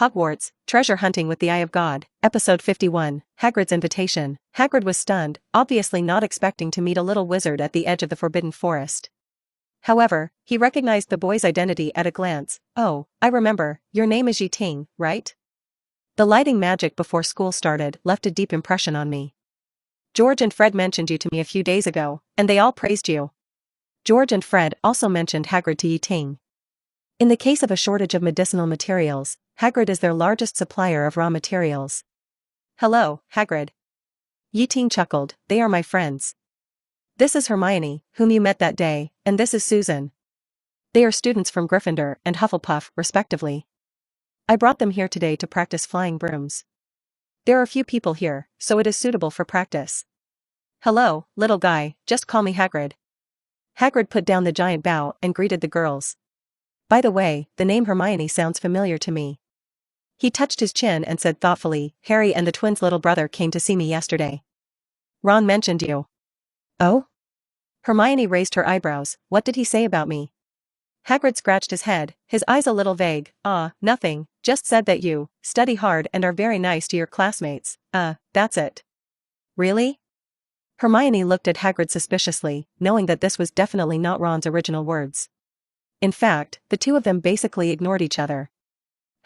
Hogwarts, Treasure Hunting with the Eye of God, Episode 51, Hagrid's Invitation. Hagrid was stunned, obviously not expecting to meet a little wizard at the edge of the Forbidden Forest. However, he recognized the boy's identity at a glance. "Oh, I remember, your name is Ting, right? The lighting magic before school started left a deep impression on me. George and Fred mentioned you to me a few days ago, and they all praised you." George and Fred also mentioned Hagrid to Ting. In the case of a shortage of medicinal materials, Hagrid is their largest supplier of raw materials. "Hello, Hagrid." Ting chuckled, "They are my friends. This is Hermione, whom you met that day, and this is Susan. They are students from Gryffindor and Hufflepuff, respectively. I brought them here today to practice flying brooms. There are few people here, so it is suitable for practice. Hello, little guy, just call me Hagrid." Hagrid put down the giant bow and greeted the girls. "By the way, the name Hermione sounds familiar to me." He touched his chin and said thoughtfully, "Harry and the twins' little brother came to see me yesterday. Ron mentioned you." "Oh?" Hermione raised her eyebrows. "What did he say about me?" Hagrid scratched his head, his eyes a little vague. Nothing, just said that you study hard and are very nice to your classmates. That's it." "Really?" Hermione looked at Hagrid suspiciously, knowing that this was definitely not Ron's original words. In fact, the two of them basically ignored each other.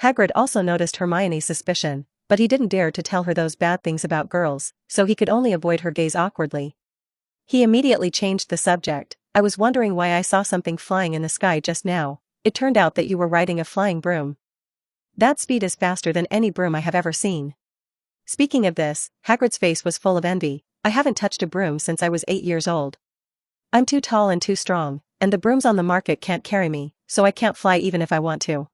Hagrid also noticed Hermione's suspicion, but he didn't dare to tell her those bad things about girls, so he could only avoid her gaze awkwardly. He immediately changed the subject. "I was wondering why I saw something flying in the sky just now. It turned out that you were riding a flying broom. That speed is faster than any broom I have ever seen." Speaking of this, Hagrid's face was full of envy. "I haven't touched a broom since I was 8 years old. I'm too tall and too strong, and the brooms on the market can't carry me, so I can't fly even if I want to."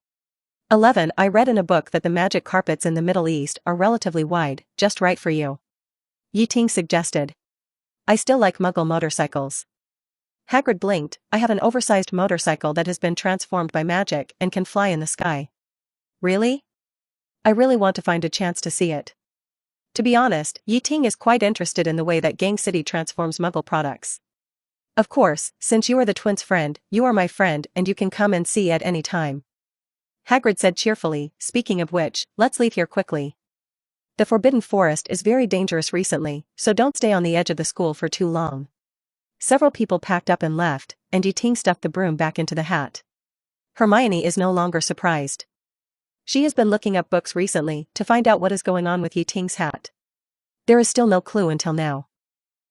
11. I read in a book that the magic carpets in the Middle East are relatively wide, just right for you. Ting suggested. "I still like Muggle motorcycles." Hagrid blinked. "I have an oversized motorcycle that has been transformed by magic and can fly in the sky." "Really? I really want to find a chance to see it." To be honest, Ting is quite interested in the way that Gang City transforms Muggle products. "Of course, since you are the twins' friend, you are my friend and you can come and see at any time," Hagrid said cheerfully. "Speaking of which, let's leave here quickly. The Forbidden Forest is very dangerous recently, so don't stay on the edge of the school for too long." Several people packed up and left, and Ting stuffed the broom back into the hat. Hermione is no longer surprised. She has been looking up books recently to find out what is going on with Ting's hat. There is still no clue until now.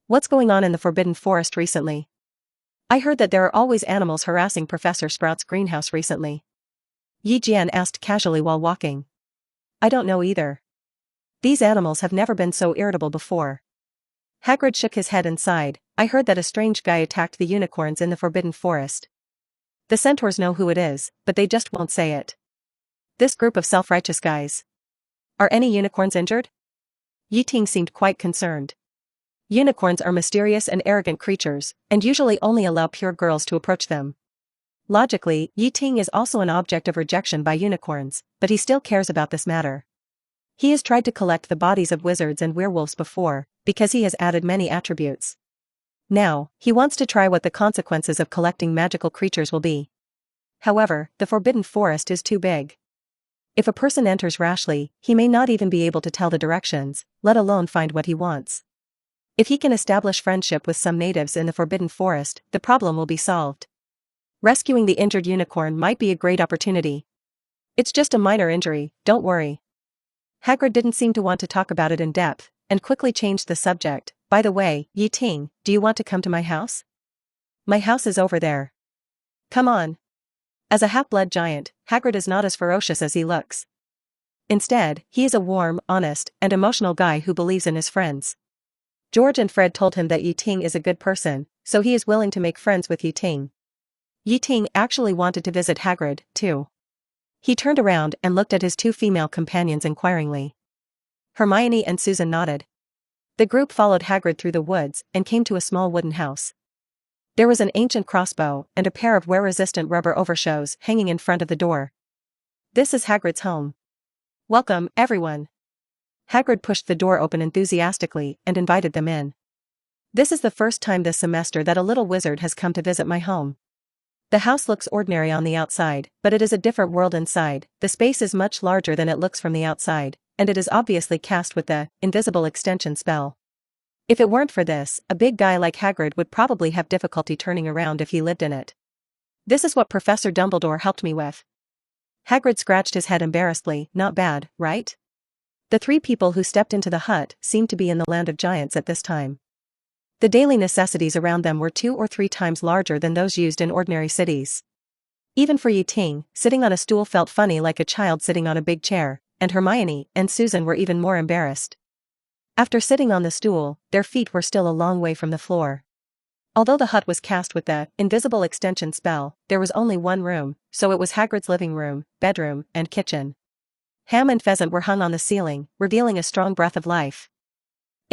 "What's going on in the Forbidden Forest recently? I heard that there are always animals harassing Professor Sprout's greenhouse recently." Jian asked casually while walking. "I don't know either. These animals have never been so irritable before." Hagrid shook his head and sighed. "I heard that a strange guy attacked the unicorns in the Forbidden Forest. The centaurs know who it is, but they just won't say it. This group of self-righteous guys. Are any unicorns injured?" Ting seemed quite concerned. "Unicorns are mysterious and arrogant creatures, and usually only allow pure girls to approach them. Logically, Ting is also an object of rejection by unicorns, but he still cares about this matter. He has tried to collect the bodies of wizards and werewolves before, because he has added many attributes. Now, he wants to try what the consequences of collecting magical creatures will be. However, the Forbidden Forest is too big. If a person enters rashly, he may not even be able to tell the directions, let alone find what he wants. If he can establish friendship with some natives in the Forbidden Forest, the problem will be solved. Rescuing the injured unicorn might be a great opportunity. It's just a minor injury, don't worry." Hagrid didn't seem to want to talk about it in depth, and quickly changed the subject. "By the way, Ting, do you want to come to my house? My house is over there. Come on." As a half-blood giant, Hagrid is not as ferocious as he looks. Instead, he is a warm, honest, and emotional guy who believes in his friends. George and Fred told him that Ting is a good person, so he is willing to make friends with Ting. Ting actually wanted to visit Hagrid, too. He turned around and looked at his two female companions inquiringly. Hermione and Susan nodded. The group followed Hagrid through the woods and came to a small wooden house. There was an ancient crossbow and a pair of wear-resistant rubber overshoes hanging in front of the door. "This is Hagrid's home. Welcome, everyone." Hagrid pushed the door open enthusiastically and invited them in. "This is the first time this semester that a little wizard has come to visit my home. The house looks ordinary on the outside, but it is a different world inside. The space is much larger than it looks from the outside, and it is obviously cast with the invisible extension spell. If it weren't for this, a big guy like Hagrid would probably have difficulty turning around if he lived in it. This is what Professor Dumbledore helped me with. Hagrid scratched his head embarrassedly. Not bad, right? The three people who stepped into the hut seemed to be in the land of giants at this time. The daily necessities around them were 2 or 3 times larger than those used in ordinary cities. Even for Ting, sitting on a stool felt funny like a child sitting on a big chair, and Hermione and Susan were even more embarrassed. After sitting on the stool, their feet were still a long way from the floor. Although the hut was cast with the invisible extension spell, there was only one room, so it was Hagrid's living room, bedroom, and kitchen. Ham and pheasant were hung on the ceiling, revealing a strong breath of life.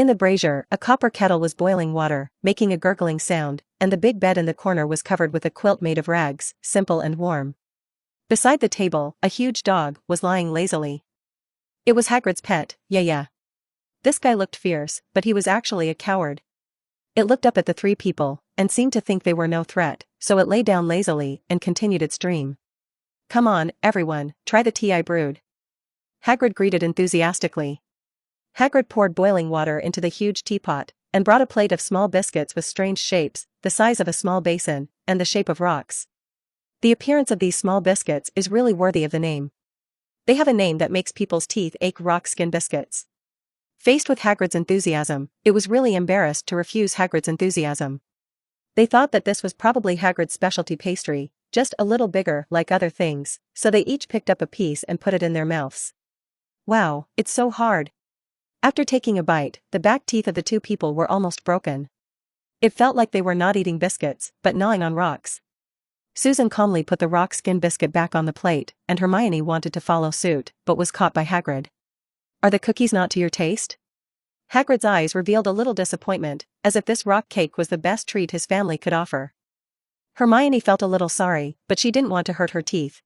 In the brazier, a copper kettle was boiling water, making a gurgling sound, and the big bed in the corner was covered with a quilt made of rags, simple and warm. Beside the table, a huge dog was lying lazily. It was Hagrid's pet, yeah. This guy looked fierce, but he was actually a coward. It looked up at the three people, and seemed to think they were no threat, so it lay down lazily and continued its dream. Come on, everyone, try the tea I brewed. Hagrid greeted enthusiastically. Hagrid poured boiling water into the huge teapot, and brought a plate of small biscuits with strange shapes, the size of a small basin, and the shape of rocks. The appearance of these small biscuits is really worthy of the name. They have a name that makes people's teeth ache. Rock skin biscuits. Faced with Hagrid's enthusiasm, it was really embarrassed to refuse Hagrid's enthusiasm. They thought that this was probably Hagrid's specialty pastry, just a little bigger like other things, so they each picked up a piece and put it in their mouths. Wow, it's so hard. After taking a bite, the back teeth of the two people were almost broken. It felt like they were not eating biscuits, but gnawing on rocks. Susan calmly put the rock skin biscuit back on the plate, and Hermione wanted to follow suit, but was caught by Hagrid. Are the cookies not to your taste? Hagrid's eyes revealed a little disappointment, as if this rock cake was the best treat his family could offer. Hermione felt a little sorry, but she didn't want to hurt her teeth.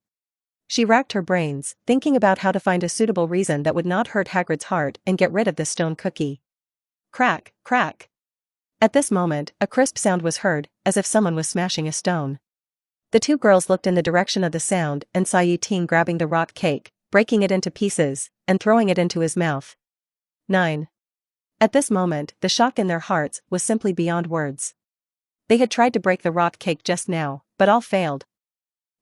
She racked her brains, thinking about how to find a suitable reason that would not hurt Hagrid's heart and get rid of this stone cookie. Crack, crack. At this moment, a crisp sound was heard, as if someone was smashing a stone. The two girls looked in the direction of the sound and saw Ting grabbing the rock cake, breaking it into pieces, and throwing it into his mouth. 9. At this moment, the shock in their hearts was simply beyond words. They had tried to break the rock cake just now, but all failed.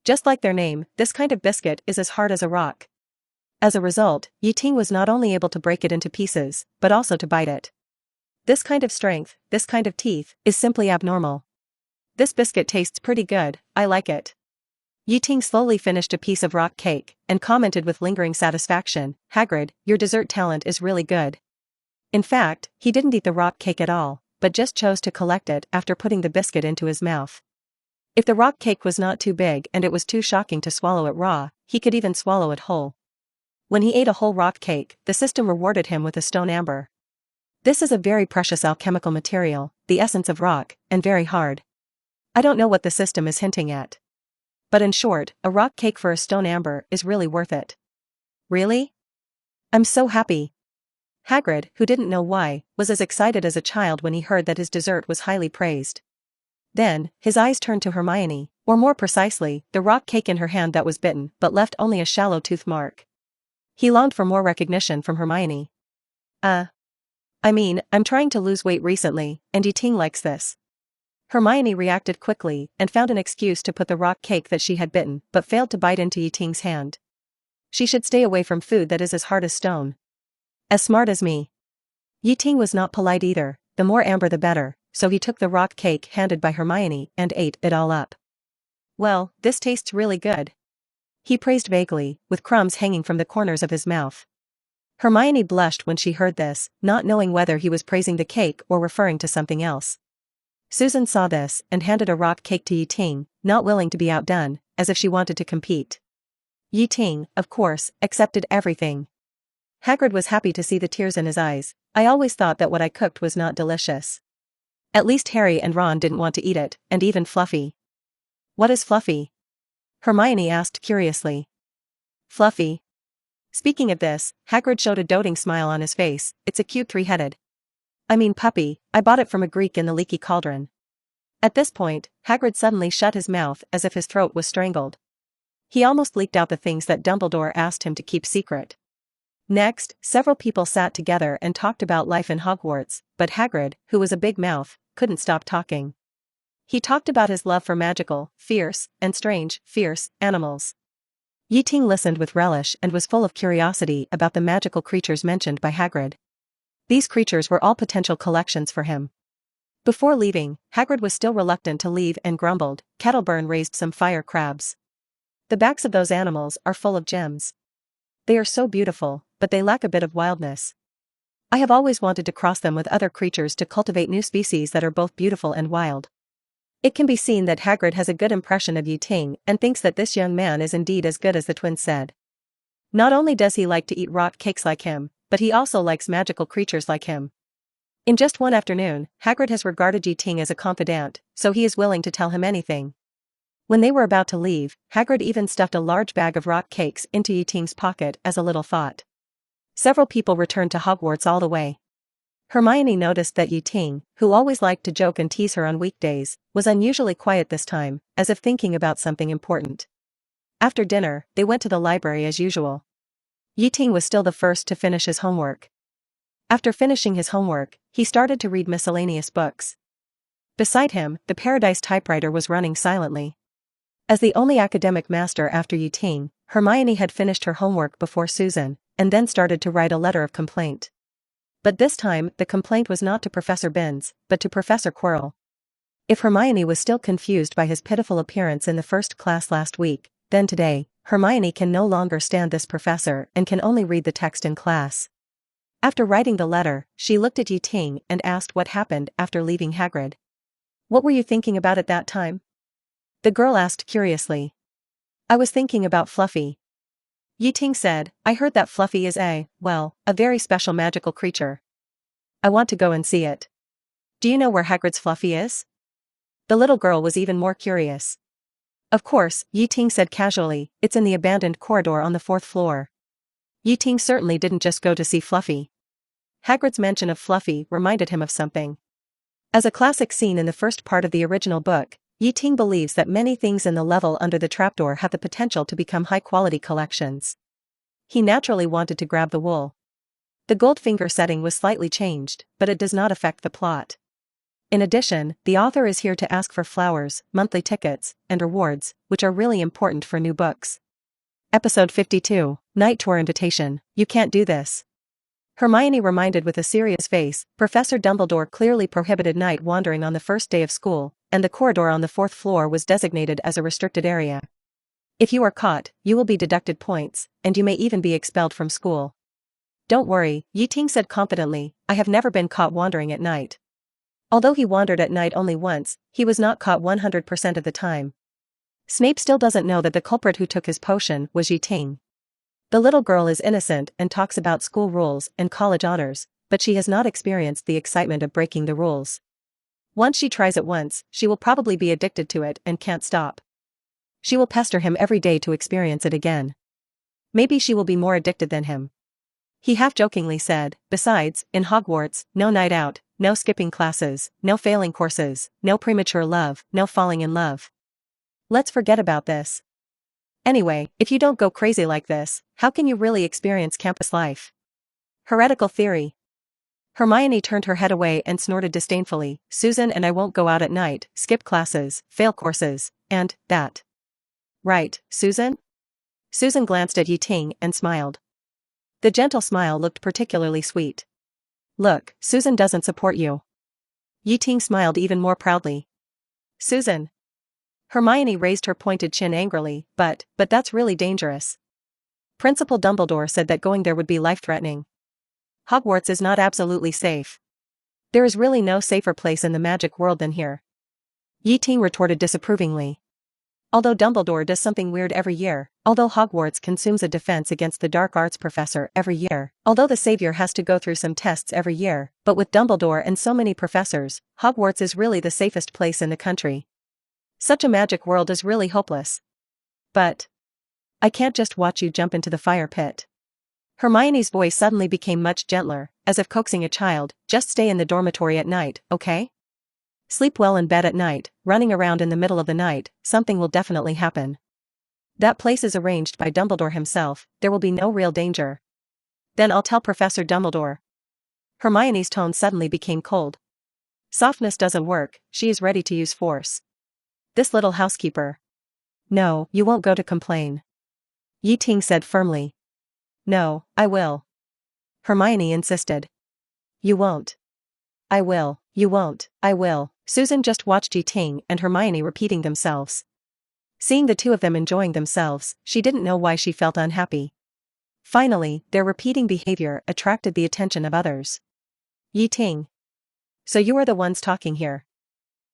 Just like their name, this kind of biscuit is as hard as a rock. As a result, Ting was not only able to break it into pieces, but also to bite it. This kind of strength, this kind of teeth, is simply abnormal. This biscuit tastes pretty good, I like it. Ting slowly finished a piece of rock cake, and commented with lingering satisfaction, Hagrid, your dessert talent is really good. In fact, he didn't eat the rock cake at all, but just chose to collect it after putting the biscuit into his mouth. If the rock cake was not too big and it was too shocking to swallow it raw, he could even swallow it whole. When he ate a whole rock cake, the system rewarded him with a stone amber. This is a very precious alchemical material, the essence of rock, and very hard. I don't know what the system is hinting at. But in short, a rock cake for a stone amber is really worth it. Really? I'm so happy. Hagrid, who didn't know why, was as excited as a child when he heard that his dessert was highly praised. Then, his eyes turned to Hermione, or more precisely, the rock cake in her hand that was bitten but left only a shallow tooth mark. He longed for more recognition from Hermione. I'm trying to lose weight recently, and Ting likes this. Hermione reacted quickly and found an excuse to put the rock cake that she had bitten but failed to bite into Ting's hand. She should stay away from food that is as hard as stone. As smart as me. Ting was not polite either, the more amber the better, so he took the rock cake handed by Hermione and ate it all up. Well, this tastes really good. He praised vaguely, with crumbs hanging from the corners of his mouth. Hermione blushed when she heard this, not knowing whether he was praising the cake or referring to something else. Susan saw this and handed a rock cake to Ting, not willing to be outdone, as if she wanted to compete. Ting, of course, accepted everything. Hagrid was happy to see the tears in his eyes. I always thought that what I cooked was not delicious. At least Harry and Ron didn't want to eat it, and even Fluffy. What is Fluffy? Hermione asked curiously. Fluffy. Speaking of this, Hagrid showed a doting smile on his face. It's a cute three-headed puppy. I bought it from a Greek in the Leaky Cauldron. At this point, Hagrid suddenly shut his mouth as if his throat was strangled. He almost leaked out the things that Dumbledore asked him to keep secret. Next, several people sat together and talked about life in Hogwarts, but Hagrid, who was a big mouth, couldn't stop talking. He talked about his love for magical, fierce, and strange, fierce, animals. Ting listened with relish and was full of curiosity about the magical creatures mentioned by Hagrid. These creatures were all potential collections for him. Before leaving, Hagrid was still reluctant to leave and grumbled, "Kettleburn raised some fire crabs. The backs of those animals are full of gems. They are so beautiful, but they lack a bit of wildness. I have always wanted to cross them with other creatures to cultivate new species that are both beautiful and wild." It can be seen that Hagrid has a good impression of Ting and thinks that this young man is indeed as good as the twins said. Not only does he like to eat rock cakes like him, but he also likes magical creatures like him. In just one afternoon, Hagrid has regarded Ting as a confidant, so he is willing to tell him anything. When they were about to leave, Hagrid even stuffed a large bag of rock cakes into Ting's pocket as a little thought. Several people returned to Hogwarts all the way. Hermione noticed that Ting, who always liked to joke and tease her on weekdays, was unusually quiet this time, as if thinking about something important. After dinner, they went to the library as usual. Ting was still the first to finish his homework. After finishing his homework, he started to read miscellaneous books. Beside him, the Paradise typewriter was running silently. As the only academic master after Ting, Hermione had finished her homework before Susan, and then started to write a letter of complaint. But this time, the complaint was not to Professor Binns, but to Professor Quirrell. If Hermione was still confused by his pitiful appearance in the first class last week, then today, Hermione can no longer stand this professor and can only read the text in class. After writing the letter, she looked at Ting and asked what happened after leaving Hagrid. "What were you thinking about at that time?" the girl asked curiously. "I was thinking about Fluffy." Ting said, "I heard that Fluffy is a very special magical creature. I want to go and see it. Do you know where Hagrid's Fluffy is?" The little girl was even more curious. "Of course," Ting said casually, "it's in the abandoned corridor on the 4th floor." Ting certainly didn't just go to see Fluffy. Hagrid's mention of Fluffy reminded him of something. As a classic scene in the first part of the original book, Ting believes that many things in the level under the trapdoor have the potential to become high-quality collections. He naturally wanted to grab the wool. The Goldfinger setting was slightly changed, but it does not affect the plot. In addition, the author is here to ask for flowers, monthly tickets, and rewards, which are really important for new books. Episode 52, Night Tour Invitation. "You can't do this." Hermione reminded with a serious face, Professor Dumbledore clearly prohibited night wandering on the first day of school, and the corridor on the 4th floor was designated as a restricted area. If you are caught, you will be deducted points, and you may even be expelled from school. "Don't worry," Ting said confidently, "I have never been caught wandering at night." Although he wandered at night only once, he was not caught 100% of the time. Snape still doesn't know that the culprit who took his potion was Ting. The little girl is innocent and talks about school rules and college honors, but she has not experienced the excitement of breaking the rules. Once she tries it once, she will probably be addicted to it and can't stop. She will pester him every day to experience it again. Maybe she will be more addicted than him. He half-jokingly said, "Besides, in Hogwarts, no night out, no skipping classes, no failing courses, no premature love, no falling in love. Let's forget about this. Anyway, if you don't go crazy like this, how can you really experience campus life?" Heretical theory. Hermione turned her head away and snorted disdainfully, "Susan and I won't go out at night, skip classes, fail courses, and that." "Right, Susan?" Susan glanced at Ting and smiled. The gentle smile looked particularly sweet. "Look, Susan doesn't support you." Ting smiled even more proudly. "Susan." Hermione raised her pointed chin angrily, but that's really dangerous. Principal Dumbledore said that going there would be life-threatening. Hogwarts is not absolutely safe. There is really no safer place in the magic world than here. Ting retorted disapprovingly. Although Dumbledore does something weird every year, although Hogwarts consumes a defense against the dark arts professor every year, although the savior has to go through some tests every year, but with Dumbledore and so many professors, Hogwarts is really the safest place in the country. Such a magic world is really hopeless. "But I can't just watch you jump into the fire pit." Hermione's voice suddenly became much gentler, as if coaxing a child, "Just stay in the dormitory at night, okay?" Sleep well in bed at night, running around in the middle of the night, something will definitely happen. That place is arranged by Dumbledore himself, there will be no real danger. Then I'll tell Professor Dumbledore. Hermione's tone suddenly became cold. Softness doesn't work, she is ready to use force. This little housekeeper. No, you won't go to complain. Ting said firmly. No, I will. Hermione insisted. You won't. I will, you won't, I will. Susan just watched Ting and Hermione repeating themselves. Seeing the two of them enjoying themselves, she didn't know why she felt unhappy. Finally, their repeating behavior attracted the attention of others. Ting. So you are the ones talking here.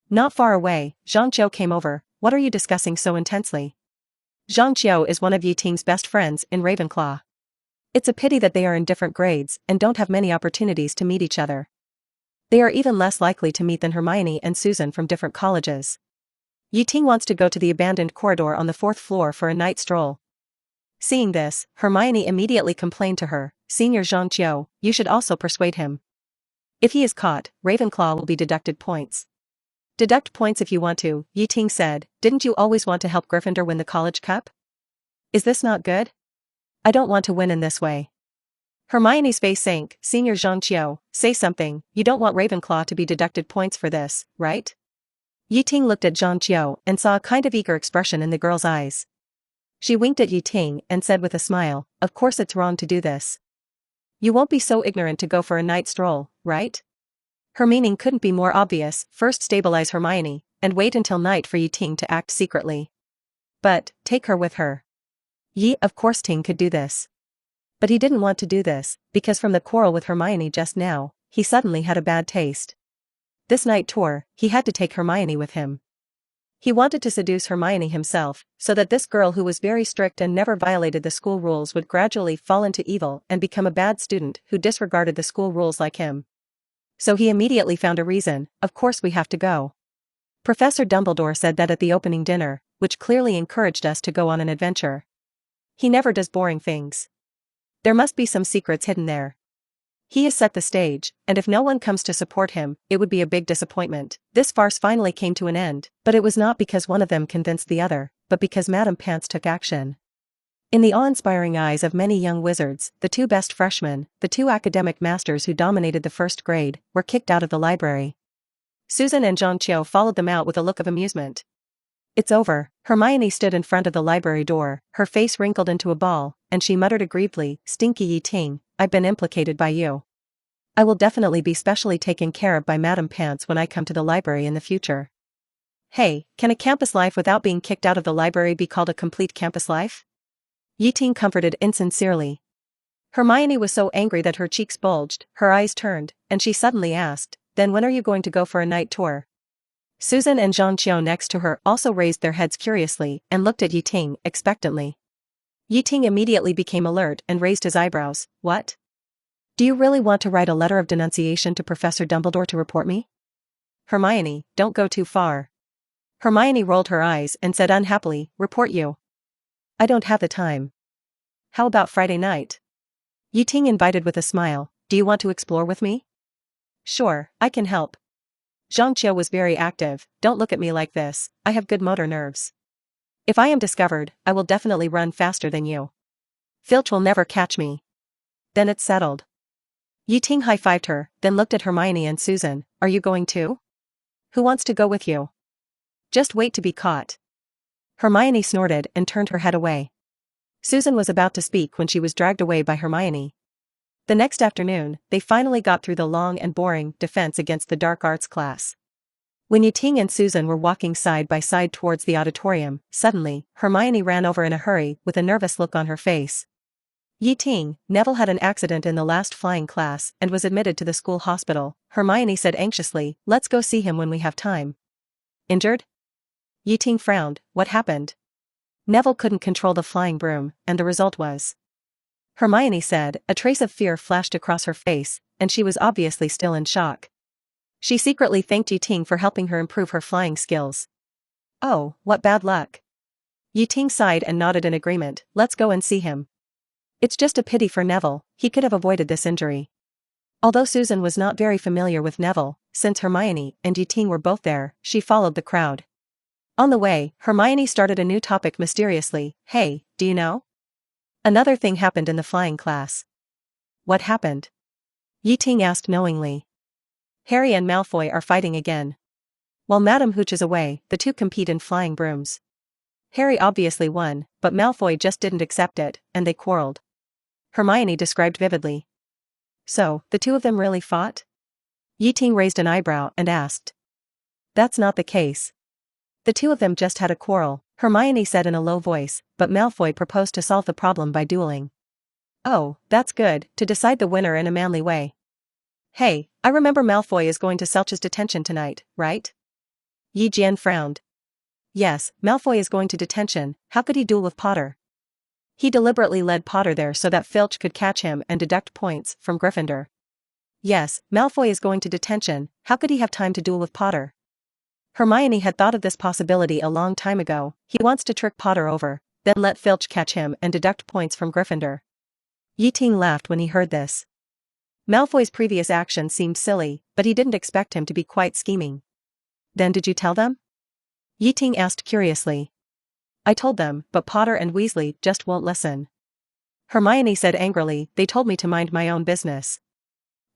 Not far away, Zhangqiu came over. What are you discussing so intensely? Zhangqiu is one of Ting's best friends in Ravenclaw. It's a pity that they are in different grades and don't have many opportunities to meet each other. They are even less likely to meet than Hermione and Susan from different colleges. Ting wants to go to the abandoned corridor on the 4th floor for a night stroll. Seeing this, Hermione immediately complained to her, Senior Zhangqiu, you should also persuade him. If he is caught, Ravenclaw will be deducted points. Deduct points if you want to, Ting said, didn't you always want to help Gryffindor win the college cup? Is this not good? I don't want to win in this way. Hermione's face sank. Senior Zhangqiu, say something, you don't want Ravenclaw to be deducted points for this, right? Ting looked at Zhangqiu and saw a kind of eager expression in the girl's eyes. She winked at Ting and said with a smile, of course it's wrong to do this. You won't be so ignorant to go for a night stroll, right? Her meaning couldn't be more obvious. First stabilize Hermione, and wait until night for Ting to act secretly. But, take her with her. Of course Ting could do this. But he didn't want to do this, because from the quarrel with Hermione just now, he suddenly had a bad taste. This night tour, he had to take Hermione with him. He wanted to seduce Hermione himself, so that this girl who was very strict and never violated the school rules would gradually fall into evil and become a bad student who disregarded the school rules like him. So he immediately found a reason, of course we have to go. Professor Dumbledore said that at the opening dinner, which clearly encouraged us to go on an adventure. He never does boring things. There must be some secrets hidden there. He has set the stage, and if no one comes to support him, it would be a big disappointment. This farce finally came to an end, but it was not because one of them convinced the other, but because Madame Pants took action. In the awe-inspiring eyes of many young wizards, the two best freshmen, the two academic masters who dominated the first grade, were kicked out of the library. Susan and Zhangqiu followed them out with a look of amusement. It's over. Hermione stood in front of the library door, her face wrinkled into a ball, and she muttered aggrievedly, Stinky Ting, I've been implicated by you. I will definitely be specially taken care of by Madame Pants when I come to the library in the future. Hey, can a campus life without being kicked out of the library be called a complete campus life? Ting comforted insincerely. Hermione was so angry that her cheeks bulged, her eyes turned, and she suddenly asked, then when are you going to go for a night tour? Susan and Zhangqiu next to her also raised their heads curiously and looked at Ting expectantly. Ting immediately became alert and raised his eyebrows. What? Do you really want to write a letter of denunciation to Professor Dumbledore to report me? Hermione, don't go too far. Hermione rolled her eyes and said unhappily, report you. I don't have the time. How about Friday night? Ting invited with a smile, do you want to explore with me? Sure, I can help. Zhangqiu was very active, don't look at me like this, I have good motor nerves. If I am discovered, I will definitely run faster than you. Filch will never catch me. Then it's settled. Ting high-fived her, then looked at Hermione and Susan, are you going too? Who wants to go with you? Just wait to be caught. Hermione snorted and turned her head away. Susan was about to speak when she was dragged away by Hermione. The next afternoon, they finally got through the long and boring defense against the dark arts class. When Ting and Susan were walking side by side towards the auditorium, suddenly, Hermione ran over in a hurry with a nervous look on her face. Ting, Neville had an accident in the last flying class and was admitted to the school hospital, Hermione said anxiously, let's go see him when we have time. Injured? Ting frowned, what happened? Neville couldn't control the flying broom, and the result was. Hermione said, a trace of fear flashed across her face, and she was obviously still in shock. She secretly thanked Ting for helping her improve her flying skills. Oh, what bad luck. Ting sighed and nodded in agreement, let's go and see him. It's just a pity for Neville, he could have avoided this injury. Although Susan was not very familiar with Neville, since Hermione and Ting were both there, she followed the crowd. On the way, Hermione started a new topic mysteriously. Hey, do you know? Another thing happened in the flying class. What happened? Ting asked knowingly. Harry and Malfoy are fighting again. While Madame Hooch is away, the two compete in flying brooms. Harry obviously won, but Malfoy just didn't accept it, and they quarreled. Hermione described vividly. So, the two of them really fought? Ting raised an eyebrow and asked. That's not the case. The two of them just had a quarrel, Hermione said in a low voice, but Malfoy proposed to solve the problem by dueling. Oh, that's good, to decide the winner in a manly way. Hey, I remember Malfoy is going to Selch's detention tonight, right? Yi Jian frowned. Yes, Malfoy is going to detention, how could he duel with Potter? He deliberately led Potter there so that Filch could catch him and deduct points from Gryffindor. Yes, Malfoy is going to detention, how could he have time to duel with Potter? Hermione had thought of this possibility a long time ago. He wants to trick Potter over, then let Filch catch him and deduct points from Gryffindor. Ting laughed when he heard this. Malfoy's previous action seemed silly, but he didn't expect him to be quite scheming. Then did you tell them? Ting asked curiously. I told them, but Potter and Weasley just won't listen. Hermione said angrily, they told me to mind my own business.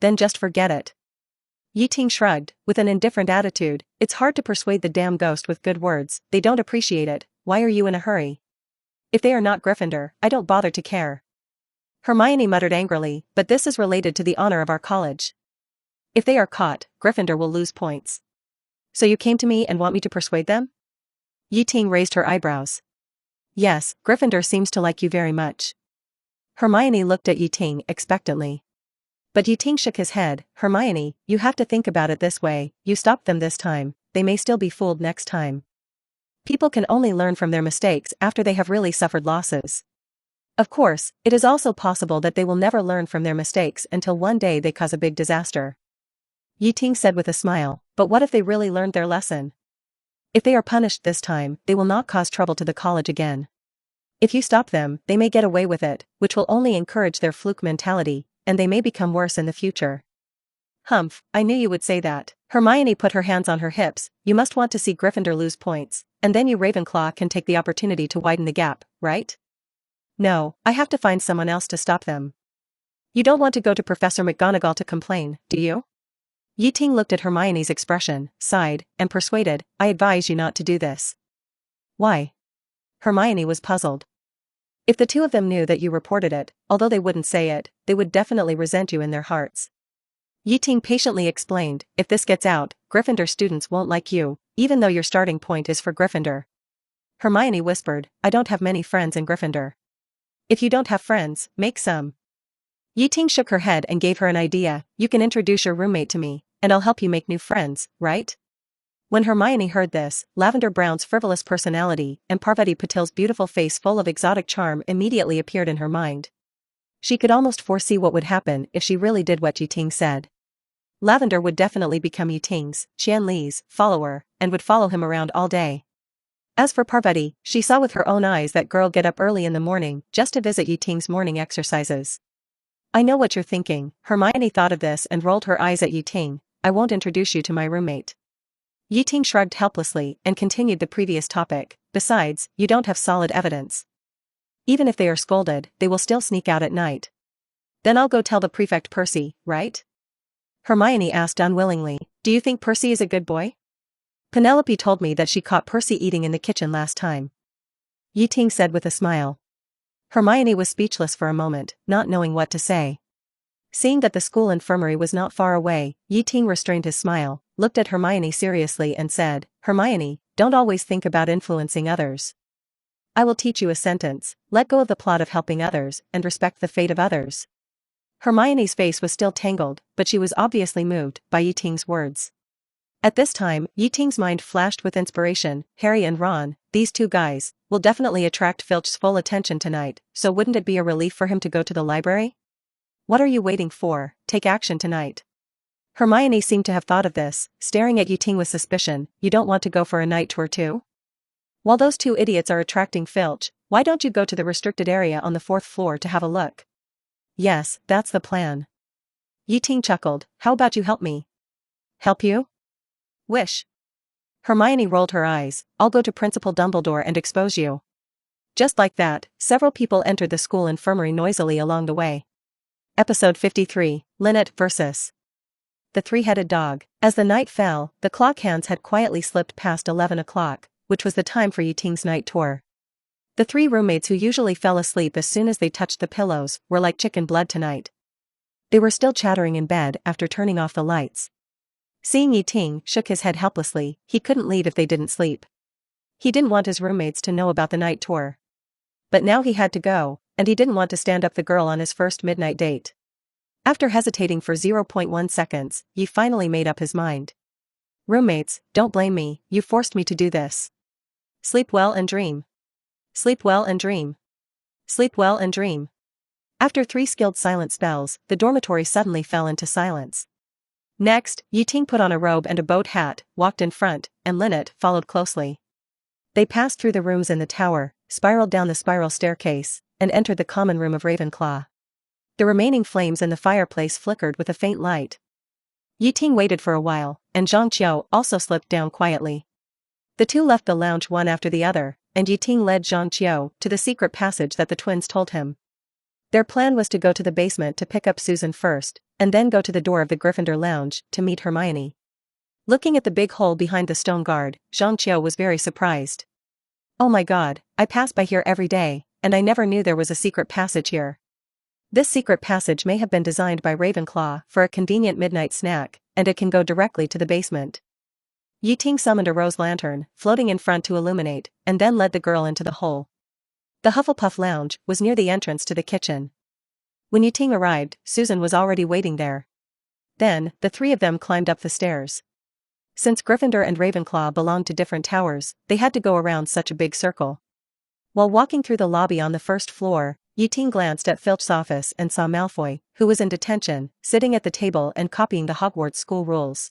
Then just forget it. Ting shrugged, with an indifferent attitude, it's hard to persuade the damn ghost with good words, they don't appreciate it, why are you in a hurry? If they are not Gryffindor, I don't bother to care. Hermione muttered angrily, but this is related to the honor of our college. If they are caught, Gryffindor will lose points. So you came to me and want me to persuade them? Ting raised her eyebrows. Yes, Gryffindor seems to like you very much. Hermione looked at Ting expectantly. But Ting shook his head. Hermione, you have to think about it this way, you stopped them this time, they may still be fooled next time. People can only learn from their mistakes after they have really suffered losses. Of course, it is also possible that they will never learn from their mistakes until one day they cause a big disaster. Ting said with a smile, but what if they really learned their lesson? If they are punished this time, they will not cause trouble to the college again. If you stop them, they may get away with it, which will only encourage their fluke mentality, and they may become worse in the future. Humph, I knew you would say that. Hermione put her hands on her hips, you must want to see Gryffindor lose points, and then you Ravenclaw can take the opportunity to widen the gap, right? No, I have to find someone else to stop them. You don't want to go to Professor McGonagall to complain, do you? Ting looked at Hermione's expression, sighed, and persuaded, I advise you not to do this. Why? Hermione was puzzled. If the two of them knew that you reported it, although they wouldn't say it, they would definitely resent you in their hearts. Ting patiently explained, if this gets out, Gryffindor students won't like you, even though your starting point is for Gryffindor. Hermione whispered, I don't have many friends in Gryffindor. If you don't have friends, make some. Ting shook her head and gave her an idea, you can introduce your roommate to me, and I'll help you make new friends, right? When Hermione heard this, Lavender Brown's frivolous personality and Parvati Patil's beautiful face full of exotic charm immediately appeared in her mind. She could almost foresee what would happen if she really did what Ting said. Lavender would definitely become Ting's, Qian Li's, follower, and would follow him around all day. As for Parvati, she saw with her own eyes that girl get up early in the morning just to visit Ting's morning exercises. I know what you're thinking, Hermione thought of this and rolled her eyes at Ting, I won't introduce you to my roommate. Ting shrugged helplessly and continued the previous topic, besides, you don't have solid evidence. Even if they are scolded, they will still sneak out at night. Then I'll go tell the prefect Percy, right? Hermione asked unwillingly, do you think Percy is a good boy? Penelope told me that she caught Percy eating in the kitchen last time. Ting said with a smile. Hermione was speechless for a moment, not knowing what to say. Seeing that the school infirmary was not far away, Ting restrained his smile, looked at Hermione seriously and said, Hermione, don't always think about influencing others. I will teach you a sentence, let go of the plot of helping others and respect the fate of others. Hermione's face was still tangled, but she was obviously moved by Ting's words. At this time, Ting's mind flashed with inspiration, Harry and Ron, these two guys, will definitely attract Filch's full attention tonight, so wouldn't it be a relief for him to go to the library? What are you waiting for, take action tonight. Hermione seemed to have thought of this, staring at Ting with suspicion, you don't want to go for a night tour too? While those two idiots are attracting Filch, why don't you go to the restricted area on the 4th floor to have a look? Yes, that's the plan. Ting chuckled, how about you help me? Help you? Wish. Hermione rolled her eyes. I'll go to Principal Dumbledore and expose you. Just like that, several people entered the school infirmary noisily along the way. Episode 53, Lynette vs. the Three-Headed Dog. As the night fell, the clock hands had quietly slipped past 11 o'clock, which was the time for Ting's night tour. The three roommates who usually fell asleep as soon as they touched the pillows were like chicken blood tonight. They were still chattering in bed after turning off the lights. Seeing Ting shook his head helplessly, he couldn't leave if they didn't sleep. He didn't want his roommates to know about the night tour. But now he had to go, and he didn't want to stand up the girl on his first midnight date. After hesitating for 0.1 seconds, Yi finally made up his mind. Roommates, don't blame me, you forced me to do this. Sleep well and dream. Sleep well and dream. Sleep well and dream. After 3 skilled silent spells, the dormitory suddenly fell into silence. Next, Ting put on a robe and a boat hat, walked in front, and Lynette followed closely. They passed through the rooms in the tower, spiraled down the spiral staircase, and entered the common room of Ravenclaw. The remaining flames in the fireplace flickered with a faint light. Ting waited for a while, and Zhang Qiu also slipped down quietly. The two left the lounge one after the other, and Ting led Zhang Qiu to the secret passage that the twins told him. Their plan was to go to the basement to pick up Susan first, and then go to the door of the Gryffindor lounge to meet Hermione. Looking at the big hole behind the stone guard, Zhang Qiu was very surprised. Oh my god, I pass by here every day, and I never knew there was a secret passage here. This secret passage may have been designed by Ravenclaw for a convenient midnight snack, and it can go directly to the basement. Ting summoned a rose lantern, floating in front to illuminate, and then led the girl into the hole. The Hufflepuff lounge was near the entrance to the kitchen. When Ting arrived, Susan was already waiting there. Then, the three of them climbed up the stairs. Since Gryffindor and Ravenclaw belonged to different towers, they had to go around such a big circle. While walking through the lobby on the first floor, Ting glanced at Filch's office and saw Malfoy, who was in detention, sitting at the table and copying the Hogwarts school rules.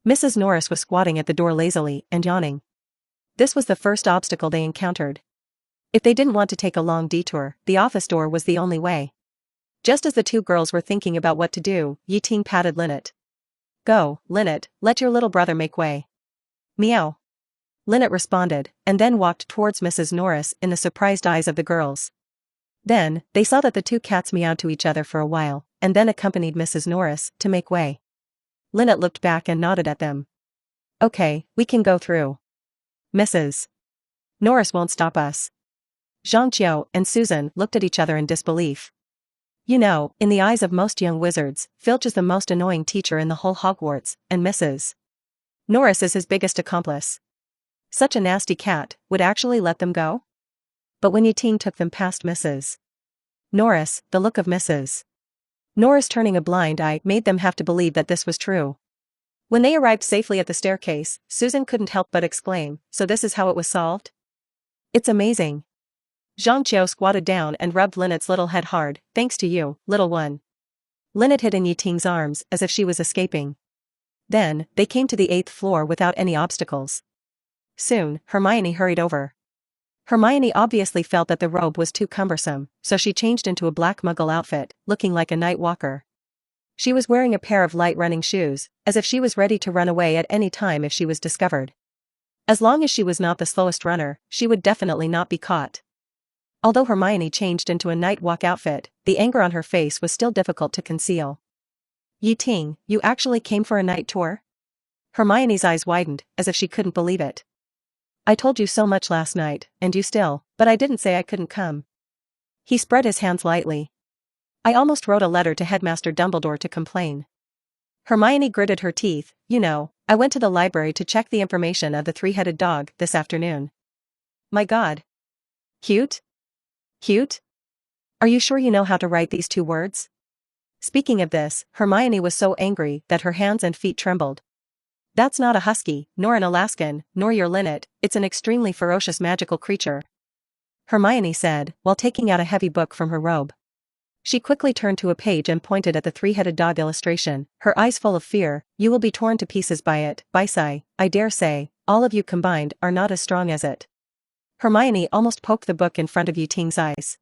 Mrs. Norris was squatting at the door lazily and yawning. This was the first obstacle they encountered. If they didn't want to take a long detour, the office door was the only way. Just as the two girls were thinking about what to do, Ting patted Lynette. Go, Lynette, let your little brother make way. Meow. Lynette responded, and then walked towards Mrs. Norris in the surprised eyes of the girls. Then, they saw that the two cats meowed to each other for a while, and then accompanied Mrs. Norris to make way. Lynette looked back and nodded at them. Okay, we can go through. Mrs. Norris won't stop us. Zhang Qiu and Susan looked at each other in disbelief. You know, in the eyes of most young wizards, Filch is the most annoying teacher in the whole Hogwarts, and Mrs. Norris is his biggest accomplice. Such a nasty cat would actually let them go? But when Ting took them past Mrs. Norris, the look of Mrs. Norris turning a blind eye made them have to believe that this was true. When they arrived safely at the staircase, Susan couldn't help but exclaim, so this is how it was solved? It's amazing. Zhang Qiu squatted down and rubbed Lynette's little head hard, thanks to you, little one. Lynette hid in Ting's arms as if she was escaping. Then, they came to the 8th floor without any obstacles. Soon, Hermione hurried over. Hermione obviously felt that the robe was too cumbersome, so she changed into a black muggle outfit, looking like a night walker. She was wearing a pair of light running shoes, as if she was ready to run away at any time if she was discovered. As long as she was not the slowest runner, she would definitely not be caught. Although Hermione changed into a night walk outfit, the anger on her face was still difficult to conceal. Ting, you actually came for a night tour? Hermione's eyes widened, as if she couldn't believe it. I told you so much last night, and you still, but I didn't say I couldn't come. He spread his hands lightly. I almost wrote a letter to Headmaster Dumbledore to complain. Hermione gritted her teeth, you know, I went to the library to check the information of the three-headed dog this afternoon. My god. Cute? Cute? Are you sure you know how to write these 2 words? Speaking of this, Hermione was so angry that her hands and feet trembled. That's not a husky, nor an Alaskan, nor your Lynette, it's an extremely ferocious magical creature. Hermione said, while taking out a heavy book from her robe. She quickly turned to a page and pointed at the three-headed dog illustration, her eyes full of fear. You will be torn to pieces by it, Bisai, I dare say, all of you combined are not as strong as it. Hermione almost poked the book in front of Ting's eyes.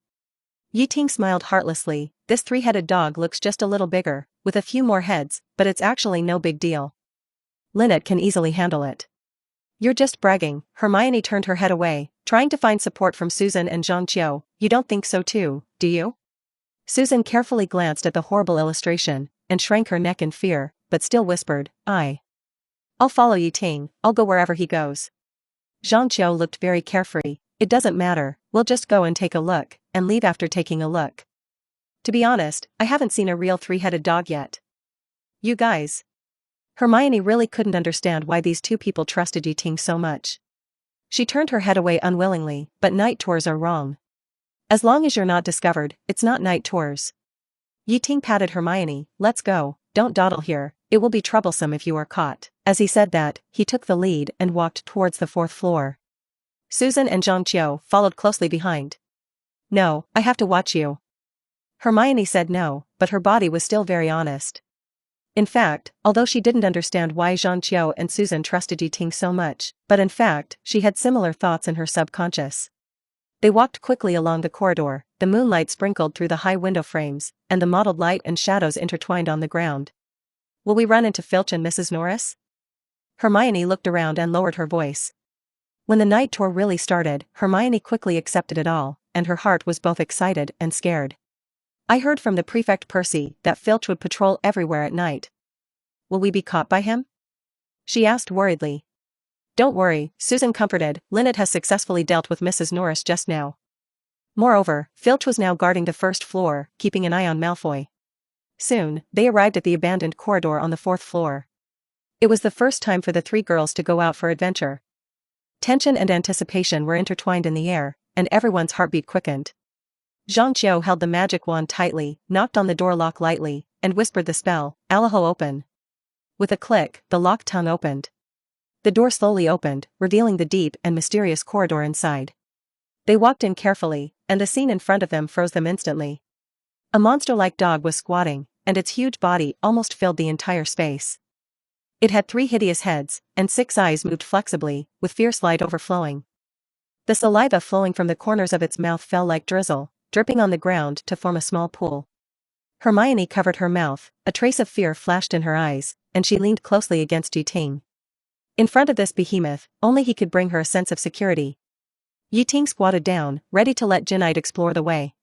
Ting smiled heartlessly, this three-headed dog looks just a little bigger, with a few more heads, but it's actually no big deal. Lynette can easily handle it. You're just bragging. Hermione turned her head away, trying to find support from Susan and Jean-Chio. You don't think so too, do you? Susan carefully glanced at the horrible illustration, and shrank her neck in fear, but still whispered, I'll follow you, Ting, I'll go wherever he goes. Jean-Chio looked very carefree. It doesn't matter, we'll just go and take a look, and leave after taking a look. To be honest, I haven't seen a real three-headed dog yet. You guys. Hermione really couldn't understand why these two people trusted Yi Ting so much. She turned her head away unwillingly, but night tours are wrong. As long as you're not discovered, it's not night tours. Yi Ting patted Hermione. Let's go, don't dawdle here, it will be troublesome if you are caught. As he said that, he took the lead and walked towards the fourth floor. Susan and Jean-Chio followed closely behind. No, I have to watch you. Hermione said no, but her body was still very honest. In fact, although she didn't understand why Jean-Chio and Susan trusted Yi Ting so much, but in fact, she had similar thoughts in her subconscious. They walked quickly along the corridor, the moonlight sprinkled through the high window frames, and the mottled light and shadows intertwined on the ground. Will we run into Filch and Mrs. Norris? Hermione looked around and lowered her voice. When the night tour really started, Hermione quickly accepted it all, and her heart was both excited and scared. I heard from the prefect Percy that Filch would patrol everywhere at night. Will we be caught by him? She asked worriedly. Don't worry, Susan comforted, Lynette has successfully dealt with Mrs. Norris just now. Moreover, Filch was now guarding the first floor, keeping an eye on Malfoy. Soon, they arrived at the abandoned corridor on the fourth floor. It was the first time for the three girls to go out for adventure. Tension and anticipation were intertwined in the air, and everyone's heartbeat quickened. Jean-Chio held the magic wand tightly, knocked on the door lock lightly, and whispered the spell, Allaho open. With a click, the locked tongue opened. The door slowly opened, revealing the deep and mysterious corridor inside. They walked in carefully, and the scene in front of them froze them instantly. A monster-like dog was squatting, and its huge body almost filled the entire space. It had 3 hideous heads, and 6 eyes moved flexibly, with fierce light overflowing. The saliva flowing from the corners of its mouth fell like drizzle, dripping on the ground to form a small pool. Hermione covered her mouth, a trace of fear flashed in her eyes, and she leaned closely against Yi Ting. In front of this behemoth, only he could bring her a sense of security. Yi Ting squatted down, ready to let Ginny explore the way.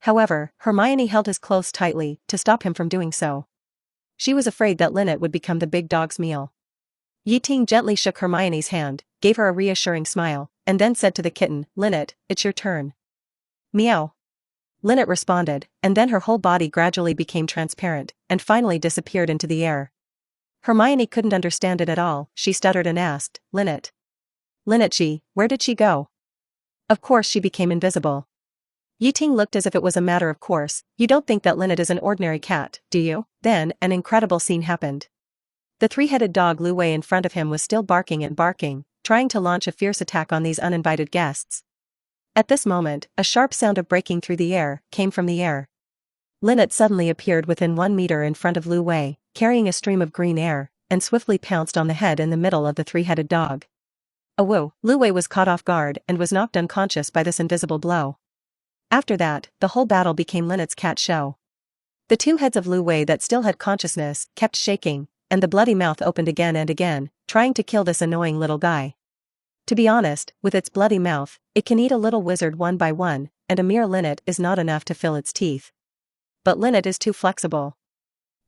However, Hermione held his clothes tightly, to stop him from doing so. She was afraid that Lynette would become the big dog's meal. Yi Ting gently shook Hermione's hand, gave her a reassuring smile, and then said to the kitten, Lynette, it's your turn. Meow. Lynette responded, and then her whole body gradually became transparent, and finally disappeared into the air. Hermione couldn't understand it at all, she stuttered and asked, Lynette. Lynette, where did she go? Of course she became invisible. Yi Ting looked as if it was a matter of course. You don't think that Lynette is an ordinary cat, do you? Then, an incredible scene happened. The 3-headed dog Lu Wei in front of him was still barking and barking, trying to launch a fierce attack on these uninvited guests. At this moment, a sharp sound of breaking through the air came from the air. Lynette suddenly appeared within 1 meter in front of Lu Wei, carrying a stream of green air, and swiftly pounced on the head in the middle of the 3-headed dog. Awoo! Lu Wei was caught off guard and was knocked unconscious by this invisible blow. After that, the whole battle became Lynette's cat show. The 2 heads of Lu Wei that still had consciousness kept shaking, and the bloody mouth opened again and again, trying to kill this annoying little guy. To be honest, with its bloody mouth, it can eat a little wizard one by one, and a mere Lynette is not enough to fill its teeth. But Lynette is too flexible.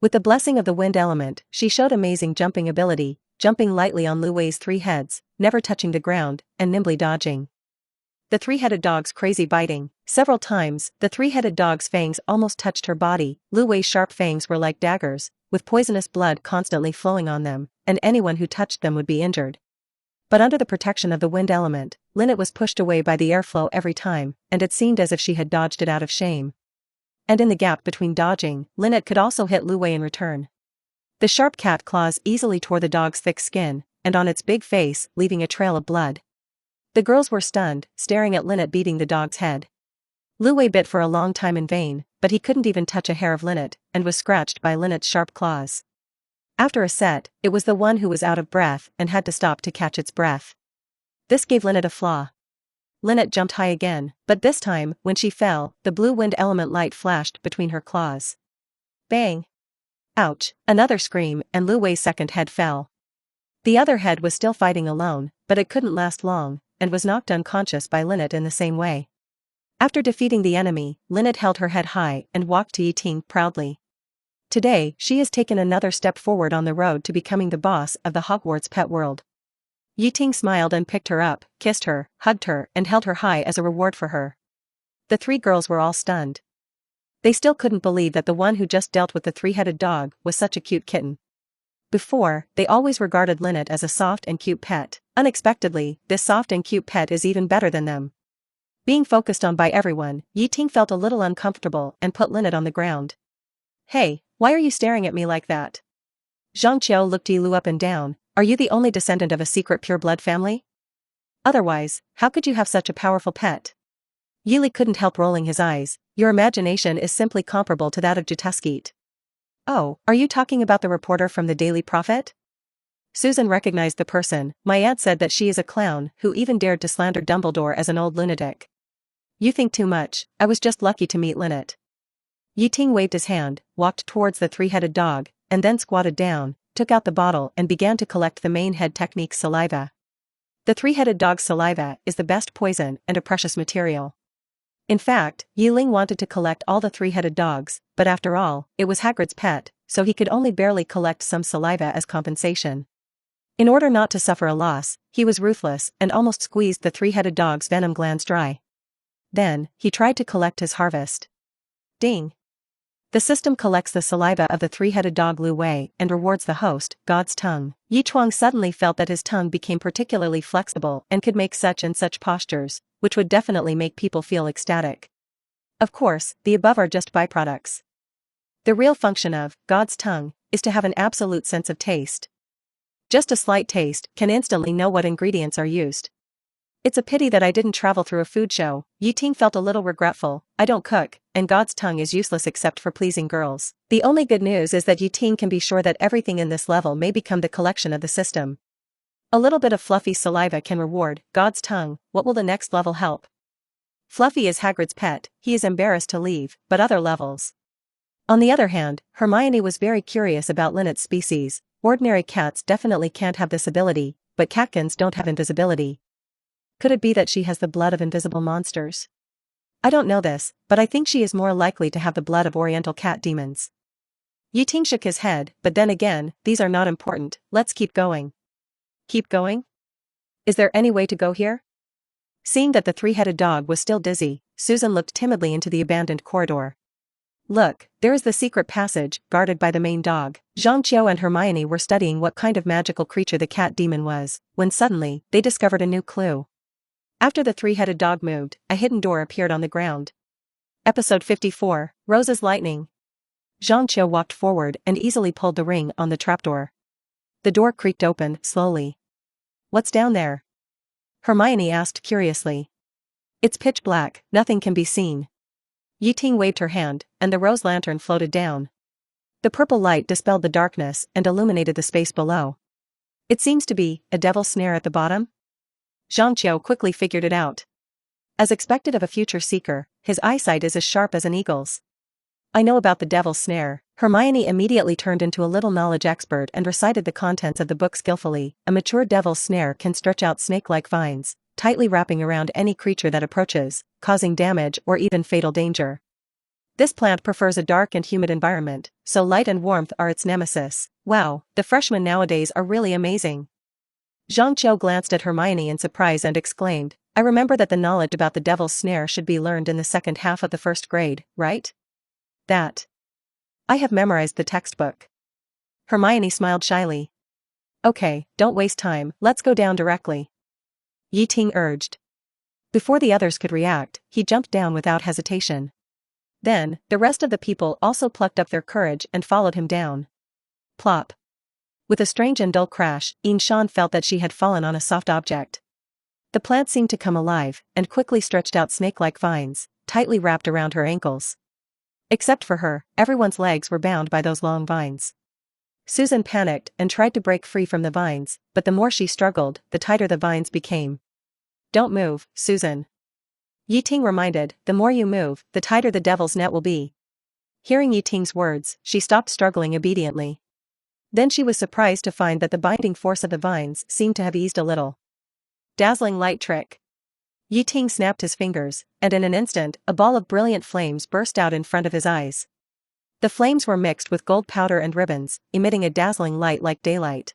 With the blessing of the wind element, she showed amazing jumping ability, jumping lightly on Lu Wei's 3 heads, never touching the ground, and nimbly dodging. The 3-headed dog's crazy biting. Several times, the 3-headed dog's fangs almost touched her body. Lu Wei's sharp fangs were like daggers, with poisonous blood constantly flowing on them, and anyone who touched them would be injured. But under the protection of the wind element, Lynette was pushed away by the airflow every time, and it seemed as if she had dodged it out of shame. And in the gap between dodging, Lynette could also hit Lu Wei in return. The sharp cat claws easily tore the dog's thick skin, and on its big face, leaving a trail of blood. The girls were stunned, staring at Lynette beating the dog's head. Lu Wei bit for a long time in vain, but he couldn't even touch a hair of Lynette, and was scratched by Lynette's sharp claws. After a set, it was the one who was out of breath and had to stop to catch its breath. This gave Lynette a flaw. Lynette jumped high again, but this time, when she fell, the blue wind element light flashed between her claws. Bang! Ouch! Another scream, and Lu Wei's second head fell. The other head was still fighting alone, but it couldn't last long, and was knocked unconscious by Lynette in the same way. After defeating the enemy, Lynette held her head high and walked to Ting proudly. Today, she has taken another step forward on the road to becoming the boss of the Hogwarts pet world. Ting smiled and picked her up, kissed her, hugged her, and held her high as a reward for her. The three girls were all stunned. They still couldn't believe that the one who just dealt with the three-headed dog was such a cute kitten. Before, they always regarded Lynette as a soft and cute pet. Unexpectedly, this soft and cute pet is even better than them. Being focused on by everyone, Ting felt a little uncomfortable and put Lynette on the ground. "Hey, why are you staring at me like that?" Zhang Qiu looked Yilu up and down. "Are you the only descendant of a secret pure-blood family? Otherwise, how could you have such a powerful pet?" Yili couldn't help rolling his eyes. "Your imagination is simply comparable to that of Jatuskite." "Oh, are you talking about the reporter from the Daily Prophet?" Susan recognized the person. "My aunt said that she is a clown who even dared to slander Dumbledore as an old lunatic." "You think too much. I was just lucky to meet Lynette." Ting waved his hand, walked towards the three-headed dog, and then squatted down, took out the bottle and began to collect the main head technique's saliva. The three-headed dog's saliva is the best poison and a precious material. In fact, Yiling wanted to collect all the three-headed dogs, but after all, it was Hagrid's pet, so he could only barely collect some saliva as compensation. In order not to suffer a loss, he was ruthless and almost squeezed the three-headed dog's venom glands dry. Then, he tried to collect his harvest. Ding! The system collects the saliva of the three-headed dog Lu Wei and rewards the host, God's tongue. Yi Chuang suddenly felt that his tongue became particularly flexible and could make such and such postures, which would definitely make people feel ecstatic. Of course, the above are just byproducts. The real function of God's tongue is to have an absolute sense of taste. Just a slight taste can instantly know what ingredients are used. "It's a pity that I didn't travel through a food show." Ting felt a little regretful. "I don't cook, and God's tongue is useless except for pleasing girls." The only good news is that Ting can be sure that everything in this level may become the collection of the system. A little bit of Fluffy saliva can reward God's tongue. What will the next level help? Fluffy is Hagrid's pet. He is embarrassed to leave, but other levels. On the other hand, Hermione was very curious about Lynette's species. Ordinary cats definitely can't have this ability, but catkins don't have invisibility. Could it be that she has the blood of invisible monsters? I don't know this, but I think she is more likely to have the blood of Oriental cat demons. Ting shook his head, but then again, these are not important. Let's keep going. Keep going? Is there any way to go here? Seeing that the three-headed dog was still dizzy, Susan looked timidly into the abandoned corridor. Look, there is the secret passage, guarded by the main dog. Zhang Qiu and Hermione were studying what kind of magical creature the cat demon was, when suddenly, they discovered a new clue. After the three-headed dog moved, a hidden door appeared on the ground. Episode 54, Rose's Lightning. Zhang Qiu walked forward and easily pulled the ring on the trapdoor. The door creaked open, slowly. "What's down there?" Hermione asked curiously. "It's pitch black, nothing can be seen." Ting waved her hand, and the rose lantern floated down. The purple light dispelled the darkness and illuminated the space below. "It seems to be a devil's snare at the bottom?" Zhang Qiu quickly figured it out. As expected of a future seeker, his eyesight is as sharp as an eagle's. "I know about the devil's snare." Hermione immediately turned into a little knowledge expert and recited the contents of the book skillfully. A mature devil's snare can stretch out snake-like vines, tightly wrapping around any creature that approaches, causing damage or even fatal danger. This plant prefers a dark and humid environment, so light and warmth are its nemesis. Wow, the freshmen nowadays are really amazing. Zhang Qiu glanced at Hermione in surprise and exclaimed, "I remember that the knowledge about the devil's snare should be learned in the second half of the first grade, right?" "That. I have memorized the textbook." Hermione smiled shyly. "Okay, don't waste time, let's go down directly," Ting urged. Before the others could react, he jumped down without hesitation. Then, the rest of the people also plucked up their courage and followed him down. Plop. With a strange and dull crash, Shan felt that she had fallen on a soft object. The plant seemed to come alive, and quickly stretched out snake-like vines, tightly wrapped around her ankles. Except for her, everyone's legs were bound by those long vines. Susan panicked and tried to break free from the vines, but the more she struggled, the tighter the vines became. "Don't move, Susan," Ting reminded, "the more you move, the tighter the devil's net will be." Hearing Ting's words, she stopped struggling obediently. Then she was surprised to find that the binding force of the vines seemed to have eased a little. Dazzling light trick. Ting snapped his fingers, and in an instant, a ball of brilliant flames burst out in front of his eyes. The flames were mixed with gold powder and ribbons, emitting a dazzling light like daylight.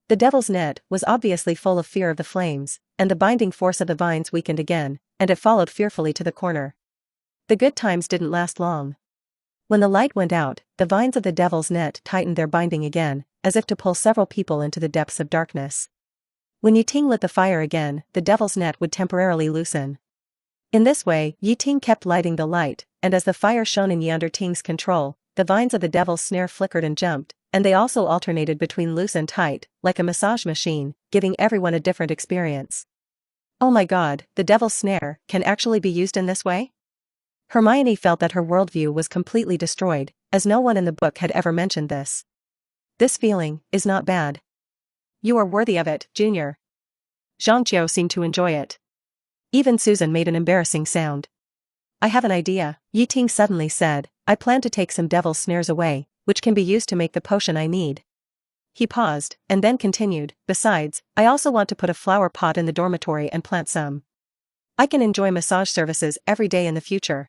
The devil's net was obviously full of fear of the flames, and the binding force of the vines weakened again, and it followed fearfully to the corner. The good times didn't last long. When the light went out, the vines of the devil's net tightened their binding again, as if to pull several people into the depths of darkness. When Ting lit the fire again, the devil's net would temporarily loosen. In this way, Ting kept lighting the light, and as the fire shone in under Ting's control, the vines of the devil's snare flickered and jumped, and they also alternated between loose and tight, like a massage machine, giving everyone a different experience. Oh my god, the devil's snare can actually be used in this way? Hermione felt that her worldview was completely destroyed, as no one in the book had ever mentioned this. This feeling is not bad. You are worthy of it, Junior. Zhangqiu seemed to enjoy it. Even Susan made an embarrassing sound. I have an idea, Ting suddenly said. I plan to take some devil's snares away, which can be used to make the potion I need. He paused, and then continued, besides, I also want to put a flower pot in the dormitory and plant some. I can enjoy massage services every day in the future.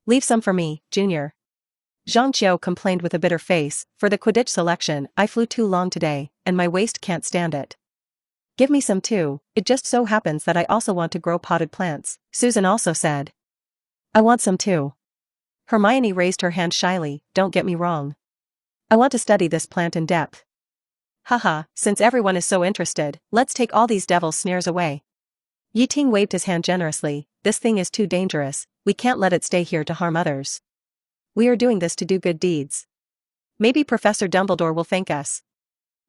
Leave some for me, Junior. Zhangqiu complained with a bitter face, for the Quidditch selection, I flew too long today, and my waist can't stand it. Give me some too, it just so happens that I also want to grow potted plants, Susan also said. I want some too. Hermione raised her hand shyly, don't get me wrong. I want to study this plant in depth. Haha, since everyone is so interested, let's take all these devil's snares away. Ting waved his hand generously, this thing is too dangerous, we can't let it stay here to harm others. We are doing this to do good deeds. Maybe Professor Dumbledore will thank us.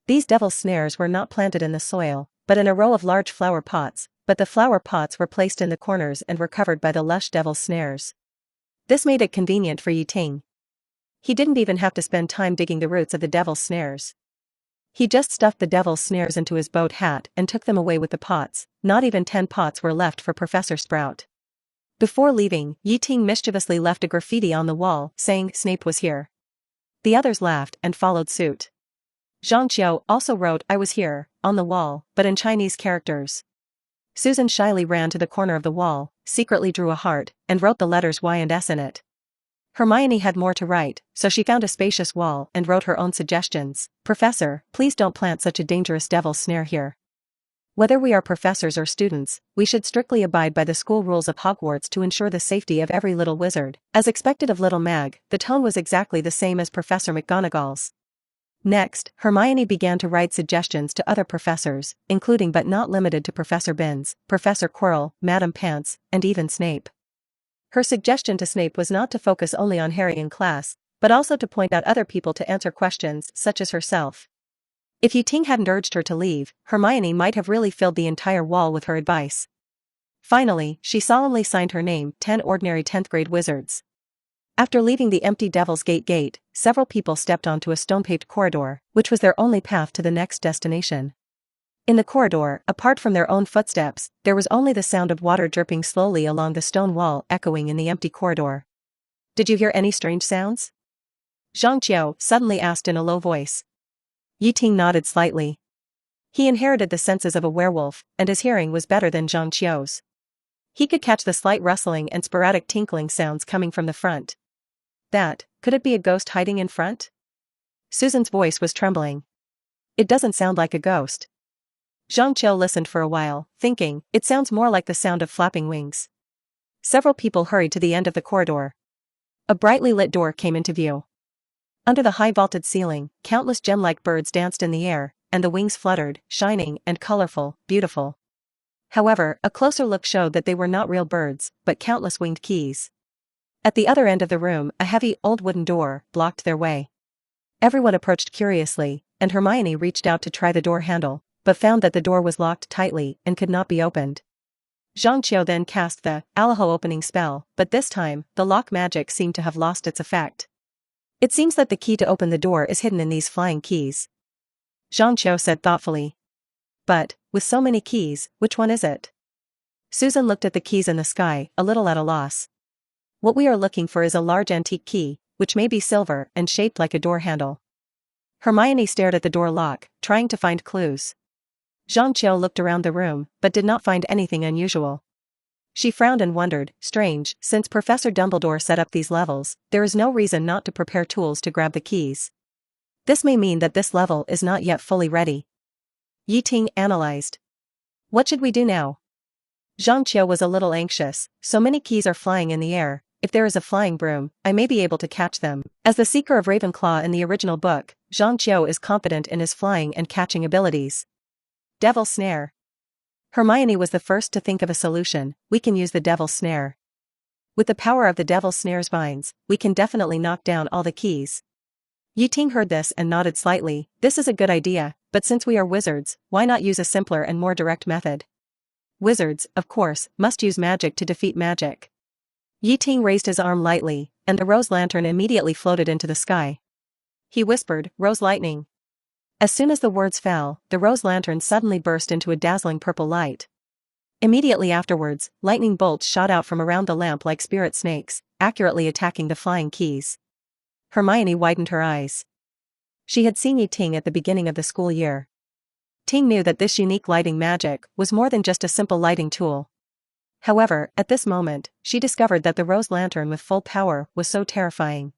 These devil's snares were not planted in the soil, but in a row of large flower pots, but the flower pots were placed in the corners and were covered by the lush devil's snares. This made it convenient for Ting. He didn't even have to spend time digging the roots of the devil's snares. He just stuffed the devil's snares into his boat hat and took them away with the pots. Not even 10 pots were left for Professor Sprout. Before leaving, Ting mischievously left a graffiti on the wall saying Snape was here. The others laughed and followed suit. Zhangqiu also wrote I was here on the wall, but in Chinese characters. Susan shyly ran to the corner of the wall, secretly drew a heart, and wrote the letters Y and S in it. Hermione had more to write, so she found a spacious wall and wrote her own suggestions. Professor, please don't plant such a dangerous devil's snare here. Whether we are professors or students, we should strictly abide by the school rules of Hogwarts to ensure the safety of every little wizard. As expected of little Mag, the tone was exactly the same as Professor McGonagall's. Next, Hermione began to write suggestions to other professors, including but not limited to Professor Binns, Professor Quirrell, Madame Pants, and even Snape. Her suggestion to Snape was not to focus only on Harry in class, but also to point out other people to answer questions, such as herself. If Ting hadn't urged her to leave, Hermione might have really filled the entire wall with her advice. Finally, she solemnly signed her name, 10 ordinary 10th grade wizards. After leaving the empty Devil's Gate, several people stepped onto a stone-paved corridor, which was their only path to the next destination. In the corridor, apart from their own footsteps, there was only the sound of water dripping slowly along the stone wall echoing in the empty corridor. Did you hear any strange sounds? Zhangqiu suddenly asked in a low voice. Ting nodded slightly. He inherited the senses of a werewolf, and his hearing was better than Zhangqiu's. He could catch the slight rustling and sporadic tinkling sounds coming from the front. Could it be a ghost hiding in front? Susan's voice was trembling. It doesn't sound like a ghost. Zhangqiu listened for a while, thinking, it sounds more like the sound of flapping wings. Several people hurried to the end of the corridor. A brightly lit door came into view. Under the high vaulted ceiling, countless gem-like birds danced in the air, and the wings fluttered, shining and colorful, beautiful. However, a closer look showed that they were not real birds, but countless winged keys. At the other end of the room, a heavy, old wooden door blocked their way. Everyone approached curiously, and Hermione reached out to try the door handle, but found that the door was locked tightly and could not be opened. Zhangqiu then cast the Alaho opening spell, but this time, the lock magic seemed to have lost its effect. It seems that the key to open the door is hidden in these flying keys. Zhangqiu said thoughtfully. But, with so many keys, which one is it? Susan looked at the keys in the sky, a little at a loss. What we are looking for is a large antique key, which may be silver and shaped like a door handle. Hermione stared at the door lock, trying to find clues. Zhang Qiu looked around the room, but did not find anything unusual. She frowned and wondered, strange, since Professor Dumbledore set up these levels, there is no reason not to prepare tools to grab the keys. This may mean that this level is not yet fully ready. Ting analyzed. What should we do now? Zhang Qiu was a little anxious, so many keys are flying in the air, if there is a flying broom, I may be able to catch them. As the Seeker of Ravenclaw in the original book, Zhang Qiu is confident in his flying and catching abilities. Devil Snare. Hermione was the first to think of a solution. We can use the Devil's Snare. With the power of the Devil's Snare's vines, we can definitely knock down all the keys. Ting heard this and nodded slightly. This is a good idea, but since we are wizards, why not use a simpler and more direct method? Wizards, of course, must use magic to defeat magic. Ting raised his arm lightly, and the rose lantern immediately floated into the sky. He whispered, "Rose lightning." As soon as the words fell, the rose lantern suddenly burst into a dazzling purple light. Immediately afterwards, lightning bolts shot out from around the lamp like spirit snakes, accurately attacking the flying keys. Hermione widened her eyes. She had seen Ting at the beginning of the school year. Ting knew that this unique lighting magic was more than just a simple lighting tool. However, at this moment, she discovered that the rose lantern with full power was so terrifying.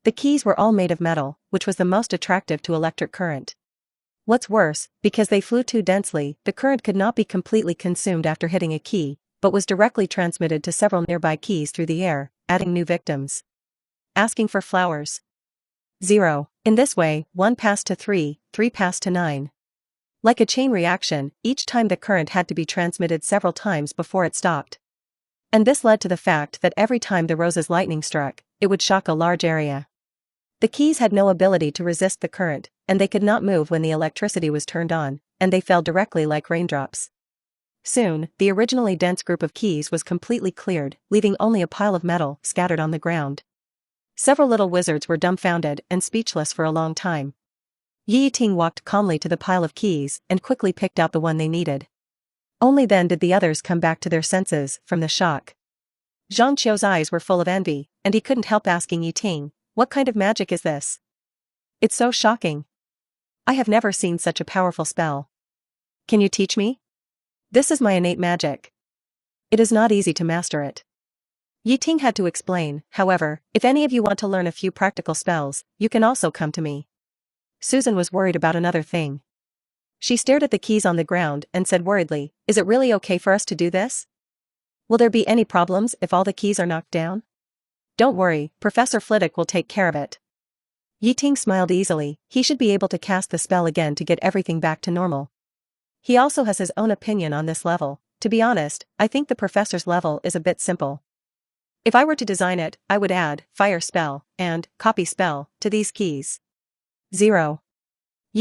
The keys were all made of metal, which was the most attractive to electric current. What's worse, because they flew too densely, the current could not be completely consumed after hitting a key, but was directly transmitted to several nearby keys through the air, adding new victims. Asking for flowers. 0. In this way, 1 passed to 3, 3 passed to 9. Like a chain reaction, each time the current had to be transmitted several times before it stopped. And this led to the fact that every time the rose's lightning struck, it would shock a large area. The keys had no ability to resist the current, and they could not move when the electricity was turned on, and they fell directly like raindrops. Soon, the originally dense group of keys was completely cleared, leaving only a pile of metal scattered on the ground. Several little wizards were dumbfounded and speechless for a long time. Ting walked calmly to the pile of keys and quickly picked out the one they needed. Only then did the others come back to their senses from the shock. Zhang Qiu's eyes were full of envy, and he couldn't help asking Ting, "What kind of magic is this? It's so shocking. I have never seen such a powerful spell. Can you teach me? This is my innate magic. It is not easy to master it." Ting had to explain, however, "If any of you want to learn a few practical spells, you can also come to me." Susan was worried about another thing. She stared at the keys on the ground and said worriedly, "Is it really okay for us to do this? Will there be any problems if all the keys are knocked down?" "Don't worry, Professor Flitwick will take care of it." Ting smiled easily. He should be able to cast the spell again to get everything back to normal. He also has his own opinion on this level. To be honest, I think the professor's level is a bit simple. If I were to design it, I would add fire spell and copy spell to these keys. 0.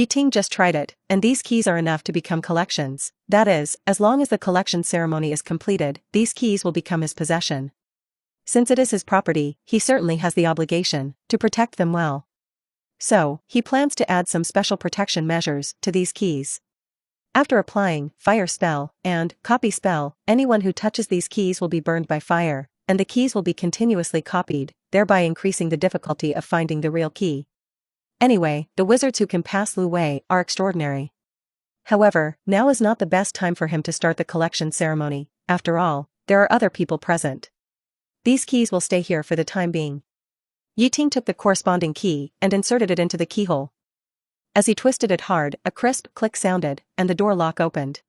Ting just tried it, and these keys are enough to become collections. That is, as long as the collection ceremony is completed, these keys will become his possession. Since it is his property, he certainly has the obligation to protect them well. So, he plans to add some special protection measures to these keys. After applying fire spell and copy spell, anyone who touches these keys will be burned by fire, and the keys will be continuously copied, thereby increasing the difficulty of finding the real key. Anyway, the wizards who can pass Lu Wei are extraordinary. However, now is not the best time for him to start the collection ceremony. After all, there are other people present. These keys will stay here for the time being. Ting took the corresponding key and inserted it into the keyhole. As he twisted it hard, a crisp click sounded, and the door lock opened.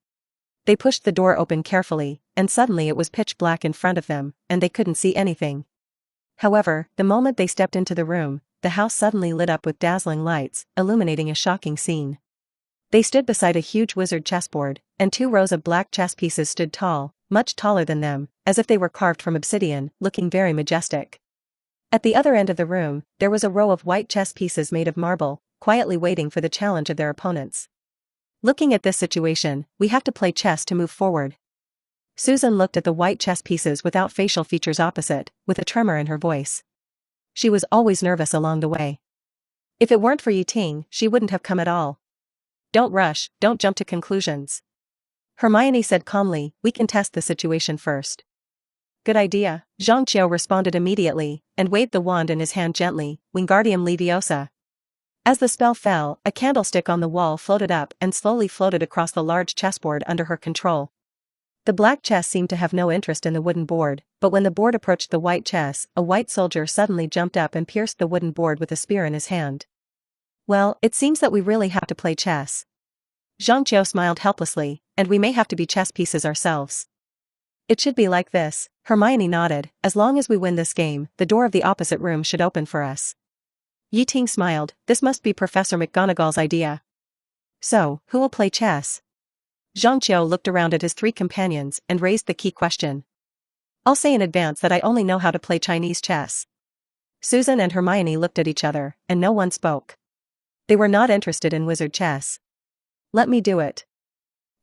They pushed the door open carefully, and suddenly it was pitch black in front of them, and they couldn't see anything. However, the moment they stepped into the room, the house suddenly lit up with dazzling lights, illuminating a shocking scene. They stood beside a huge wizard chessboard, and 2 rows of black chess pieces stood tall, much taller than them, as if they were carved from obsidian, looking very majestic. At the other end of the room, there was a row of white chess pieces made of marble, quietly waiting for the challenge of their opponents. Looking at this situation, we have to play chess to move forward. Susan looked at the white chess pieces without facial features opposite, with a tremor in her voice. She was always nervous along the way. If it weren't for Ting, she wouldn't have come at all. "Don't rush, don't jump to conclusions," Hermione said calmly. "We can test the situation first." "Good idea," Zhang Qiu responded immediately, and waved the wand in his hand gently, Wingardium Leviosa. As the spell fell, a candlestick on the wall floated up and slowly floated across the large chessboard under her control. The black chess seemed to have no interest in the wooden board, but when the board approached the white chess, a white soldier suddenly jumped up and pierced the wooden board with a spear in his hand. Well, it seems that we really have to play chess. Zhangqiu smiled helplessly, and we may have to be chess pieces ourselves. It should be like this, Hermione nodded, as long as we win this game, the door of the opposite room should open for us. Ting smiled, this must be Professor McGonagall's idea. So, who will play chess? Zhangqiu looked around at his three companions and raised the key question. I'll say in advance that I only know how to play Chinese chess. Susan and Hermione looked at each other, and no one spoke. They were not interested in wizard chess. Let me do it.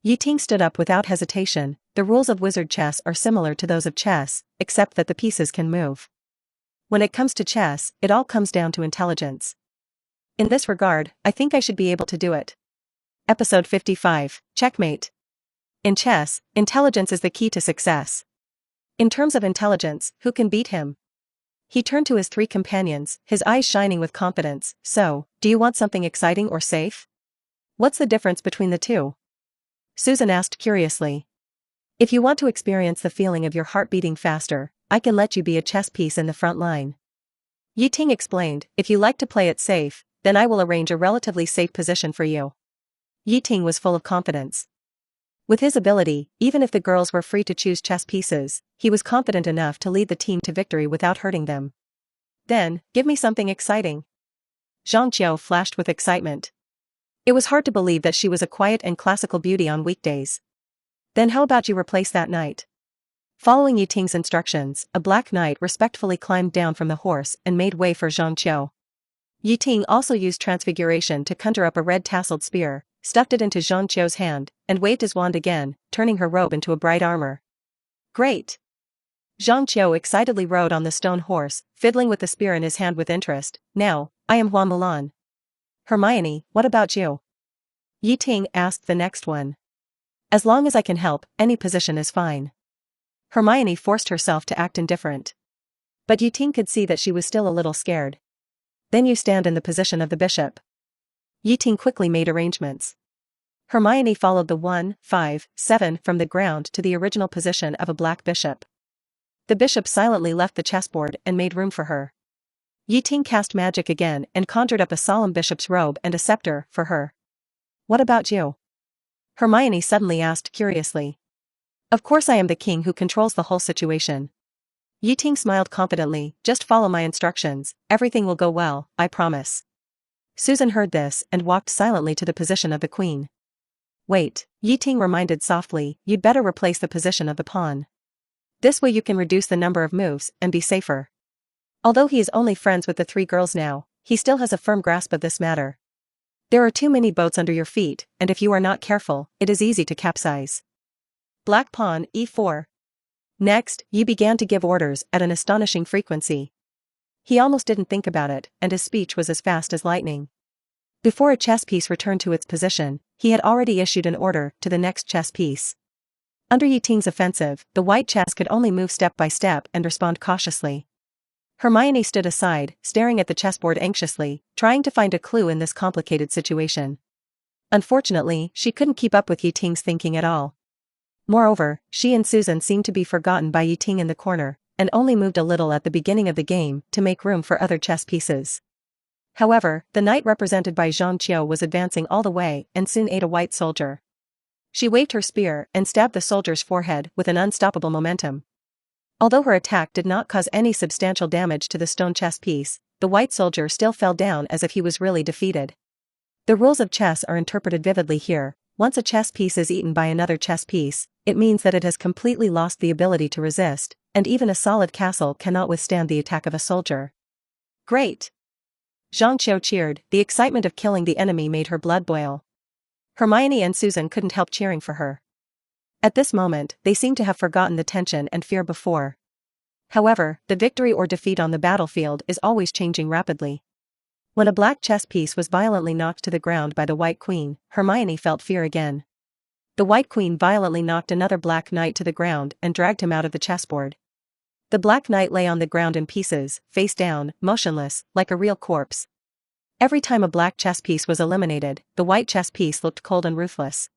Ting stood up without hesitation. The rules of wizard chess are similar to those of chess, except that the pieces can move. When it comes to chess, it all comes down to intelligence. In this regard, I think I should be able to do it. Episode 55, Checkmate. In chess, intelligence is the key to success. In terms of intelligence, who can beat him? He turned to his three companions, his eyes shining with confidence. So, do you want something exciting or safe? What's the difference between the two? Susan asked curiously. If you want to experience the feeling of your heart beating faster, I can let you be a chess piece in the front line. Ting explained, if you like to play it safe, then I will arrange a relatively safe position for you. Ting was full of confidence. With his ability, even if the girls were free to choose chess pieces, he was confident enough to lead the team to victory without hurting them. Then, give me something exciting. Zhangqiu flashed with excitement. It was hard to believe that she was a quiet and classical beauty on weekdays. Then how about you replace that knight? Following Ting's instructions, a black knight respectfully climbed down from the horse and made way for Zhangqiu. Ting also used transfiguration to conjure up a red tasseled spear, stuffed it into Zhangqiu's hand, and waved his wand again, turning her robe into a bright armor. Great! Zhangqiu excitedly rode on the stone horse, fiddling with the spear in his hand with interest. Now, I am Hua Mulan. Hermione, what about you? Ting asked the next one. As long as I can help, any position is fine. Hermione forced herself to act indifferent. But Ting could see that she was still a little scared. Then you stand in the position of the bishop. Ting quickly made arrangements. Hermione followed the 1, 5, 7 from the ground to the original position of a black bishop. The bishop silently left the chessboard and made room for her. Ting cast magic again and conjured up a solemn bishop's robe and a scepter for her. What about you? Hermione suddenly asked curiously. Of course I am the king who controls the whole situation. Ting smiled confidently, just follow my instructions, everything will go well, I promise. Susan heard this and walked silently to the position of the queen. Wait, Ting reminded softly, you'd better replace the position of the pawn. This way you can reduce the number of moves and be safer. Although he is only friends with the three girls now, he still has a firm grasp of this matter. There are too many boats under your feet, and if you are not careful, it is easy to capsize. Black pawn, e4. Next, Yi began to give orders at an astonishing frequency. He almost didn't think about it, and his speech was as fast as lightning. Before a chess piece returned to its position, he had already issued an order to the next chess piece. Under Ting's offensive, the white chess could only move step by step and respond cautiously. Hermione stood aside, staring at the chessboard anxiously, trying to find a clue in this complicated situation. Unfortunately, she couldn't keep up with Ting's thinking at all. Moreover, she and Susan seemed to be forgotten by Ting in the corner, and only moved a little at the beginning of the game to make room for other chess pieces. However, the knight represented by Zhangqiu was advancing all the way and soon ate a white soldier. She waved her spear and stabbed the soldier's forehead with an unstoppable momentum. Although her attack did not cause any substantial damage to the stone chess piece, the white soldier still fell down as if he was really defeated. The rules of chess are interpreted vividly here. Once a chess piece is eaten by another chess piece, it means that it has completely lost the ability to resist, and even a solid castle cannot withstand the attack of a soldier. Great! Zhangqiu cheered, the excitement of killing the enemy made her blood boil. Hermione and Susan couldn't help cheering for her. At this moment, they seemed to have forgotten the tension and fear before. However, the victory or defeat on the battlefield is always changing rapidly. When a black chess piece was violently knocked to the ground by the white queen, Hermione felt fear again. The white queen violently knocked another black knight to the ground and dragged him out of the chessboard. The black knight lay on the ground in pieces, face down, motionless, like a real corpse. Every time a black chess piece was eliminated, the white chess piece looked cold and ruthless.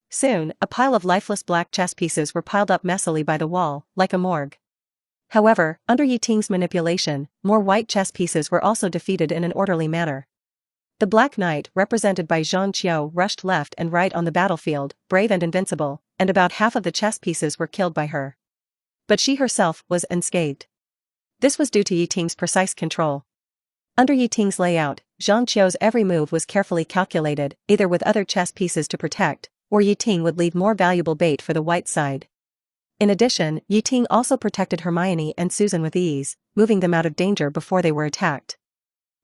Soon, a pile of lifeless black chess pieces were piled up messily by the wall, like a morgue. However, under Yi Ting's manipulation, more white chess pieces were also defeated in an orderly manner. The Black Knight, represented by Zhang Qiu, rushed left and right on the battlefield, brave and invincible, and about half of the chess pieces were killed by her. But she herself was unscathed. This was due to Yi Ting's precise control. Under Yi Ting's layout, Zhang Qiu's every move was carefully calculated, either with other chess pieces to protect, or Yi Ting would leave more valuable bait for the white side. In addition, Yi Ting also protected Hermione and Susan with ease, moving them out of danger before they were attacked.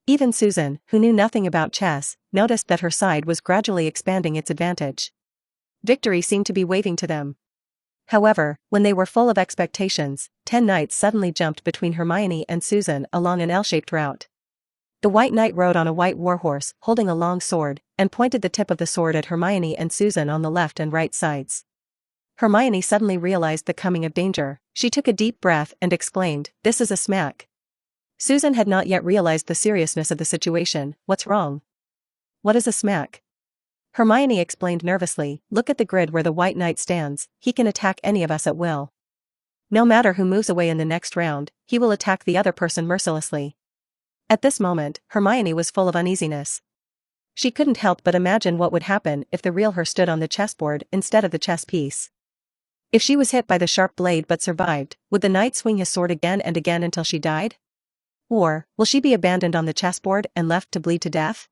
Even Susan, who knew nothing about chess, noticed that her side was gradually expanding its advantage. Victory seemed to be waving to them. However, when they were full of expectations, 10 knights suddenly jumped between Hermione and Susan along an L-shaped route. The White Knight rode on a white warhorse, holding a long sword, and pointed the tip of the sword at Hermione and Susan on the left and right sides. Hermione suddenly realized the coming of danger. She took a deep breath and exclaimed, "This is a smack." Susan had not yet realized the seriousness of the situation. "What's wrong?" "What is a smack?" Hermione explained nervously. "Look at the grid where the White Knight stands. He can attack any of us at will. No matter who moves away in the next round, he will attack the other person mercilessly." At this moment, Hermione was full of uneasiness. She couldn't help but imagine what would happen if the real her stood on the chessboard instead of the chess piece. If she was hit by the sharp blade but survived, would the knight swing his sword again and again until she died? Or, will she be abandoned on the chessboard and left to bleed to death?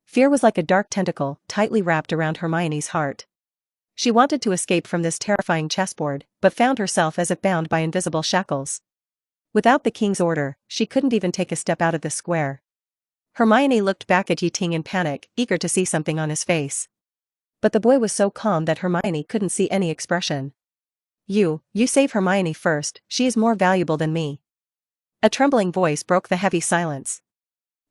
Fear was like a dark tentacle, tightly wrapped around Hermione's heart. She wanted to escape from this terrifying chessboard, but found herself as if bound by invisible shackles. Without the king's order, she couldn't even take a step out of the square. Hermione looked back at Yi Ting in panic, eager to see something on his face. But the boy was so calm that Hermione couldn't see any expression. You save Hermione first, she is more valuable than me." A trembling voice broke the heavy silence.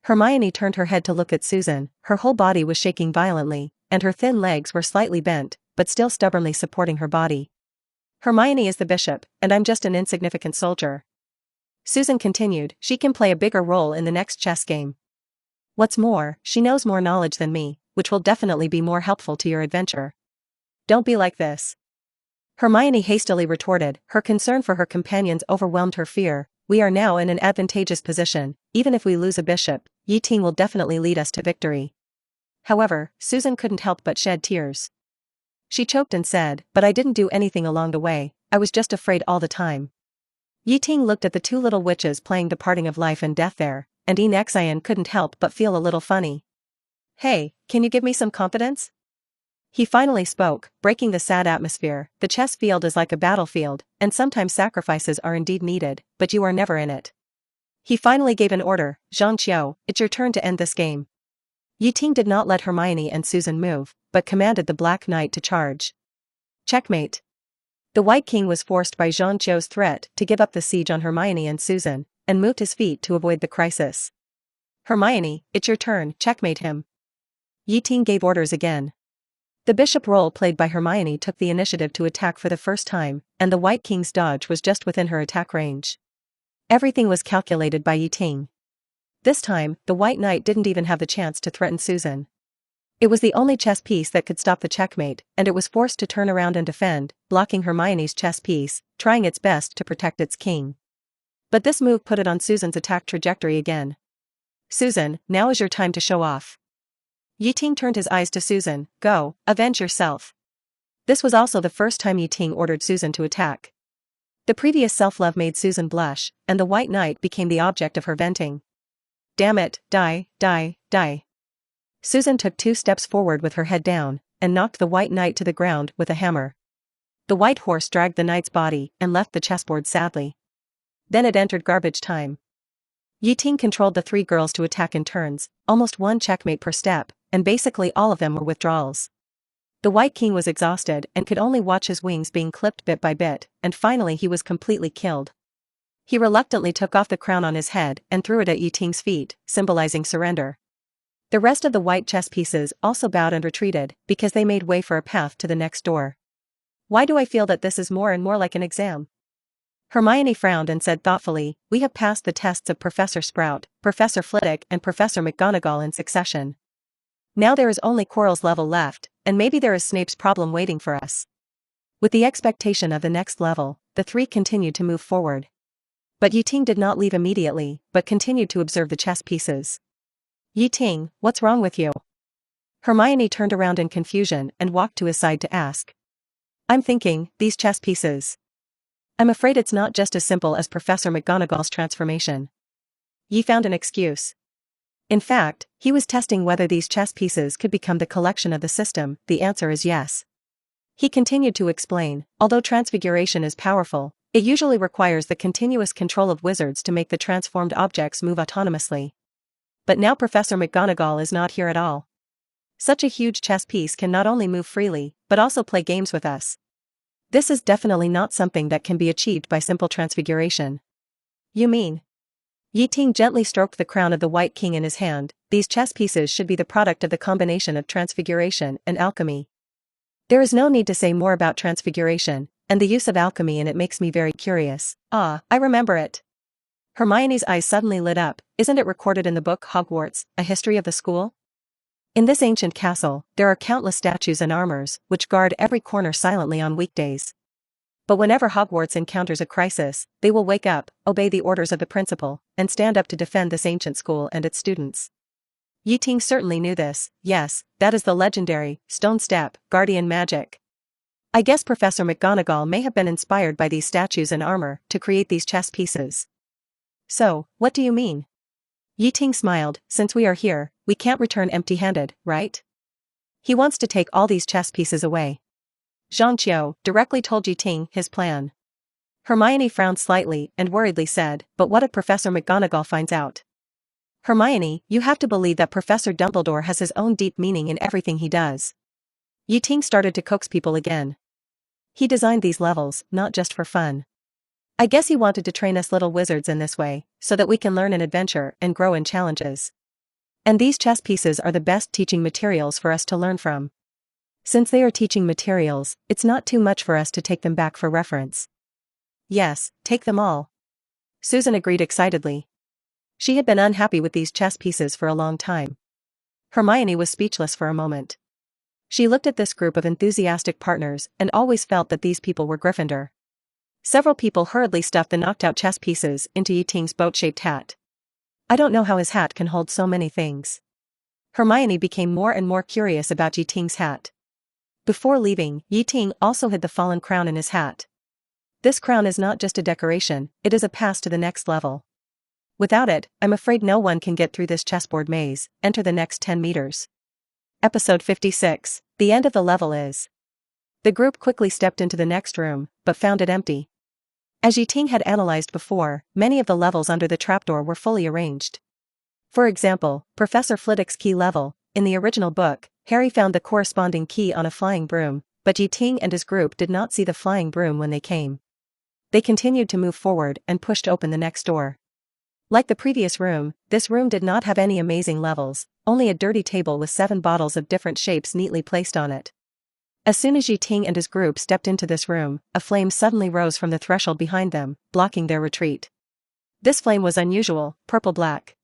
Hermione turned her head to look at Susan. Her whole body was shaking violently, and her thin legs were slightly bent, but still stubbornly supporting her body. "Hermione is the bishop, and I'm just an insignificant soldier." Susan continued, "She can play a bigger role in the next chess game. What's more, she knows more knowledge than me, which will definitely be more helpful to your adventure." "Don't be like this." Hermione hastily retorted, her concern for her companions overwhelmed her fear. "We are now in an advantageous position. Even if we lose a bishop, Yi Ting will definitely lead us to victory." However, Susan couldn't help but shed tears. She choked and said, "But I didn't do anything along the way, I was just afraid all the time." Yi Ting looked at the two little witches playing the parting of life and death there, and Xian couldn't help but feel a little funny. "Hey, can you give me some confidence?" He finally spoke, breaking the sad atmosphere. "The chess field is like a battlefield, and sometimes sacrifices are indeed needed, but you are never in it." He finally gave an order, "Zhang Qiu, it's your turn to end this game." Yi Ting did not let Hermione and Susan move, but commanded the Black Knight to charge. Checkmate. The White King was forced by Zhang Qiu's threat to give up the siege on Hermione and Susan, and moved his feet to avoid the crisis. "Hermione, it's your turn, checkmate him." Yi Ting gave orders again. The bishop role played by Hermione took the initiative to attack for the first time, and the White King's dodge was just within her attack range. Everything was calculated by Yi Ting. This time, the White Knight didn't even have the chance to threaten Susan. It was the only chess piece that could stop the checkmate, and it was forced to turn around and defend, blocking Hermione's chess piece, trying its best to protect its king. But this move put it on Susan's attack trajectory again. "Susan, now is your time to show off." Yi Ting turned his eyes to Susan. "Go, avenge yourself." This was also the first time Yi Ting ordered Susan to attack. The previous self-love made Susan blush, and the White Knight became the object of her venting. "Damn it, die, die, die." Susan took 2 steps forward with her head down, and knocked the White Knight to the ground with a hammer. The white horse dragged the knight's body and left the chessboard sadly. Then it entered garbage time. Yi Ting controlled the 3 girls to attack in turns, almost 1 checkmate per step, and basically all of them were withdrawals. The White King was exhausted and could only watch his wings being clipped bit by bit, and finally he was completely killed. He reluctantly took off the crown on his head and threw it at Yi Ting's feet, symbolizing surrender. The rest of the white chess pieces also bowed and retreated, because they made way for a path to the next door. Why do I feel that this is more and more like an exam? Hermione frowned and said thoughtfully, "We have passed the tests of Professor Sprout, Professor Flitwick and Professor McGonagall in succession. Now there is only Quirrell's level left, and maybe there is Snape's problem waiting for us." With the expectation of the next level, the three continued to move forward. But Ting did not leave immediately, but continued to observe the chess pieces. Ting, what's wrong with you?" Hermione turned around in confusion and walked to his side to ask. "I'm thinking, these chess pieces. I'm afraid it's not just as simple as Professor McGonagall's transformation." Yi found an excuse. In fact, he was testing whether these chess pieces could become the collection of the system. The answer is yes. He continued to explain, although transfiguration is powerful, it usually requires the continuous control of wizards to make the transformed objects move autonomously. But now Professor McGonagall is not here at all. Such a huge chess piece can not only move freely, but also play games with us. This is definitely not something that can be achieved by simple transfiguration. "You mean?" Ting gently stroked the crown of the White King in his hand. "These chess pieces should be the product of the combination of transfiguration and alchemy. There is no need to say more about transfiguration, and the use of alchemy, and it makes me very curious." "Ah, I remember it." Hermione's eyes suddenly lit up. "Isn't it recorded in the book Hogwarts, A History of the School? In this ancient castle, there are countless statues and armors, which guard every corner silently on weekdays. But whenever Hogwarts encounters a crisis, they will wake up, obey the orders of the principal, and stand up to defend this ancient school and its students." Ting certainly knew this. "Yes, that is the legendary, stone step, guardian magic. I guess Professor McGonagall may have been inspired by these statues and armor to create these chess pieces." "So, what do you mean?" Ting smiled. "Since we are here, we can't return empty-handed, right? He wants to take all these chess pieces away." Zhang Qiu directly told Ting his plan. Hermione frowned slightly and worriedly said, "But what if Professor McGonagall finds out?" "Hermione, you have to believe that Professor Dumbledore has his own deep meaning in everything he does." Ting started to coax people again. "He designed these levels, not just for fun. I guess he wanted to train us little wizards in this way, so that we can learn in adventure and grow in challenges. And these chess pieces are the best teaching materials for us to learn from. Since they are teaching materials, it's not too much for us to take them back for reference." "Yes, take them all." Susan agreed excitedly. She had been unhappy with these chess pieces for a long time. Hermione was speechless for a moment. She looked at this group of enthusiastic partners and always felt that these people were Gryffindor. Several people hurriedly stuffed the knocked-out chess pieces into Ting's boat-shaped hat. "I don't know how his hat can hold so many things." Hermione became more and more curious about Ting's hat. Before leaving, Ting also hid the fallen crown in his hat. This crown is not just a decoration, it is a pass to the next level. Without it, I'm afraid no one can get through this chessboard maze. Enter the next 10 meters. Episode 56. The end of the level is. The group quickly stepped into the next room, but found it empty. As Ting had analyzed before, many of the levels under the trapdoor were fully arranged. For example, Professor Flitwick's key level. In the original book, Harry found the corresponding key on a flying broom, but Ting and his group did not see the flying broom when they came. They continued to move forward and pushed open the next door. Like the previous room, this room did not have any amazing levels, only a dirty table with 7 bottles of different shapes neatly placed on it. As soon as Ting and his group stepped into this room, a flame suddenly rose from the threshold behind them, blocking their retreat. This flame was unusual, purple-black.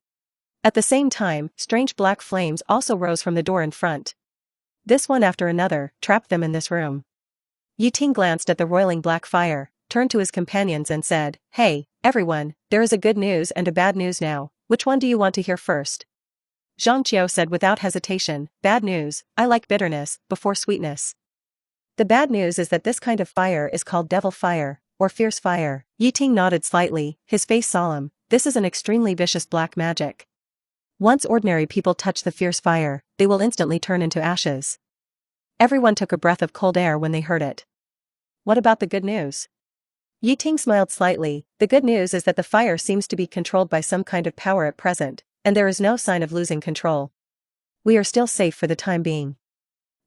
At the same time, strange black flames also rose from the door in front. This one after another trapped them in this room. Ting glanced at the roiling black fire, turned to his companions and said, "Hey, everyone, there is a good news and a bad news now. Which one do you want to hear first?" Zhang Qiu said without hesitation, "Bad news, I like bitterness before sweetness. The bad news is that this kind of fire is called devil fire, or fierce fire." Ting nodded slightly, his face solemn. "This is an extremely vicious black magic. Once ordinary people touch the fierce fire, they will instantly turn into ashes." Everyone took a breath of cold air when they heard it. "What about the good news?" Ting smiled slightly. "The good news is that the fire seems to be controlled by some kind of power at present, and there is no sign of losing control. We are still safe for the time being."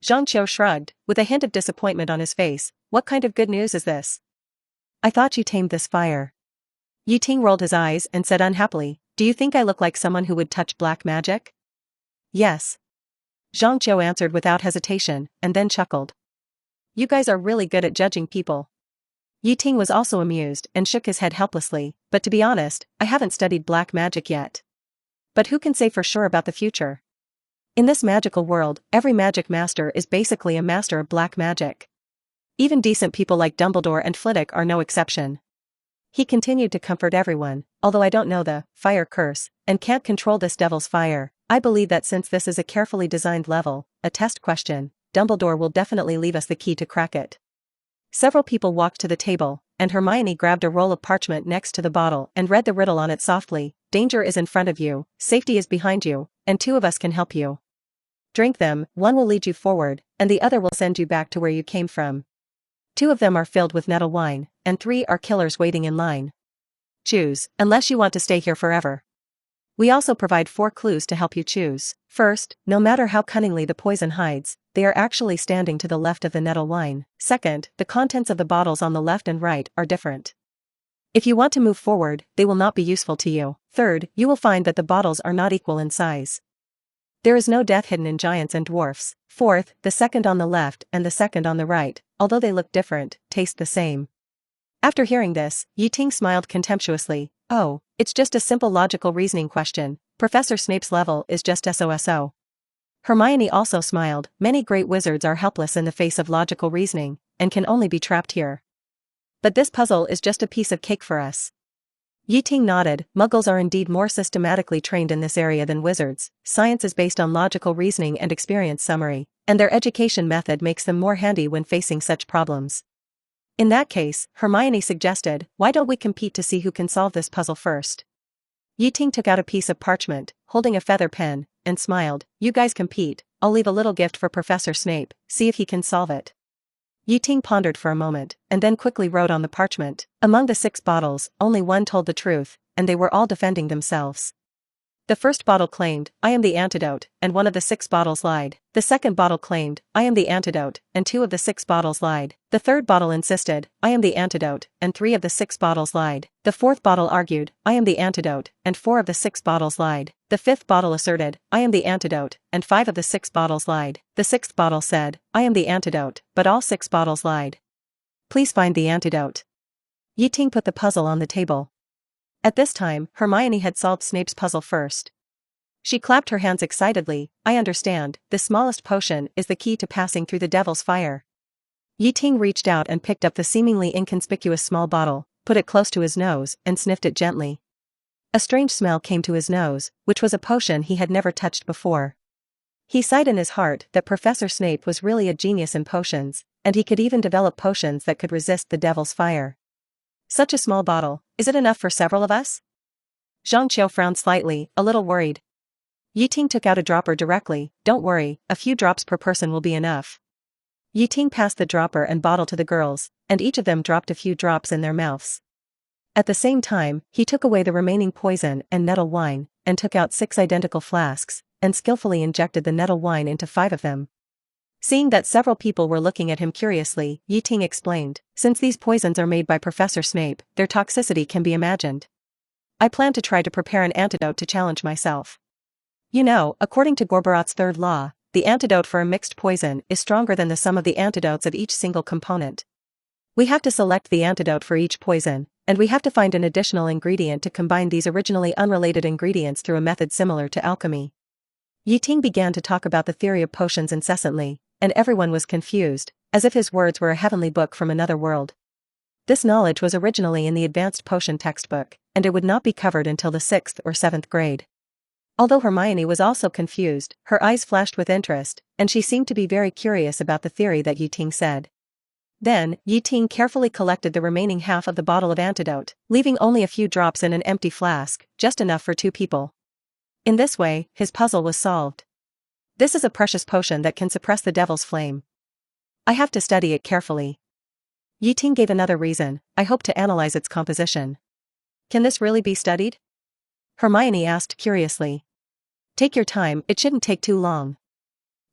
Zhang Qiu shrugged, with a hint of disappointment on his face. "What kind of good news is this? I thought you tamed this fire." Ting rolled his eyes and said unhappily, "Do you think I look like someone who would touch black magic?" "Yes." Zhang Qiu answered without hesitation, and then chuckled. "You guys are really good at judging people. Yi Ting was also amused and shook his head helplessly, but to be honest, I haven't studied black magic yet. But who can say for sure about the future? In this magical world, every magic master is basically a master of black magic. Even decent people like Dumbledore and Flitwick are no exception. He continued to comfort everyone, although I don't know the fire curse, and can't control this devil's fire, I believe that since this is a carefully designed level, a test question, Dumbledore will definitely leave us the key to crack it. Several people walked to the table, and Hermione grabbed a roll of parchment next to the bottle and read the riddle on it softly. Danger is in front of you, safety is behind you, and two of us can help you. Drink them, one will lead you forward, and the other will send you back to where you came from. Two of them are filled with nettle wine, and three are killers waiting in line. Choose, unless you want to stay here forever. We also provide 4 clues to help you choose. First, no matter how cunningly the poison hides, they are actually standing to the left of the nettle wine. Second, the contents of the bottles on the left and right are different. If you want to move forward, they will not be useful to you. Third, you will find that the bottles are not equal in size. There is no death hidden in giants and dwarfs. Fourth, the second on the left and the second on the right, although they look different, taste the same. After hearing this, Yi Ting smiled contemptuously. Oh, it's just a simple logical reasoning question. Professor Snape's level is just SOSO. Hermione also smiled. Many great wizards are helpless in the face of logical reasoning, and can only be trapped here. But this puzzle is just a piece of cake for us. Yi Ting nodded. Muggles are indeed more systematically trained in this area than wizards. Science is based on logical reasoning and experience summary, and their education method makes them more handy when facing such problems. In that case, Hermione suggested, why don't we compete to see who can solve this puzzle first? Yi Ting took out a piece of parchment, holding a feather pen, and smiled. You guys compete, I'll leave a little gift for Professor Snape, see if he can solve it. Yi Ting pondered for a moment, and then quickly wrote on the parchment. Among the 6 bottles, only one told the truth, and they were all defending themselves. The first bottle claimed, I am the antidote, and one of the 6 bottles lied. The second bottle claimed, I am the antidote, and 2 of the 6 bottles lied. The third bottle insisted, I am the antidote, and 3 of the 6 bottles lied. The fourth bottle argued, I am the antidote, and 4 of the 6 bottles lied. The fifth bottle asserted, I am the antidote, and 5 of the 6 bottles lied. The sixth bottle said, I am the antidote, but all 6 bottles lied. Please find the antidote. Yi Ting put the puzzle on the table. At this time, Hermione had solved Snape's puzzle first. She clapped her hands excitedly. I understand, the smallest potion is the key to passing through the devil's fire. Yi Ting reached out and picked up the seemingly inconspicuous small bottle, put it close to his nose, and sniffed it gently. A strange smell came to his nose, which was a potion he had never touched before. He sighed in his heart that Professor Snape was really a genius in potions, and he could even develop potions that could resist the devil's fire. Such a small bottle, is it enough for several of us? Zhang Qiu frowned slightly, a little worried. Yi Ting took out a dropper directly. Don't worry, a few drops per person will be enough. Yi Ting passed the dropper and bottle to the girls, and each of them dropped a few drops in their mouths. At the same time, he took away the remaining poison and nettle wine, and took out 6 identical flasks, and skillfully injected the nettle wine into 5 of them. Seeing that several people were looking at him curiously, Yi Ting explained, since these poisons are made by Professor Snape, their toxicity can be imagined. I plan to try to prepare an antidote to challenge myself. You know, according to Gorbarat's 3rd law, the antidote for a mixed poison is stronger than the sum of the antidotes of each single component. We have to select the antidote for each poison, and we have to find an additional ingredient to combine these originally unrelated ingredients through a method similar to alchemy. Yi Ting began to talk about the theory of potions incessantly, and everyone was confused, as if his words were a heavenly book from another world. This knowledge was originally in the advanced potion textbook, and it would not be covered until the 6th or 7th grade. Although Hermione was also confused, her eyes flashed with interest, and she seemed to be very curious about the theory that Yi Ting said. Then, Yi Ting carefully collected the remaining half of the bottle of antidote, leaving only a few drops in an empty flask, just enough for 2 people. In this way, his puzzle was solved. This is a precious potion that can suppress the devil's flame. I have to study it carefully. Yi Ting gave another reason, I hope to analyze its composition. Can this really be studied? Hermione asked curiously. Take your time, it shouldn't take too long.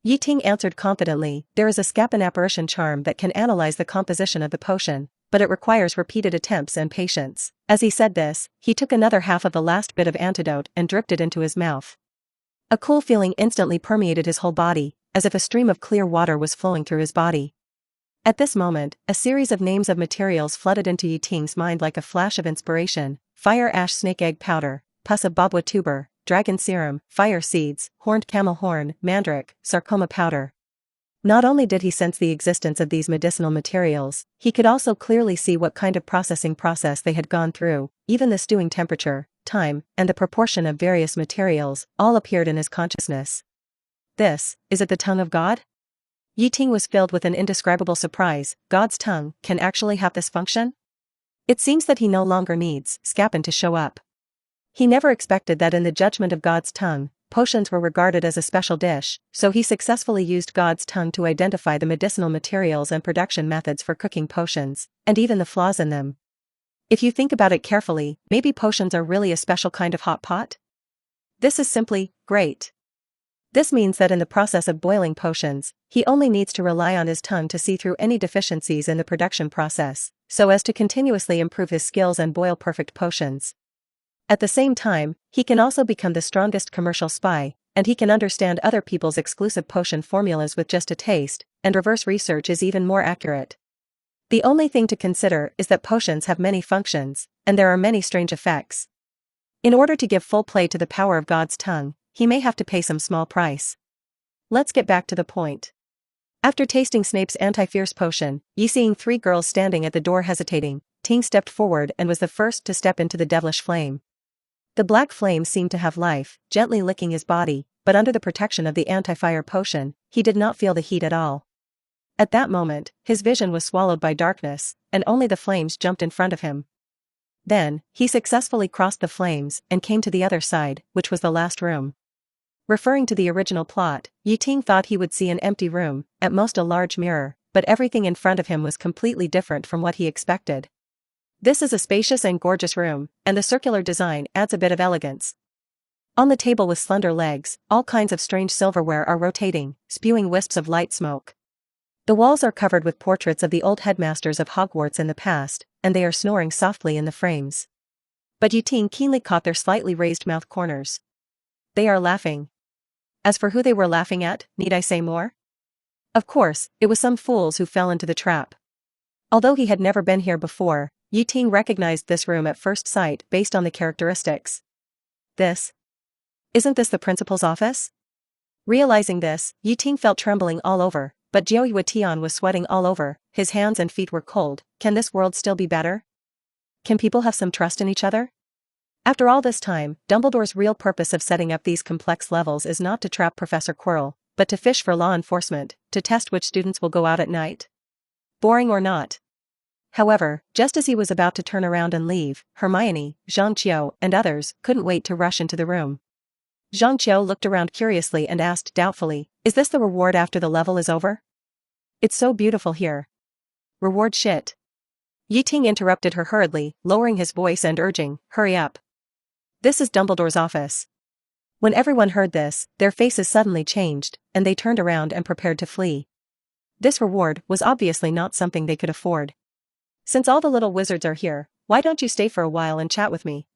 Yi Ting answered confidently, there is a Scapin apparition charm that can analyze the composition of the potion, but it requires repeated attempts and patience. As he said this, he took another half of the last bit of antidote and dripped it into his mouth. A cool feeling instantly permeated his whole body, as if a stream of clear water was flowing through his body. At this moment, a series of names of materials flooded into Ting's mind like a flash of inspiration: fire ash snake egg powder, pus of bobwa tuber, dragon serum, fire seeds, horned camel horn, mandrake, sarcoma powder. Not only did he sense the existence of these medicinal materials, he could also clearly see what kind of process they had gone through. Even the stewing temperature, time, and the proportion of various materials all appeared in his consciousness. Is it the tongue of God? Ting was filled with an indescribable surprise. God's tongue can actually have this function? It seems that he no longer needs Scapin to show up. He never expected that in the judgment of God's tongue, potions were regarded as a special dish, so he successfully used God's tongue to identify the medicinal materials and production methods for cooking potions, and even the flaws in them. If you think about it carefully, maybe potions are really a special kind of hot pot? This is simply great. This means that in the process of boiling potions, he only needs to rely on his tongue to see through any deficiencies in the production process, so as to continuously improve his skills and boil perfect potions. At the same time, he can also become the strongest commercial spy, and he can understand other people's exclusive potion formulas with just a taste, and reverse research is even more accurate. The only thing to consider is that potions have many functions, and there are many strange effects. In order to give full play to the power of God's tongue, he may have to pay some small price. Let's get back to the point. After tasting Snape's anti-fierce potion, seeing three girls standing at the door hesitating, Ting stepped forward and was the first to step into the devilish flame. The black flame seemed to have life, gently licking his body, but under the protection of the anti-fire potion, he did not feel the heat at all. At that moment, his vision was swallowed by darkness, and only the flames jumped in front of him. Then, he successfully crossed the flames and came to the other side, which was the last room. Referring to the original plot, Ting thought he would see an empty room, at most a large mirror, but everything in front of him was completely different from what he expected. This is a spacious and gorgeous room, and the circular design adds a bit of elegance. On the table with slender legs, all kinds of strange silverware are rotating, spewing wisps of light smoke. The walls are covered with portraits of the old headmasters of Hogwarts in the past, and they are snoring softly in the frames. But Ting keenly caught their slightly raised mouth corners. They are laughing. As for who they were laughing at, need I say more? Of course, it was some fools who fell into the trap. Although he had never been here before, Ting recognized this room at first sight based on the characteristics. Isn't this the principal's office? Realizing this, Ting felt trembling all over, but Jiao was sweating all over, his hands and feet were cold. Can this world still be better? Can people have some trust in each other? After all this time, Dumbledore's real purpose of setting up these complex levels is not to trap Professor Quirrell, but to fish for law enforcement, to test which students will go out at night. Boring or not. However, just as he was about to turn around and leave, Hermione, Zhangqiu, and others couldn't wait to rush into the room. Zhangqiu looked around curiously and asked doubtfully, "Is this the reward after the level is over? It's so beautiful here." "Reward shit." Ting interrupted her hurriedly, lowering his voice and urging, "Hurry up. This is Dumbledore's office." When everyone heard this, their faces suddenly changed, and they turned around and prepared to flee. This reward was obviously not something they could afford. "Since all the little wizards are here, why don't you stay for a while and chat with me?"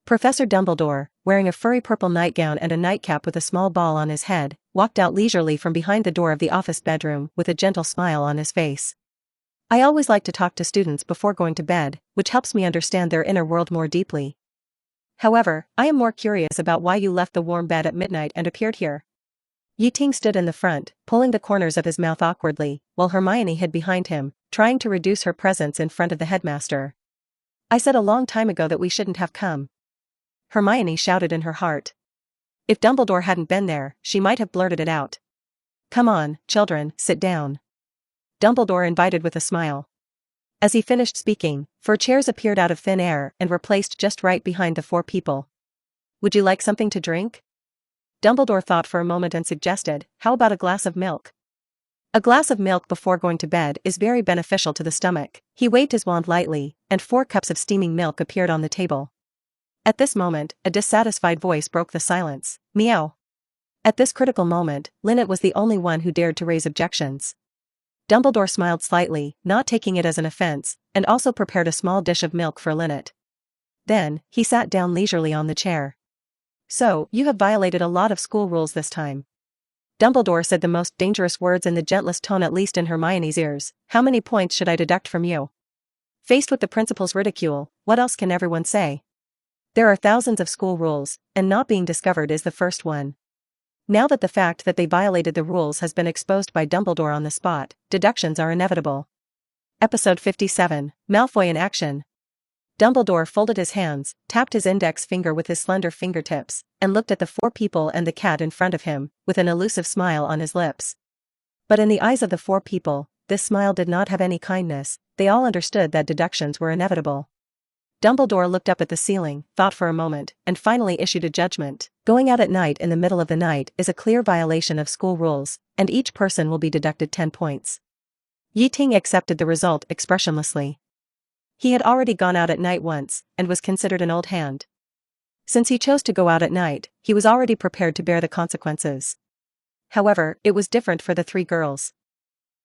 Professor Dumbledore, wearing a furry purple nightgown and a nightcap with a small ball on his head, walked out leisurely from behind the door of the office bedroom with a gentle smile on his face. "I always like to talk to students before going to bed, which helps me understand their inner world more deeply. However, I am more curious about why you left the warm bed at midnight and appeared here." Ting stood in the front, pulling the corners of his mouth awkwardly, while Hermione hid behind him, trying to reduce her presence in front of the headmaster. "I said a long time ago that we shouldn't have come," Hermione shouted in her heart. If Dumbledore hadn't been there, she might have blurted it out. "Come on, children, sit down," Dumbledore invited with a smile. As he finished speaking, 4 chairs appeared out of thin air and were placed just right behind the 4 people. "Would you like something to drink?" Dumbledore thought for a moment and suggested, "How about a glass of milk?" A glass of milk before going to bed is very beneficial to the stomach. He waved his wand lightly, and 4 cups of steaming milk appeared on the table. At this moment, a dissatisfied voice broke the silence. "Meow." At this critical moment, Lynette was the only one who dared to raise objections. Dumbledore smiled slightly, not taking it as an offense, and also prepared a small dish of milk for Lynette. Then, he sat down leisurely on the chair. "So, you have violated a lot of school rules this time." Dumbledore said the most dangerous words in the gentlest tone, at least in Hermione's ears. How many points should I deduct from you? Faced with the principal's ridicule, what else can everyone say? There are thousands of school rules, and not being discovered is the first one. Now that the fact that they violated the rules has been exposed by Dumbledore on the spot, deductions are inevitable. Episode 57, Malfoy in Action. Dumbledore folded his hands, tapped his index finger with his slender fingertips, and looked at the 4 people and the cat in front of him, with an elusive smile on his lips. But in the eyes of the 4 people, this smile did not have any kindness. They all understood that deductions were inevitable. Dumbledore looked up at the ceiling, thought for a moment, and finally issued a judgment. Going out at night in the middle of the night is a clear violation of school rules, and each person will be deducted 10 points. Ting accepted the result expressionlessly. He had already gone out at night once, and was considered an old hand. Since he chose to go out at night, he was already prepared to bear the consequences. However, it was different for the 3 girls.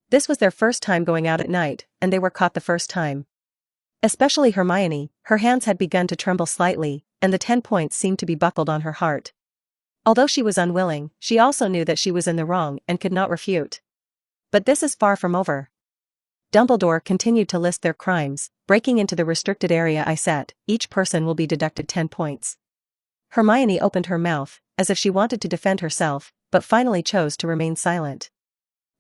This was their first time going out at night, and they were caught the first time. Especially Hermione, her hands had begun to tremble slightly, and the 10 points seemed to be buckled on her heart. Although she was unwilling, she also knew that she was in the wrong and could not refute. But this is far from over. Dumbledore continued to list their crimes. Breaking into the restricted area I set, each person will be deducted 10 points. Hermione opened her mouth, as if she wanted to defend herself, but finally chose to remain silent.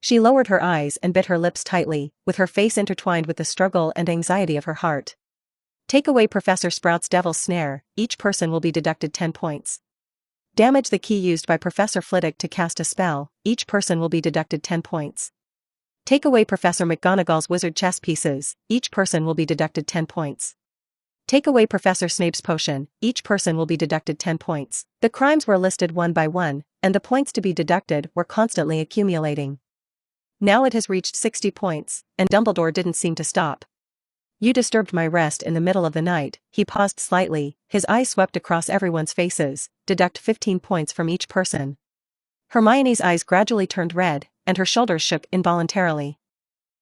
She lowered her eyes and bit her lips tightly, with her face intertwined with the struggle and anxiety of her heart. Take away Professor Sprout's Devil's Snare, each person will be deducted 10 points. Damage the key used by Professor Flitwick to cast a spell, each person will be deducted 10 points. Take away Professor McGonagall's wizard chess pieces, each person will be deducted 10 points. Take away Professor Snape's potion, each person will be deducted 10 points. The crimes were listed one by one, and the points to be deducted were constantly accumulating. Now it has reached 60 points, and Dumbledore didn't seem to stop. You disturbed my rest in the middle of the night. He paused slightly, his eyes swept across everyone's faces. Deduct 15 points from each person. Hermione's eyes gradually turned red, and her shoulders shook involuntarily.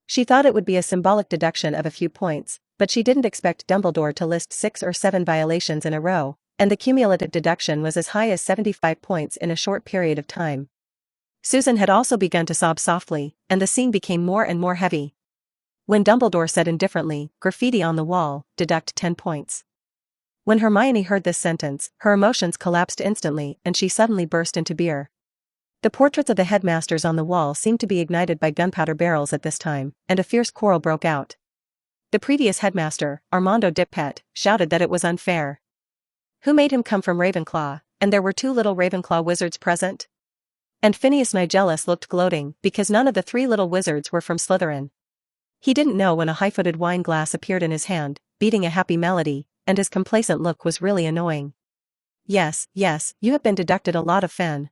She thought it would be a symbolic deduction of a few points, but she didn't expect Dumbledore to list 6 or 7 violations in a row, and the cumulative deduction was as high as 75 points in a short period of time. Susan had also begun to sob softly, and the scene became more and more heavy. When Dumbledore said indifferently, "Graffiti on the wall, deduct 10 points." When Hermione heard this sentence, her emotions collapsed instantly and she suddenly burst into beer. The portraits of the headmasters on the wall seemed to be ignited by gunpowder barrels at this time, and a fierce quarrel broke out. The previous headmaster, Armando Dipet, shouted that it was unfair. Who made him come from Ravenclaw, and there were 2 little Ravenclaw wizards present? And Phineas Nigellus looked gloating, because none of the 3 little wizards were from Slytherin. He didn't know when a high-footed wine glass appeared in his hand, beating a happy melody, and his complacent look was really annoying. Yes, you have been deducted a lot of fen.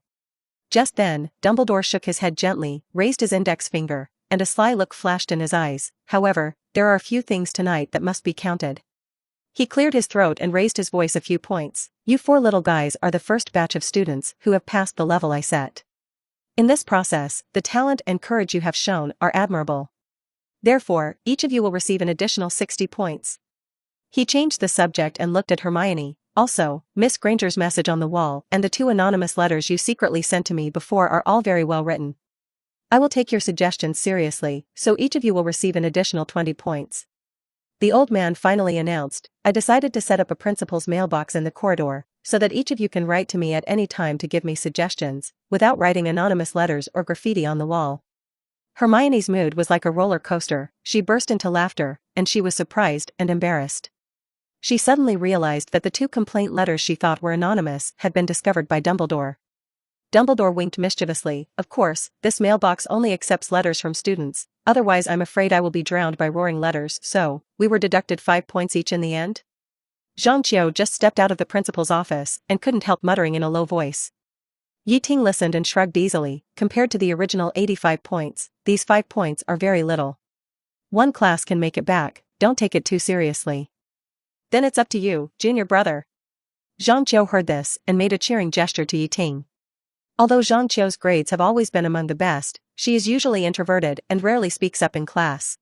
Just then, Dumbledore shook his head gently, raised his index finger, and a sly look flashed in his eyes. However, there are a few things tonight that must be counted. He cleared his throat and raised his voice a few points. You 4 little guys are the first batch of students who have passed the level I set. In this process, the talent and courage you have shown are admirable. Therefore, each of you will receive an additional 60 points. He changed the subject and looked at Hermione. Also, Miss Granger's message on the wall and the 2 anonymous letters you secretly sent to me before are all very well written. I will take your suggestions seriously, so each of you will receive an additional 20 points. The old man finally announced, I decided to set up a principal's mailbox in the corridor, so that each of you can write to me at any time to give me suggestions, without writing anonymous letters or graffiti on the wall. Hermione's mood was like a roller coaster. She burst into laughter, and she was surprised and embarrassed. She suddenly realized that the 2 complaint letters she thought were anonymous had been discovered by Dumbledore. Dumbledore winked mischievously. Of course, this mailbox only accepts letters from students, otherwise I'm afraid I will be drowned by roaring letters. So, we were deducted 5 points each in the end? Zhang Qiu just stepped out of the principal's office and couldn't help muttering in a low voice. Ting listened and shrugged easily. Compared to the original 85 points, these 5 points are very little. One class can make it back, don't take it too seriously. Then it's up to you, junior brother. Zhang Qiu heard this and made a cheering gesture to Ting. Although Zhang Qiu's grades have always been among the best, she is usually introverted and rarely speaks up in class.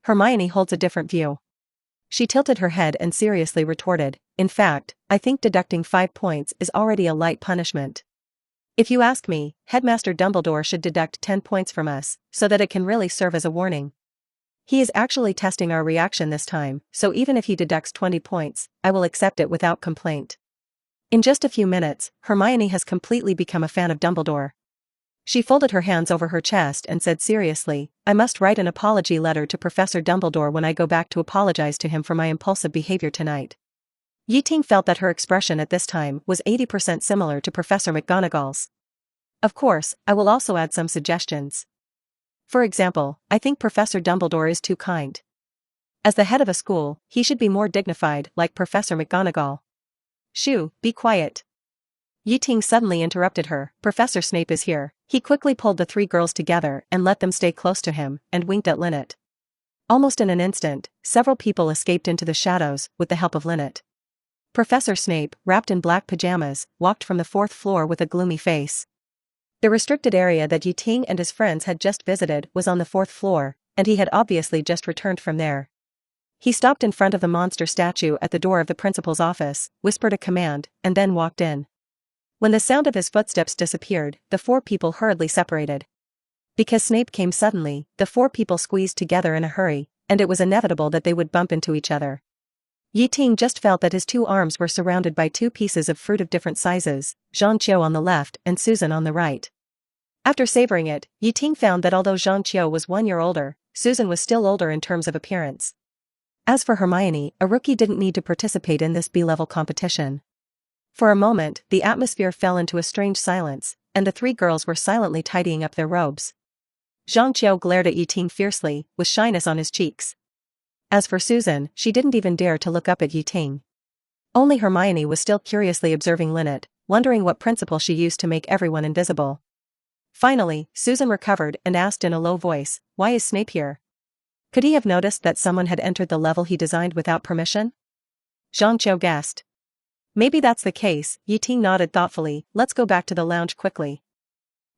Hermione holds a different view. She tilted her head and seriously retorted, in fact, I think deducting 5 points is already a light punishment. If you ask me, Headmaster Dumbledore should deduct 10 points from us, so that it can really serve as a warning. He is actually testing our reaction this time, so even if he deducts 20 points, I will accept it without complaint. In just a few minutes, Hermione has completely become a fan of Dumbledore. She folded her hands over her chest and said seriously, I must write an apology letter to Professor Dumbledore when I go back to apologize to him for my impulsive behavior tonight. Ting felt that her expression at this time was 80% similar to Professor McGonagall's. Of course, I will also add some suggestions. For example, I think Professor Dumbledore is too kind. As the head of a school, he should be more dignified like Professor McGonagall. Shoo, be quiet. Ting suddenly interrupted her. Professor Snape is here. He quickly pulled the three girls together and let them stay close to him, and winked at Lynette. Almost in an instant, several people escaped into the shadows with the help of Lynette. Professor Snape, wrapped in black pajamas, walked from the 4th floor with a gloomy face. The restricted area that Ting and his friends had just visited was on the 4th floor, and he had obviously just returned from there. He stopped in front of the monster statue at the door of the principal's office, whispered a command, and then walked in. When the sound of his footsteps disappeared, the 4 people hurriedly separated. Because Snape came suddenly, the 4 people squeezed together in a hurry, and it was inevitable that they would bump into each other. Ting just felt that his 2 arms were surrounded by 2 pieces of fruit of different sizes, Jean-Chio on the left and Susan on the right. After savoring it, Ting found that although Jean-Chio was 1 year older, Susan was still older in terms of appearance. As for Hermione, a rookie didn't need to participate in this B-level competition. For a moment, the atmosphere fell into a strange silence, and the 3 girls were silently tidying up their robes. Jean-Chio glared at Ting fiercely, with shyness on his cheeks. As for Susan, she didn't even dare to look up at Ting. Only Hermione was still curiously observing Lynette, wondering what principle she used to make everyone invisible. Finally, Susan recovered and asked in a low voice, "Why is Snape here? Could he have noticed that someone had entered the level he designed without permission?" Jean-Chio guessed. "Maybe that's the case," Ting nodded thoughtfully. "Let's go back to the lounge quickly.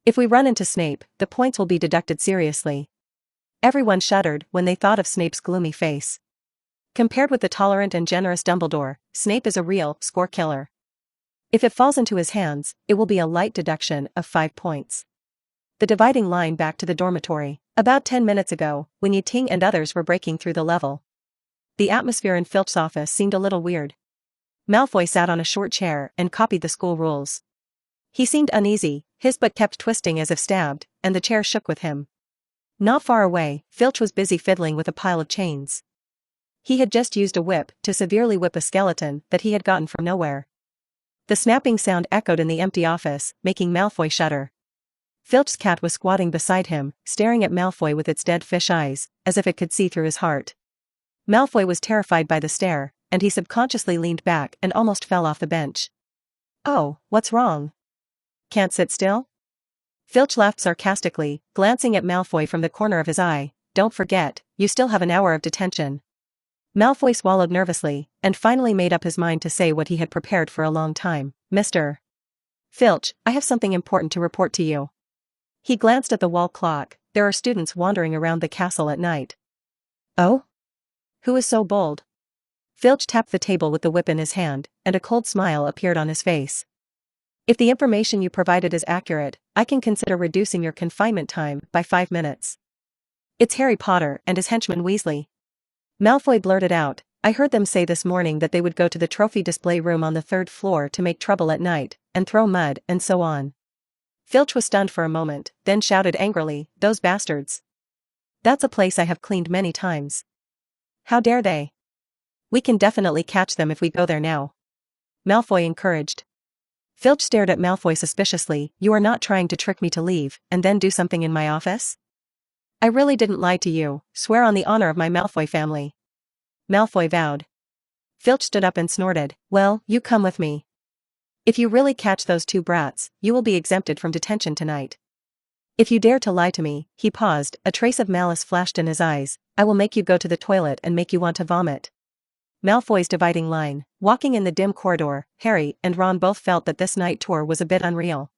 If we run into Snape, the points will be deducted seriously." Everyone shuddered when they thought of Snape's gloomy face. Compared with the tolerant and generous Dumbledore, Snape is a real score killer. If it falls into his hands, it will be a light deduction of 5 points. The dividing line back to the dormitory. About 10 minutes ago, when Ting and others were breaking through the level, the atmosphere in Filch's office seemed a little weird. Malfoy sat on a short chair and copied the school rules. He seemed uneasy, his butt kept twisting as if stabbed, and the chair shook with him. Not far away, Filch was busy fiddling with a pile of chains. He had just used a whip to severely whip a skeleton that he had gotten from nowhere. The snapping sound echoed in the empty office, making Malfoy shudder. Filch's cat was squatting beside him, staring at Malfoy with its dead fish eyes, as if it could see through his heart. Malfoy was terrified by the stare, and he subconsciously leaned back and almost fell off the bench. "Oh, what's wrong? Can't sit still?" Filch laughed sarcastically, glancing at Malfoy from the corner of his eye. "Don't forget, you still have an hour of detention." Malfoy swallowed nervously, and finally made up his mind to say what he had prepared for a long time. "Mr. Filch, I have something important to report to you." He glanced at the wall clock. "There are students wandering around the castle at night." "Oh? Who is so bold?" Filch tapped the table with the whip in his hand, and a cold smile appeared on his face. "If the information you provided is accurate, I can consider reducing your confinement time by 5 minutes. It's Harry Potter and his henchman Weasley." Malfoy blurted out, "I heard them say this morning that they would go to the trophy display room on the 3rd floor to make trouble at night, and throw mud and so on." Filch was stunned for a moment, then shouted angrily, "Those bastards! That's a place I have cleaned many times. How dare they? We can definitely catch them if we go there now," Malfoy encouraged. Filch stared at Malfoy suspiciously. "You are not trying to trick me to leave, and then do something in my office?" "I really didn't lie to you, swear on the honor of my Malfoy family." Malfoy vowed. Filch stood up and snorted, "Well, you come with me. If you really catch those 2 brats, you will be exempted from detention tonight. If you dare to lie to me," he paused, a trace of malice flashed in his eyes, "I will make you go to the toilet and make you want to vomit." Malfoy's dividing line. Walking in the dim corridor, Harry and Ron both felt that this night tour was a bit unreal.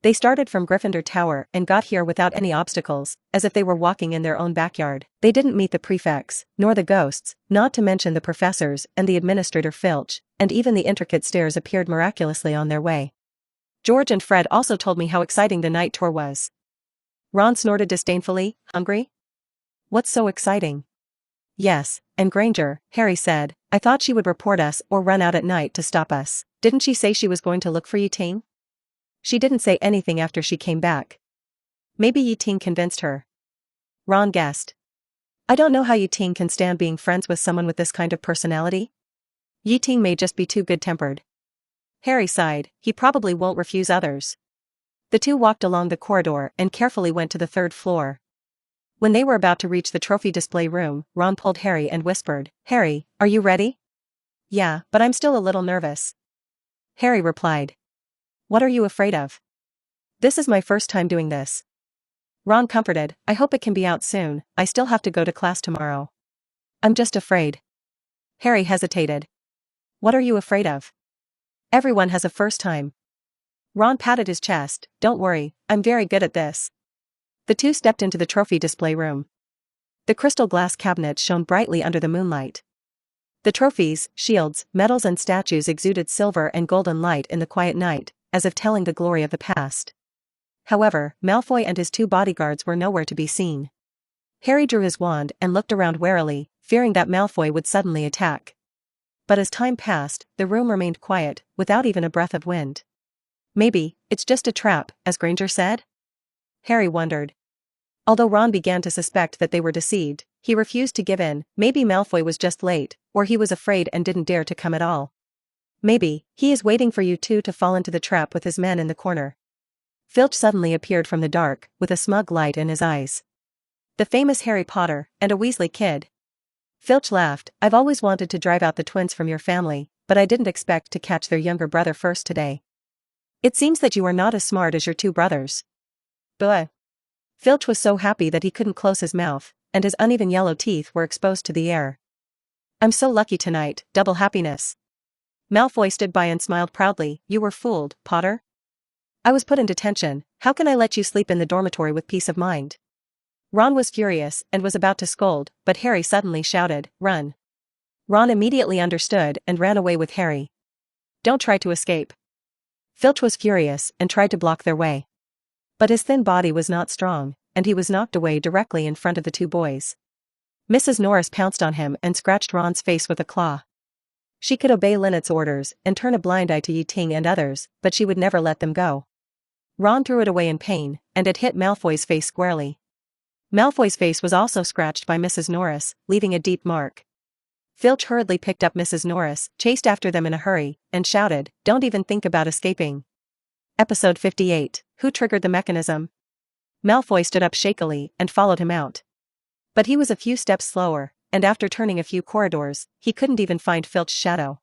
They started from Gryffindor Tower and got here without any obstacles, as if they were walking in their own backyard. They didn't meet the prefects, nor the ghosts, not to mention the professors and the administrator Filch, and even the intricate stairs appeared miraculously on their way. George and Fred also told me how exciting the night tour was. Ron snorted disdainfully. Hungry? What's so exciting? Yes, and Granger, Harry said, I thought she would report us or run out at night to stop us. Didn't she say she was going to look for you, Ting? She didn't say anything after she came back. Maybe Yi Ting convinced her. Ron guessed. I don't know how Yi Ting can stand being friends with someone with this kind of personality. Yi Ting may just be too good-tempered. Harry sighed, he probably won't refuse others. The two walked along the corridor and carefully went to the third floor. When they were about to reach the trophy display room, Ron pulled Harry and whispered, Harry, are you ready? Yeah, but I'm still a little nervous. Harry replied. What are you afraid of? This is my first time doing this. Ron comforted, I hope it can be out soon, I still have to go to class tomorrow. I'm just afraid. Harry hesitated. What are you afraid of? Everyone has a first time. Ron patted his chest, don't worry, I'm very good at this. The two stepped into the trophy display room. The crystal glass cabinets shone brightly under the moonlight. The trophies, shields, medals and statues exuded silver and golden light in the quiet night, as if telling the glory of the past. However, Malfoy and his two bodyguards were nowhere to be seen. Harry drew his wand and looked around warily, fearing that Malfoy would suddenly attack. But as time passed, the room remained quiet, without even a breath of wind. Maybe, it's just a trap, as Granger said? Harry wondered. Although Ron began to suspect that they were deceived, he refused to give in. Maybe Malfoy was just late, or he was afraid and didn't dare to come at all. Maybe, he is waiting for you two to fall into the trap with his men in the corner. Filch suddenly appeared from the dark, with a smug light in his eyes. The famous Harry Potter, and a Weasley kid. Filch laughed, I've always wanted to drive out the twins from your family, but I didn't expect to catch their younger brother first today. It seems that you are not as smart as your two brothers. Bleh. Filch was so happy that he couldn't close his mouth, and his uneven yellow teeth were exposed to the air. I'm so lucky tonight, double happiness. Malfoy stood by and smiled proudly, you were fooled, Potter? I was put in detention, how can I let you sleep in the dormitory with peace of mind? Ron was furious and was about to scold, but Harry suddenly shouted, run. Ron immediately understood and ran away with Harry. Don't try to escape. Filch was furious and tried to block their way. But his thin body was not strong, and he was knocked away directly in front of the two boys. Mrs. Norris pounced on him and scratched Ron's face with a claw. She could obey Lynette's orders and turn a blind eye to Yi Ting and others, but she would never let them go. Ron threw it away in pain, and it hit Malfoy's face squarely. Malfoy's face was also scratched by Mrs. Norris, leaving a deep mark. Filch hurriedly picked up Mrs. Norris, chased after them in a hurry, and shouted, don't even think about escaping. Episode 58, Who Triggered the Mechanism? Malfoy stood up shakily and followed him out. But he was a few steps slower, and after turning a few corridors, he couldn't even find Filch's shadow.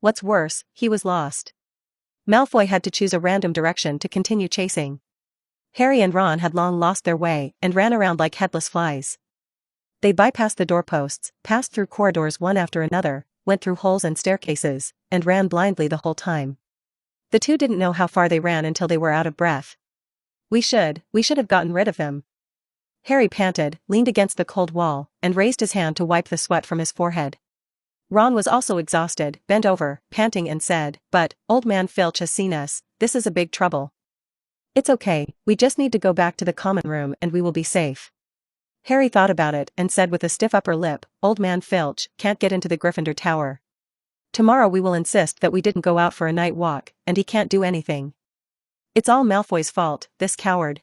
What's worse, he was lost. Malfoy had to choose a random direction to continue chasing. Harry and Ron had long lost their way and ran around like headless flies. They bypassed the doorposts, passed through corridors one after another, went through holes and staircases, and ran blindly the whole time. The two didn't know how far they ran until they were out of breath. We should have gotten rid of them. Harry panted, leaned against the cold wall, and raised his hand to wipe the sweat from his forehead. Ron was also exhausted, bent over, panting and said, but, Old Man Filch has seen us, this is a big trouble. It's okay, we just need to go back to the common room and we will be safe. Harry thought about it and said with a stiff upper lip, Old Man Filch can't get into the Gryffindor Tower. Tomorrow we will insist that we didn't go out for a night walk, and he can't do anything. It's all Malfoy's fault, this coward.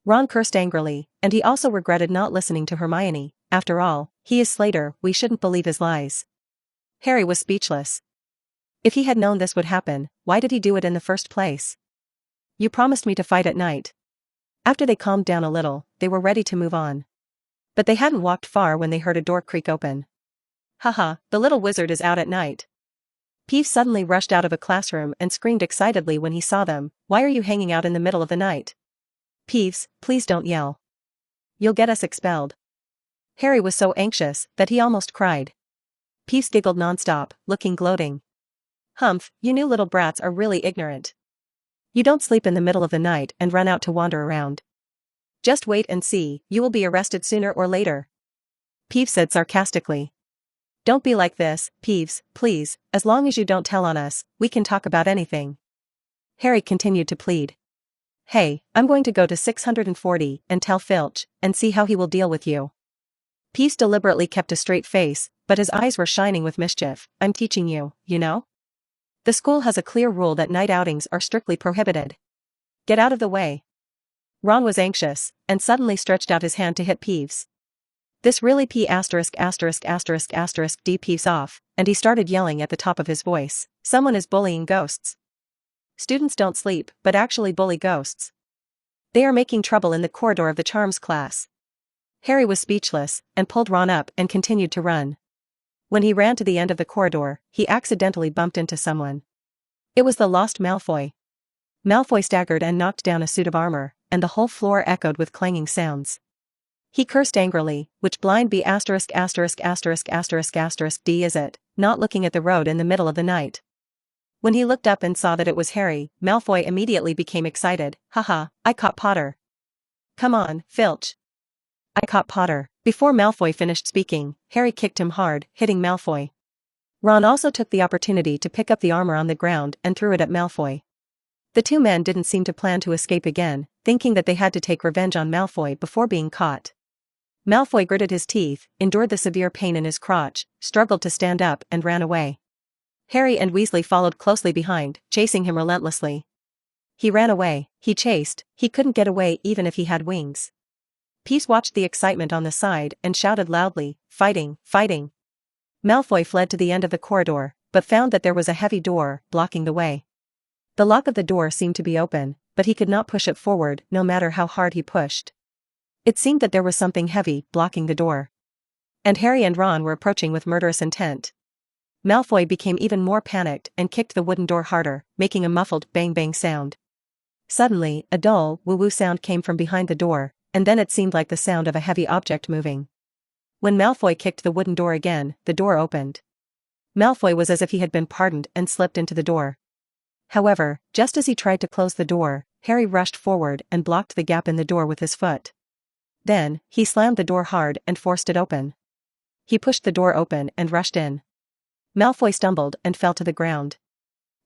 Ron cursed angrily, and he also regretted not listening to Hermione. After all, he is Slater, we shouldn't believe his lies. Harry was speechless. If he had known this would happen, why did he do it in the first place? You promised me to fight at night. After they calmed down a little, they were ready to move on. But they hadn't walked far when they heard a door creak open. Haha, the little wizard is out at night. Peeves suddenly rushed out of a classroom and screamed excitedly when he saw them, why are you hanging out in the middle of the night? Peeves, please don't yell. You'll get us expelled. Harry was so anxious that he almost cried. Peeves giggled nonstop, looking gloating. Humph, you new little brats are really ignorant. You don't sleep in the middle of the night and run out to wander around. Just wait and see, you will be arrested sooner or later. Peeves said sarcastically. Don't be like this, Peeves, please, as long as you don't tell on us, we can talk about anything. Harry continued to plead. Hey, I'm going to go to 640 and tell Filch, and see how he will deal with you. Peeves deliberately kept a straight face, but his eyes were shining with mischief. I'm teaching you, you know? The school has a clear rule that night outings are strictly prohibited. Get out of the way. Ron was anxious, and suddenly stretched out his hand to hit Peeves. This really D Peeves off, and he started yelling at the top of his voice. Someone is bullying ghosts. Students don't sleep, but actually bully ghosts. They are making trouble in the corridor of the charms class. Harry was speechless, and pulled Ron up and continued to run. When he ran to the end of the corridor, he accidentally bumped into someone. It was the lost Malfoy. Malfoy staggered and knocked down a suit of armor, and the whole floor echoed with clanging sounds. He cursed angrily, which blind D is it, not looking at the road in the middle of the night. When he looked up and saw that it was Harry, Malfoy immediately became excited. Haha, I caught Potter. Come on, Filch. I caught Potter. Before Malfoy finished speaking, Harry kicked him hard, hitting Malfoy. Ron also took the opportunity to pick up the armor on the ground and threw it at Malfoy. The two men didn't seem to plan to escape again, thinking that they had to take revenge on Malfoy before being caught. Malfoy gritted his teeth, endured the severe pain in his crotch, struggled to stand up and ran away. Harry and Weasley followed closely behind, chasing him relentlessly. He ran away, he chased, he couldn't get away even if he had wings. Peeves watched the excitement on the side and shouted loudly, fighting, fighting. Malfoy fled to the end of the corridor, but found that there was a heavy door, blocking the way. The lock of the door seemed to be open, but he could not push it forward no matter how hard he pushed. It seemed that there was something heavy blocking the door. And Harry and Ron were approaching with murderous intent. Malfoy became even more panicked and kicked the wooden door harder, making a muffled bang-bang sound. Suddenly, a dull, woo-woo sound came from behind the door, and then it seemed like the sound of a heavy object moving. When Malfoy kicked the wooden door again, the door opened. Malfoy was as if he had been pardoned and slipped into the door. However, just as he tried to close the door, Harry rushed forward and blocked the gap in the door with his foot. Then, he slammed the door hard and forced it open. He pushed the door open and rushed in. Malfoy stumbled and fell to the ground.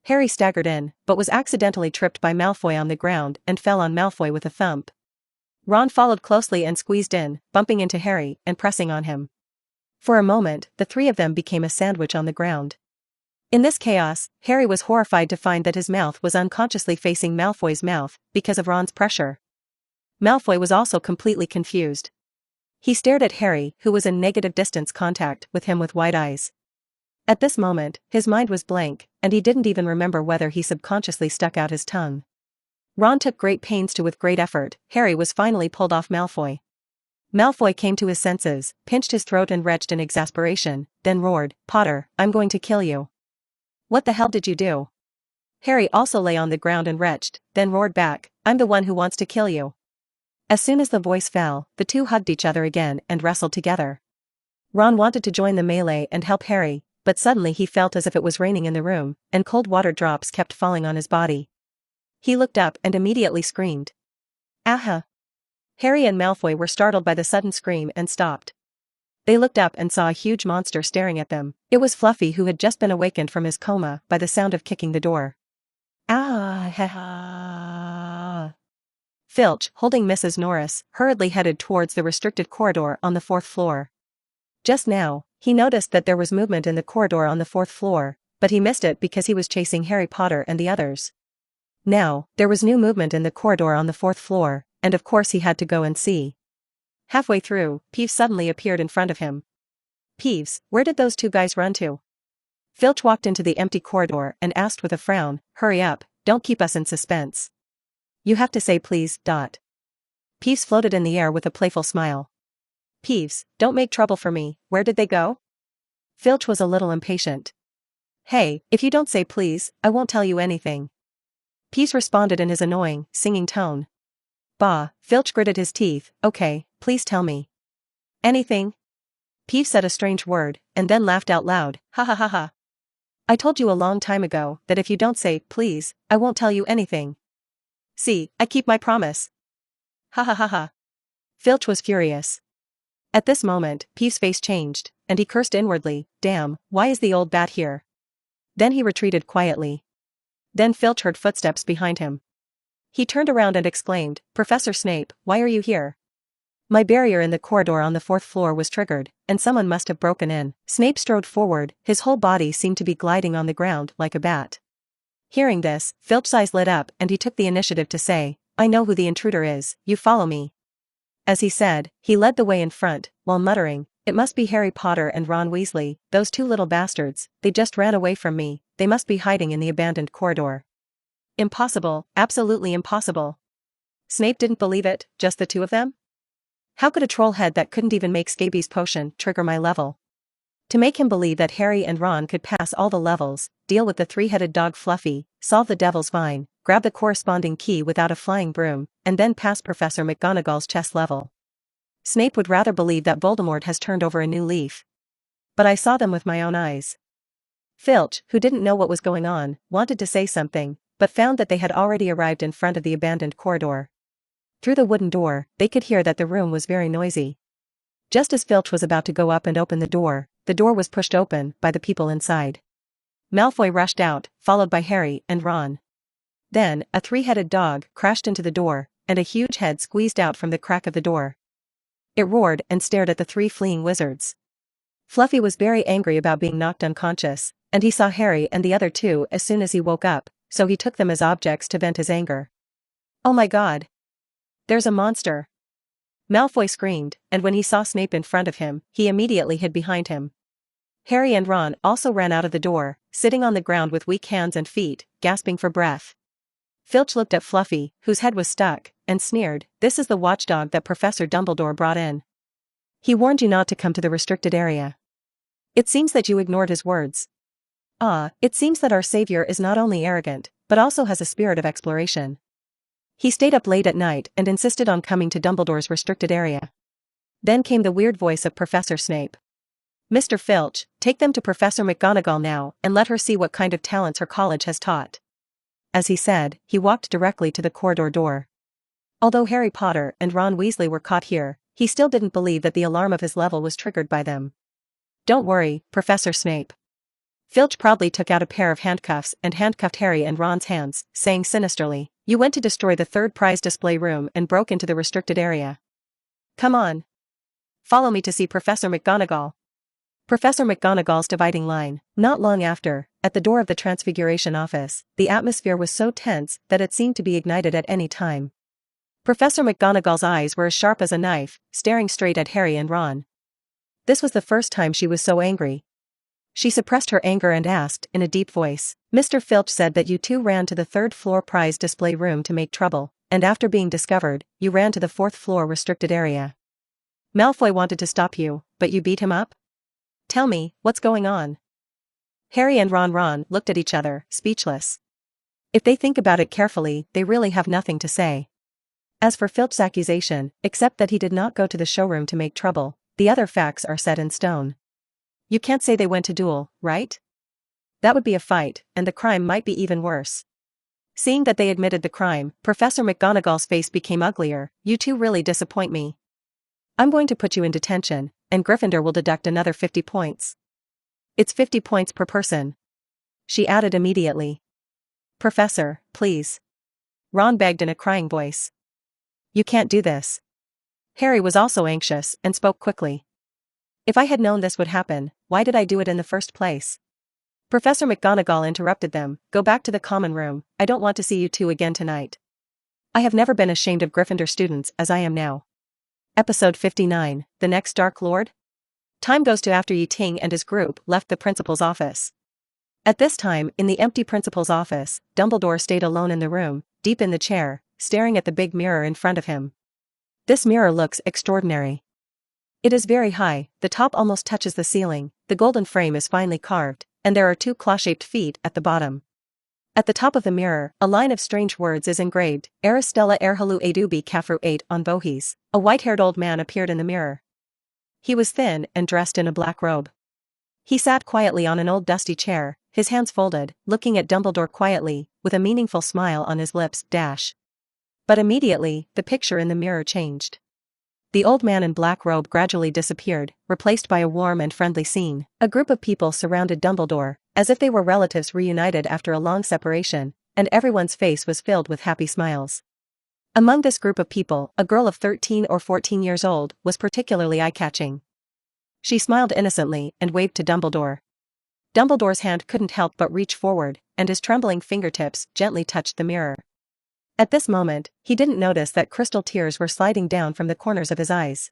Harry staggered in, but was accidentally tripped by Malfoy on the ground and fell on Malfoy with a thump. Ron followed closely and squeezed in, bumping into Harry and pressing on him. For a moment, the three of them became a sandwich on the ground. In this chaos, Harry was horrified to find that his mouth was unconsciously facing Malfoy's mouth because of Ron's pressure. Malfoy was also completely confused. He stared at Harry, who was in negative distance contact with him with wide eyes. At this moment, his mind was blank, and he didn't even remember whether he subconsciously stuck out his tongue. Ron took great pains to with great effort, Harry was finally pulled off Malfoy. Malfoy came to his senses, pinched his throat and retched in exasperation, then roared, Potter, I'm going to kill you. What the hell did you do? Harry also lay on the ground and retched, then roared back, I'm the one who wants to kill you. As soon as the voice fell, the two hugged each other again and wrestled together. Ron wanted to join the melee and help Harry, but suddenly he felt as if it was raining in the room, and cold water drops kept falling on his body. He looked up and immediately screamed. Aha! Harry and Malfoy were startled by the sudden scream and stopped. They looked up and saw a huge monster staring at them. It was Fluffy, who had just been awakened from his coma by the sound of kicking the door. Ah ha ha! Filch, holding Mrs. Norris, hurriedly headed towards the restricted corridor on the 4th floor. Just now, he noticed that there was movement in the corridor on the 4th floor, but he missed it because he was chasing Harry Potter and the others. Now, there was new movement in the corridor on the 4th floor, and of course he had to go and see. Halfway through, Peeves suddenly appeared in front of him. Peeves, where did those two guys run to? Filch walked into the empty corridor and asked with a frown, hurry up, don't keep us in suspense. You have to say please. Peeves floated in the air with a playful smile. Peeves, don't make trouble for me, where did they go? Filch was a little impatient. Hey, if you don't say please, I won't tell you anything. Peeves responded in his annoying, singing tone. Bah, Filch gritted his teeth, okay, please tell me. Anything? Peeves said a strange word, and then laughed out loud, ha ha ha ha. I told you a long time ago that if you don't say please, I won't tell you anything. See, I keep my promise. Ha ha ha ha. Filch was furious. At this moment, Peeves' face changed, and he cursed inwardly, damn, why is the old bat here? Then he retreated quietly. Then Filch heard footsteps behind him. He turned around and exclaimed, "Professor Snape, why are you here?" "My barrier in the corridor on the 4th floor was triggered, and someone must have broken in." Snape strode forward, his whole body seemed to be gliding on the ground like a bat. Hearing this, Filch's eyes lit up and he took the initiative to say, "I know who the intruder is, you follow me." As he said, he led the way in front, while muttering, "It must be Harry Potter and Ron Weasley, those two little bastards, they just ran away from me, they must be hiding in the abandoned corridor." Impossible, absolutely impossible. Snape didn't believe it, just the two of them? How could a troll head that couldn't even make scabies potion trigger my level? To make him believe that Harry and Ron could pass all the levels, deal with the three-headed dog Fluffy, solve the Devil's Vine, grab the corresponding key without a flying broom, and then pass Professor McGonagall's chess level. Snape would rather believe that Voldemort has turned over a new leaf. But I saw them with my own eyes. Filch, who didn't know what was going on, wanted to say something, but found that they had already arrived in front of the abandoned corridor. Through the wooden door, they could hear that the room was very noisy. Just as Filch was about to go up and open the door was pushed open by the people inside. Malfoy rushed out, followed by Harry and Ron. Then, a three-headed dog crashed into the door, and a huge head squeezed out from the crack of the door. It roared and stared at the three fleeing wizards. Fluffy was very angry about being knocked unconscious, and he saw Harry and the other two as soon as he woke up, so he took them as objects to vent his anger. "Oh my God! There's a monster!" Malfoy screamed, and when he saw Snape in front of him, he immediately hid behind him. Harry and Ron also ran out of the door, sitting on the ground with weak hands and feet, gasping for breath. Filch looked at Fluffy, whose head was stuck, and sneered, "This is the watchdog that Professor Dumbledore brought in. He warned you not to come to the restricted area. It seems that you ignored his words. It seems that our savior is not only arrogant, but also has a spirit of exploration. He stayed up late at night and insisted on coming to Dumbledore's restricted area." Then came the weird voice of Professor Snape. "Mr. Filch, take them to Professor McGonagall now and let her see what kind of talents her college has taught." As he said, he walked directly to the corridor door. Although Harry Potter and Ron Weasley were caught here, he still didn't believe that the alarm of his level was triggered by them. "Don't worry, Professor Snape." Filch proudly took out a pair of handcuffs and handcuffed Harry and Ron's hands, saying sinisterly, "You went to destroy the third prize display room and broke into the restricted area. Come on. Follow me to see Professor McGonagall." Professor McGonagall's dividing line. Not long after, at the door of the Transfiguration office, the atmosphere was so tense that it seemed to be ignited at any time. Professor McGonagall's eyes were as sharp as a knife, staring straight at Harry and Ron. This was the first time she was so angry. She suppressed her anger and asked, in a deep voice, "Mr. Filch said that you two ran to the 3rd floor prize display room to make trouble, and after being discovered, you ran to the 4th floor restricted area. Malfoy wanted to stop you, but you beat him up? Tell me, what's going on?" Harry and Ron looked at each other, speechless. If they think about it carefully, they really have nothing to say. As for Filch's accusation, except that he did not go to the showroom to make trouble, the other facts are set in stone. You can't say they went to duel, right? That would be a fight, and the crime might be even worse. Seeing that they admitted the crime, Professor McGonagall's face became uglier. "You two really disappoint me. I'm going to put you in detention, and Gryffindor will deduct another 50 points. It's 50 points per person." She added immediately. "Professor, please." Ron begged in a crying voice. "You can't do this." Harry was also anxious and spoke quickly. "If I had known this would happen, why did I do it in the first place?" Professor McGonagall interrupted them. "Go back to the common room, I don't want to see you two again tonight. I have never been ashamed of Gryffindor students as I am now." Episode 59, The Next Dark Lord? Time goes to after Ting and his group left the principal's office. At this time, in the empty principal's office, Dumbledore stayed alone in the room, deep in the chair, staring at the big mirror in front of him. This mirror looks extraordinary. It is very high, the top almost touches the ceiling, the golden frame is finely carved, and there are 2 claw-shaped feet at the bottom. At the top of the mirror, a line of strange words is engraved, Aristella Erhalu Adubi Kafru 8 on Bohis. A white-haired old man appeared in the mirror. He was thin and dressed in a black robe. He sat quietly on an old dusty chair, his hands folded, looking at Dumbledore quietly, with a meaningful smile on his lips. But immediately, the picture in the mirror changed. The old man in black robe gradually disappeared, replaced by a warm and friendly scene. A group of people surrounded Dumbledore, as if they were relatives reunited after a long separation, and everyone's face was filled with happy smiles. Among this group of people, a girl of 13 or 14 years old was particularly eye-catching. She smiled innocently and waved to Dumbledore. Dumbledore's hand couldn't help but reach forward, and his trembling fingertips gently touched the mirror. At this moment, he didn't notice that crystal tears were sliding down from the corners of his eyes.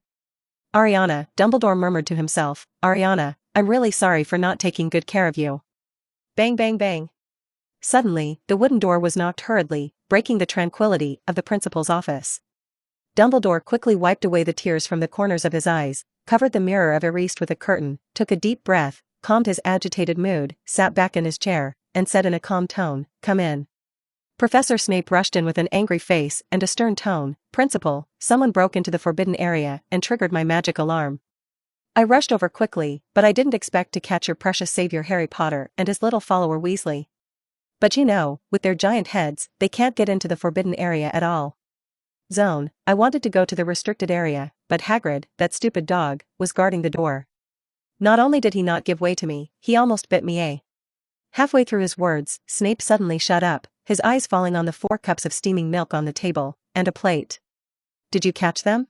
"Ariana," Dumbledore murmured to himself, "Ariana, I'm really sorry for not taking good care of you." Bang bang bang. Suddenly, the wooden door was knocked hurriedly, breaking the tranquility of the principal's office. Dumbledore quickly wiped away the tears from the corners of his eyes, covered the mirror of Erased with a curtain, took a deep breath, calmed his agitated mood, sat back in his chair, and said in a calm tone, "Come in." Professor Snape rushed in with an angry face and a stern tone, "Principal, someone broke into the forbidden area and triggered my magic alarm. I rushed over quickly, but I didn't expect to catch your precious savior Harry Potter and his little follower Weasley. But you know, with their giant heads, they can't get into the forbidden area at all. Zone, I wanted to go to the restricted area, but Hagrid, that stupid dog, was guarding the door. Not only did he not give way to me, he almost bit me, eh?" Halfway through his words, Snape suddenly shut up, his eyes falling on the 4 cups of steaming milk on the table, and a plate. "Did you catch them?"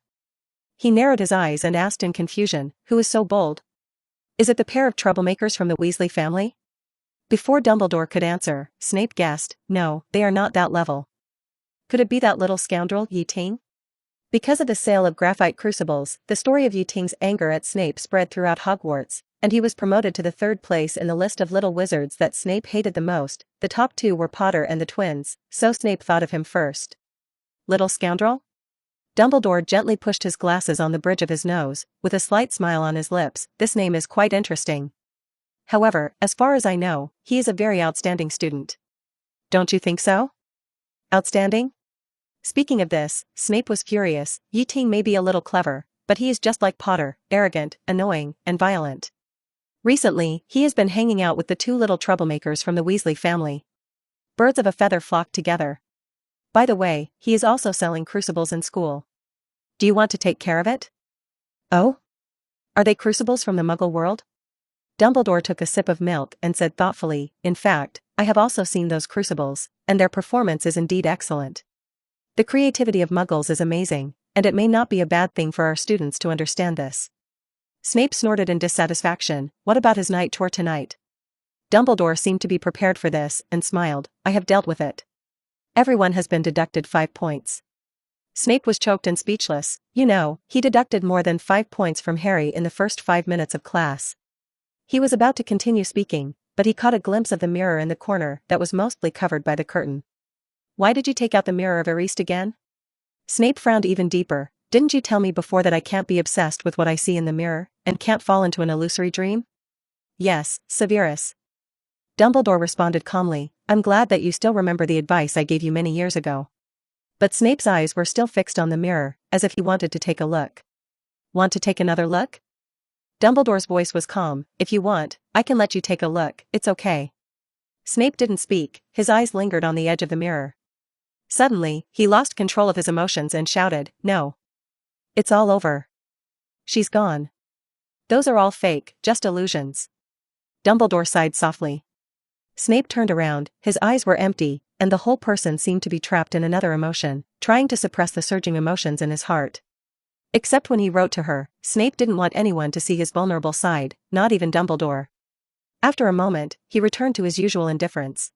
He narrowed his eyes and asked in confusion, "Who is so bold? Is it the pair of troublemakers from the Weasley family?" Before Dumbledore could answer, Snape guessed, "No, they are not that level. Could it be that little scoundrel, Ting?" Because of the sale of graphite crucibles, the story of Ting's anger at Snape spread throughout Hogwarts, and he was promoted to the 3rd place in the list of little wizards that Snape hated the most. The top 2 were Potter and the twins, so Snape thought of him first. "Little scoundrel?" Dumbledore gently pushed his glasses on the bridge of his nose, with a slight smile on his lips. "This name is quite interesting. However, as far as I know, he is a very outstanding student. Don't you think so?" "Outstanding?" Speaking of this, Snape was furious. Ting may be a little clever, but he is just like Potter, arrogant, annoying, and violent. Recently, he has been hanging out with the 2 little troublemakers from the Weasley family. Birds of a feather flock together. By the way, he is also selling crucibles in school. Do you want to take care of it? Oh? Are they crucibles from the Muggle world? Dumbledore took a sip of milk and said thoughtfully, "In fact, I have also seen those crucibles, and their performance is indeed excellent. The creativity of Muggles is amazing, and it may not be a bad thing for our students to understand this." Snape snorted in dissatisfaction. "What about his night tour tonight?" Dumbledore seemed to be prepared for this and smiled. "I have dealt with it. Everyone has been deducted 5 points. Snape was choked and speechless. You know, he deducted more than 5 points from Harry in the first 5 minutes of class. He was about to continue speaking, but he caught a glimpse of the mirror in the corner that was mostly covered by the curtain. "Why did you take out the mirror of Erased again?" Snape frowned even deeper. "Didn't you tell me before that I can't be obsessed with what I see in the mirror, and can't fall into an illusory dream?" "Yes, Severus." Dumbledore responded calmly, "I'm glad that you still remember the advice I gave you many years ago." But Snape's eyes were still fixed on the mirror, as if he wanted to take a look. "Want to take another look?" Dumbledore's voice was calm. "If you want, I can let you take a look, it's okay." Snape didn't speak, his eyes lingered on the edge of the mirror. Suddenly, he lost control of his emotions and shouted, "No. It's all over. She's gone. Those are all fake, just illusions." Dumbledore sighed softly. Snape turned around, his eyes were empty, and the whole person seemed to be trapped in another emotion, trying to suppress the surging emotions in his heart. Except when he wrote to her, Snape didn't want anyone to see his vulnerable side, not even Dumbledore. After a moment, he returned to his usual indifference.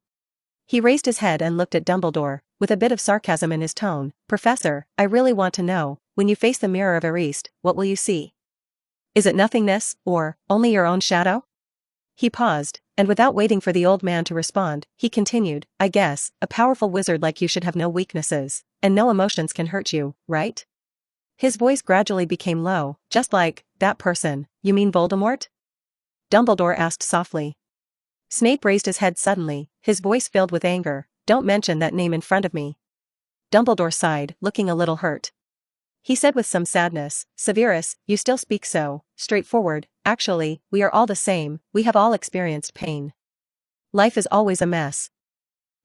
He raised his head and looked at Dumbledore, with a bit of sarcasm in his tone. "Professor, I really want to know, when you face the mirror of Erased, what will you see? Is it nothingness, or only your own shadow?" He paused, and without waiting for the old man to respond, he continued, "I guess, a powerful wizard like you should have no weaknesses, and no emotions can hurt you, right?" His voice gradually became low. "Just like that person, you mean Voldemort?" Dumbledore asked softly. Snape raised his head suddenly, his voice filled with anger. "Don't mention that name in front of me." Dumbledore sighed, looking a little hurt. He said with some sadness, "Severus, you still speak so straightforward. Actually, we are all the same, we have all experienced pain. Life is always a mess.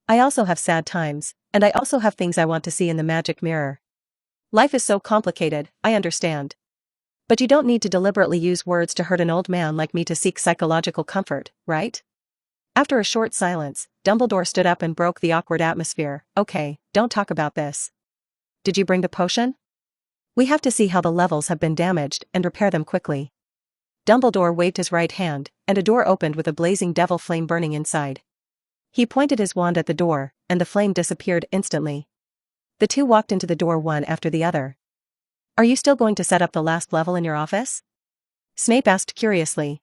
I also have sad times, and I also have things I want to see in the magic mirror. Life is so complicated, I understand. But you don't need to deliberately use words to hurt an old man like me to seek psychological comfort, right?" After a short silence, Dumbledore stood up and broke the awkward atmosphere. Okay, don't talk about this. Did you bring the potion? We have to see how the levels have been damaged and repair them quickly. Dumbledore waved his right hand, and a door opened with a blazing devil flame burning inside. He pointed his wand at the door, and the flame disappeared instantly. The two walked into the door one after the other. Are you still going to set up the last level in your office? Snape asked curiously.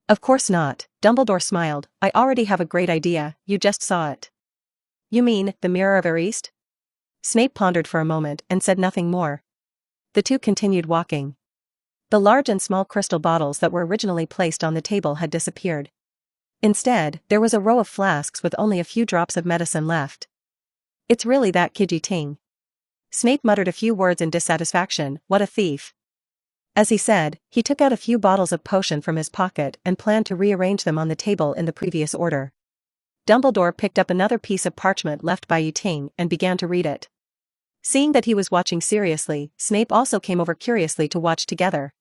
Of course not, Dumbledore smiled. I already have a great idea, you just saw it. You mean, the Mirror of East? Snape pondered for a moment and said nothing more. The two continued walking. The large and small crystal bottles that were originally placed on the table had disappeared. Instead, there was a row of flasks with only a few drops of medicine left. It's really that kid Ting. Snape muttered a few words in dissatisfaction. What a thief. As he said, he took out a few bottles of potion from his pocket and planned to rearrange them on the table in the previous order. Dumbledore picked up another piece of parchment left by Ting and began to read it. Seeing that he was watching seriously, Snape also came over curiously to watch together.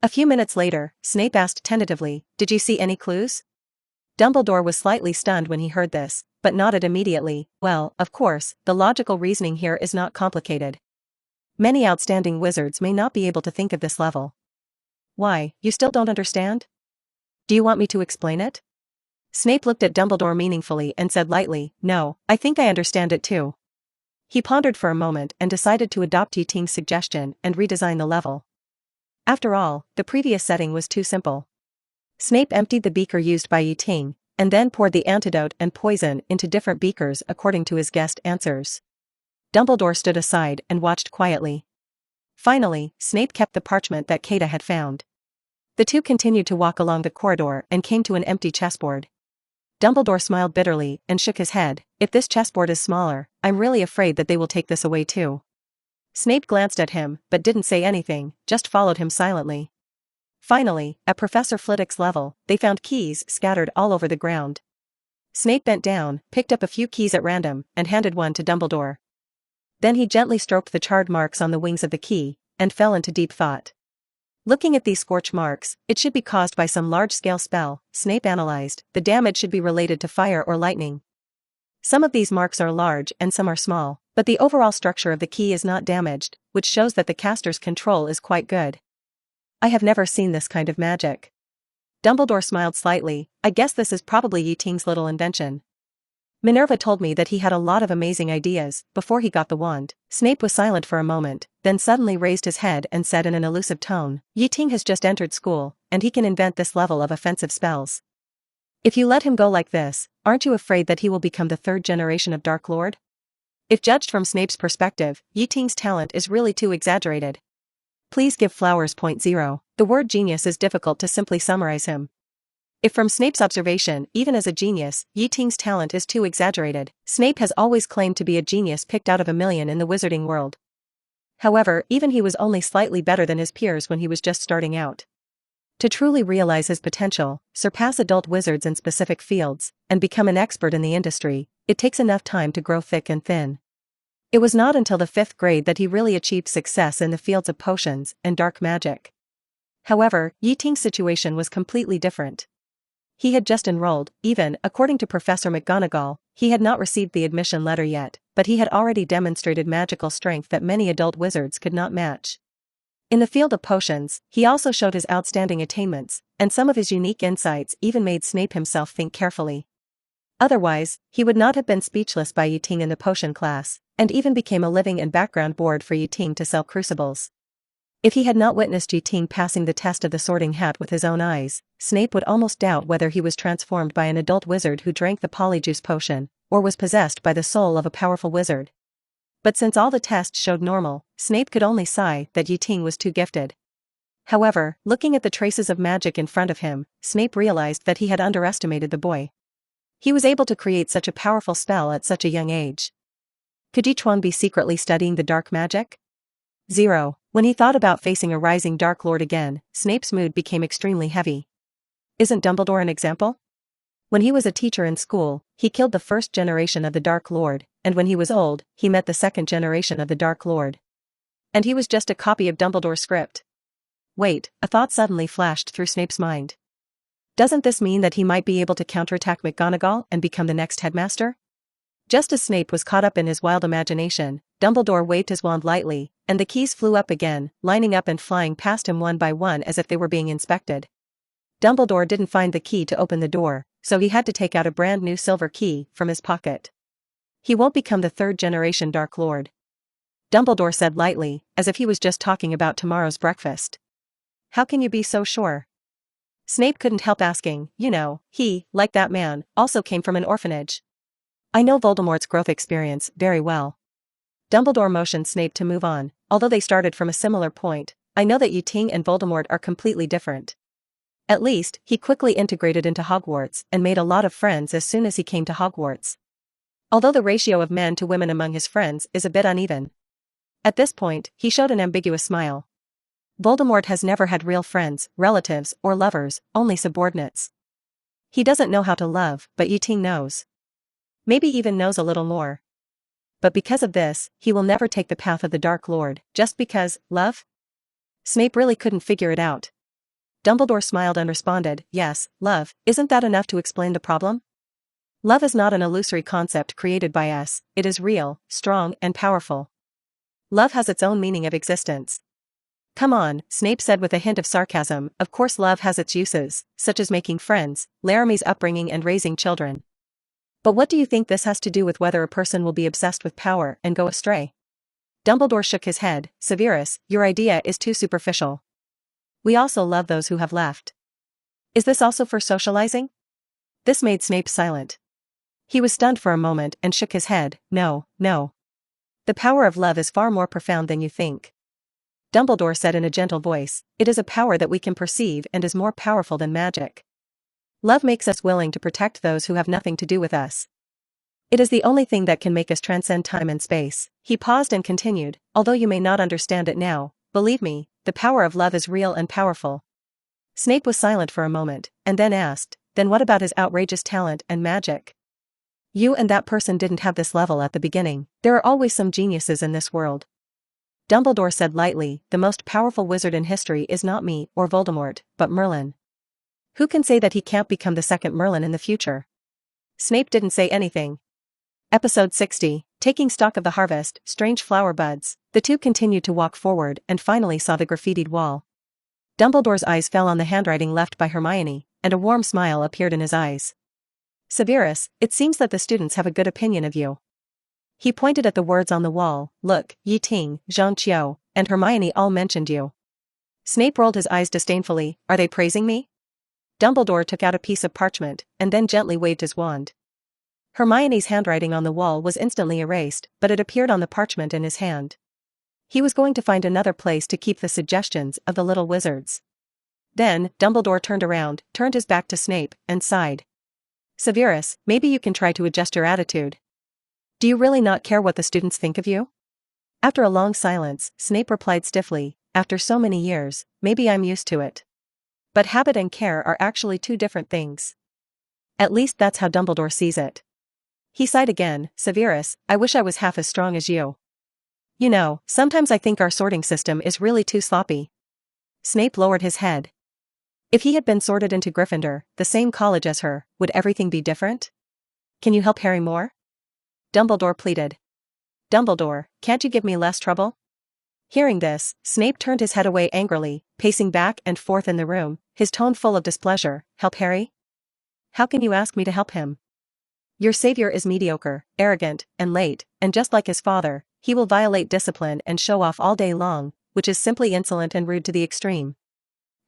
A few minutes later, Snape asked tentatively, "Did you see any clues?" Dumbledore was slightly stunned when he heard this, but nodded immediately. Well, of course, the logical reasoning here is not complicated. Many outstanding wizards may not be able to think of this level. Why, you still don't understand? Do you want me to explain it? Snape looked at Dumbledore meaningfully and said lightly, No, I think I understand it too. He pondered for a moment and decided to adopt Ting's suggestion and redesign the level. After all, the previous setting was too simple. Snape emptied the beaker used by Ting, and then poured the antidote and poison into different beakers according to his guessed answers. Dumbledore stood aside and watched quietly. Finally, Snape kept the parchment that Kata had found. The two continued to walk along the corridor and came to an empty chessboard. Dumbledore smiled bitterly and shook his head. If this chessboard is smaller, I'm really afraid that they will take this away too. Snape glanced at him, but didn't say anything, just followed him silently. Finally, at Professor Flitwick's level, they found keys scattered all over the ground. Snape bent down, picked up a few keys at random, and handed one to Dumbledore. Then he gently stroked the charred marks on the wings of the key, and fell into deep thought. Looking at these scorch marks, it should be caused by some large-scale spell, Snape analyzed. The damage should be related to fire or lightning. Some of these marks are large and some are small, but the overall structure of the key is not damaged, which shows that the caster's control is quite good. I have never seen this kind of magic. Dumbledore smiled slightly. I guess this is probably Ting's little invention. Minerva told me that he had a lot of amazing ideas before he got the wand. Snape was silent for a moment, then suddenly raised his head and said in an elusive tone, Ting has just entered school, and he can invent this level of offensive spells. If you let him go like this, aren't you afraid that he will become the third generation of Dark Lord? If judged from Snape's perspective, Ting's talent is really too exaggerated. Please give flowers .0. The word genius is difficult to simply summarize him. If from Snape's observation, even as a genius, Ting's talent is too exaggerated. Snape has always claimed to be a genius picked out of a million in the wizarding world. However, even he was only slightly better than his peers when he was just starting out. To truly realize his potential, surpass adult wizards in specific fields, and become an expert in the industry, it takes enough time to grow thick and thin. It was not until the 5th grade that he really achieved success in the fields of potions and dark magic. However, Ting's situation was completely different. He had just enrolled, even, according to Professor McGonagall, he had not received the admission letter yet, but he had already demonstrated magical strength that many adult wizards could not match. In the field of potions, he also showed his outstanding attainments, and some of his unique insights even made Snape himself think carefully. Otherwise, he would not have been speechless by Ting in the potion class, and even became a living and background board for Ting to sell crucibles. If he had not witnessed Ting passing the test of the Sorting Hat with his own eyes, Snape would almost doubt whether he was transformed by an adult wizard who drank the polyjuice potion, or was possessed by the soul of a powerful wizard. But since all the tests showed normal, Snape could only sigh that Ting was too gifted. However, looking at the traces of magic in front of him, Snape realized that he had underestimated the boy. He was able to create such a powerful spell at such a young age. Could Chuan be secretly studying the dark magic? 0. When he thought about facing a rising Dark Lord again, Snape's mood became extremely heavy. Isn't Dumbledore an example? When he was a teacher in school, he killed the first generation of the Dark Lord, and when he was old, he met the second generation of the Dark Lord. And he was just a copy of Dumbledore's script. Wait, a thought suddenly flashed through Snape's mind. Doesn't this mean that he might be able to counterattack McGonagall and become the next headmaster? Just as Snape was caught up in his wild imagination, Dumbledore waved his wand lightly, and the keys flew up again, lining up and flying past him one by one as if they were being inspected. Dumbledore didn't find the key to open the door, so he had to take out a brand new silver key from his pocket. He won't become the third-generation Dark Lord, Dumbledore said lightly, as if he was just talking about tomorrow's breakfast. How can you be so sure? Snape couldn't help asking. He, like that man, also came from an orphanage. I know Voldemort's growth experience very well. Dumbledore motioned Snape to move on. Although they started from a similar point, I know that Ting and Voldemort are completely different. At least, he quickly integrated into Hogwarts and made a lot of friends as soon as he came to Hogwarts. Although the ratio of men to women among his friends is a bit uneven. At this point, he showed an ambiguous smile. Voldemort has never had real friends, relatives, or lovers, only subordinates. He doesn't know how to love, but Ting knows. Maybe even knows a little more. But because of this, he will never take the path of the Dark Lord, just because, love? Snape really couldn't figure it out. Dumbledore smiled and responded, yes, love, isn't that enough to explain the problem? Love is not an illusory concept created by us, it is real, strong, and powerful. Love has its own meaning of existence. Come on, Snape said with a hint of sarcasm, of course love has its uses, such as making friends, Laramie's upbringing and raising children. But what do you think this has to do with whether a person will be obsessed with power and go astray? Dumbledore shook his head. Severus, your idea is too superficial. We also love those who have left. Is this also for socializing? This made Snape silent. He was stunned for a moment and shook his head. No. The power of love is far more profound than you think. Dumbledore said in a gentle voice, it is a power that we can perceive and is more powerful than magic. Love makes us willing to protect those who have nothing to do with us. It is the only thing that can make us transcend time and space. He paused and continued, although you may not understand it now, believe me, the power of love is real and powerful. Snape was silent for a moment, and then asked, then what about his outrageous talent and magic? You and that person didn't have this level at the beginning. There are always some geniuses in this world. Dumbledore said lightly, the most powerful wizard in history is not me or Voldemort, but Merlin. Who can say that he can't become the second Merlin in the future? Snape didn't say anything. Episode 60, Taking Stock of the Harvest, Strange Flower Buds. The two continued to walk forward and finally saw the graffitied wall. Dumbledore's eyes fell on the handwriting left by Hermione, and a warm smile appeared in his eyes. Severus, it seems that the students have a good opinion of you. He pointed at the words on the wall, look, Ting, Jean Chio, and Hermione all mentioned you. Snape rolled his eyes disdainfully, are they praising me? Dumbledore took out a piece of parchment, and then gently waved his wand. Hermione's handwriting on the wall was instantly erased, but it appeared on the parchment in his hand. He was going to find another place to keep the suggestions of the little wizards. Then, Dumbledore turned around, turned his back to Snape, and sighed. Severus, maybe you can try to adjust your attitude. Do you really not care what the students think of you? After a long silence, Snape replied stiffly, after so many years, maybe I'm used to it. But habit and care are actually two different things. At least that's how Dumbledore sees it. He sighed again, Severus, I wish I was half as strong as you. Sometimes I think our sorting system is really too sloppy. Snape lowered his head. If he had been sorted into Gryffindor, the same college as her, would everything be different? Can you help Harry more? Dumbledore pleaded. Dumbledore, can't you give me less trouble? Hearing this, Snape turned his head away angrily, pacing back and forth in the room, his tone full of displeasure. Help Harry? How can you ask me to help him? Your savior is mediocre, arrogant, and late, and just like his father, he will violate discipline and show off all day long, which is simply insolent and rude to the extreme.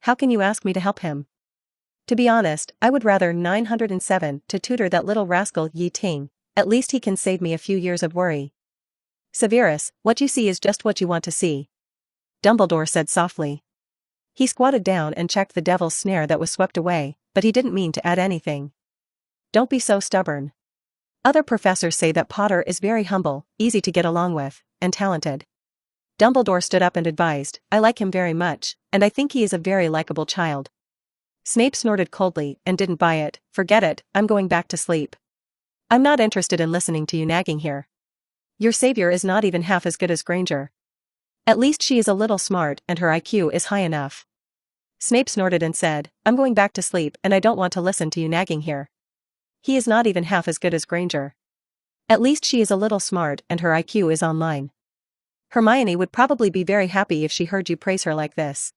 How can you ask me to help him? To be honest, I would rather 907 to tutor that little rascal Ting. At least he can save me a few years of worry. Severus, what you see is just what you want to see. Dumbledore said softly. He squatted down and checked the devil's snare that was swept away, but he didn't mean to add anything. Don't be so stubborn. Other professors say that Potter is very humble, easy to get along with, and talented. Dumbledore stood up and advised, I like him very much, and I think he is a very likable child. Snape snorted coldly and didn't buy it. Forget it, I'm going back to sleep. I'm not interested in listening to you nagging here. Your savior is not even half as good as Granger. At least she is a little smart and her IQ is high enough. Snape snorted and said, I'm going back to sleep and I don't want to listen to you nagging here. He is not even half as good as Granger. At least she is a little smart and her IQ is online. Hermione would probably be very happy if she heard you praise her like this.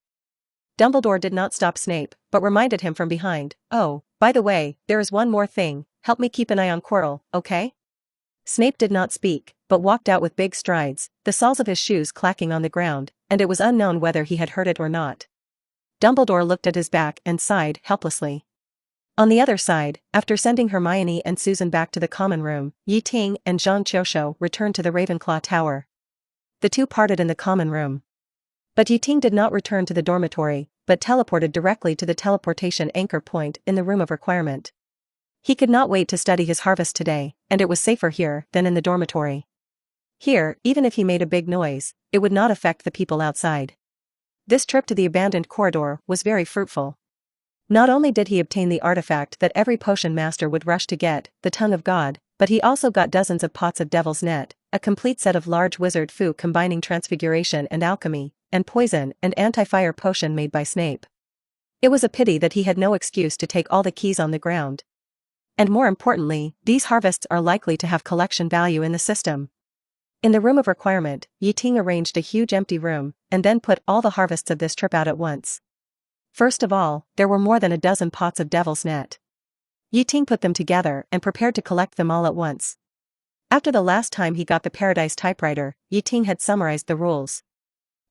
Dumbledore did not stop Snape, but reminded him from behind, oh, by the way, there is one more thing, help me keep an eye on Quirrell, okay? Snape did not speak, but walked out with big strides, the soles of his shoes clacking on the ground, and it was unknown whether he had heard it or not. Dumbledore looked at his back and sighed helplessly. On the other side, after sending Hermione and Susan back to the common room, Ting and Zhang Qiuqiu returned to the Ravenclaw Tower. The two parted in the common room. But Ting did not return to the dormitory, but teleported directly to the teleportation anchor point in the room of requirement. He could not wait to study his harvest today, and it was safer here than in the dormitory. Here, even if he made a big noise, it would not affect the people outside. This trip to the abandoned corridor was very fruitful. Not only did he obtain the artifact that every potion master would rush to get, the Tongue of God, but he also got dozens of pots of Devil's Net, a complete set of large wizard fu combining transfiguration and alchemy, and poison and anti-fire potion made by Snape. It was a pity that he had no excuse to take all the keys on the ground. And more importantly, these harvests are likely to have collection value in the system. In the room of requirement, Ting arranged a huge empty room, and then put all the harvests of this trip out at once. First of all, there were more than a dozen pots of Devil's Net. Ting put them together and prepared to collect them all at once. After the last time he got the Paradise typewriter, Ting had summarized the rules.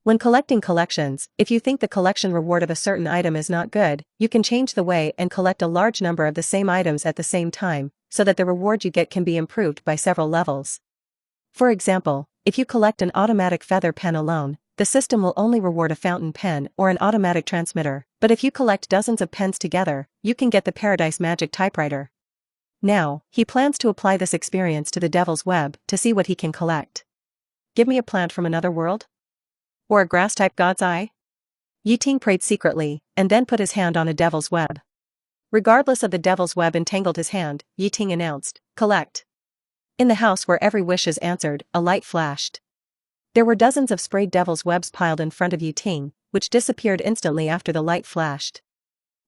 When collecting collections, if you think the collection reward of a certain item is not good, you can change the way and collect a large number of the same items at the same time, so that the reward you get can be improved by several levels. For example, if you collect an automatic feather pen alone, the system will only reward a fountain pen or an automatic transmitter, but if you collect dozens of pens together, you can get the Paradise Magic typewriter. Now, he plans to apply this experience to the Devil's Web to see what he can collect. Give me a plant from another world? Or a grass-type god's eye? Ting prayed secretly, and then put his hand on a Devil's Web. Regardless of the Devil's Web entangled his hand, Ting announced, collect. In the house where every wish is answered, a light flashed. There were dozens of sprayed Devil's Webs piled in front of Ting, which disappeared instantly after the light flashed.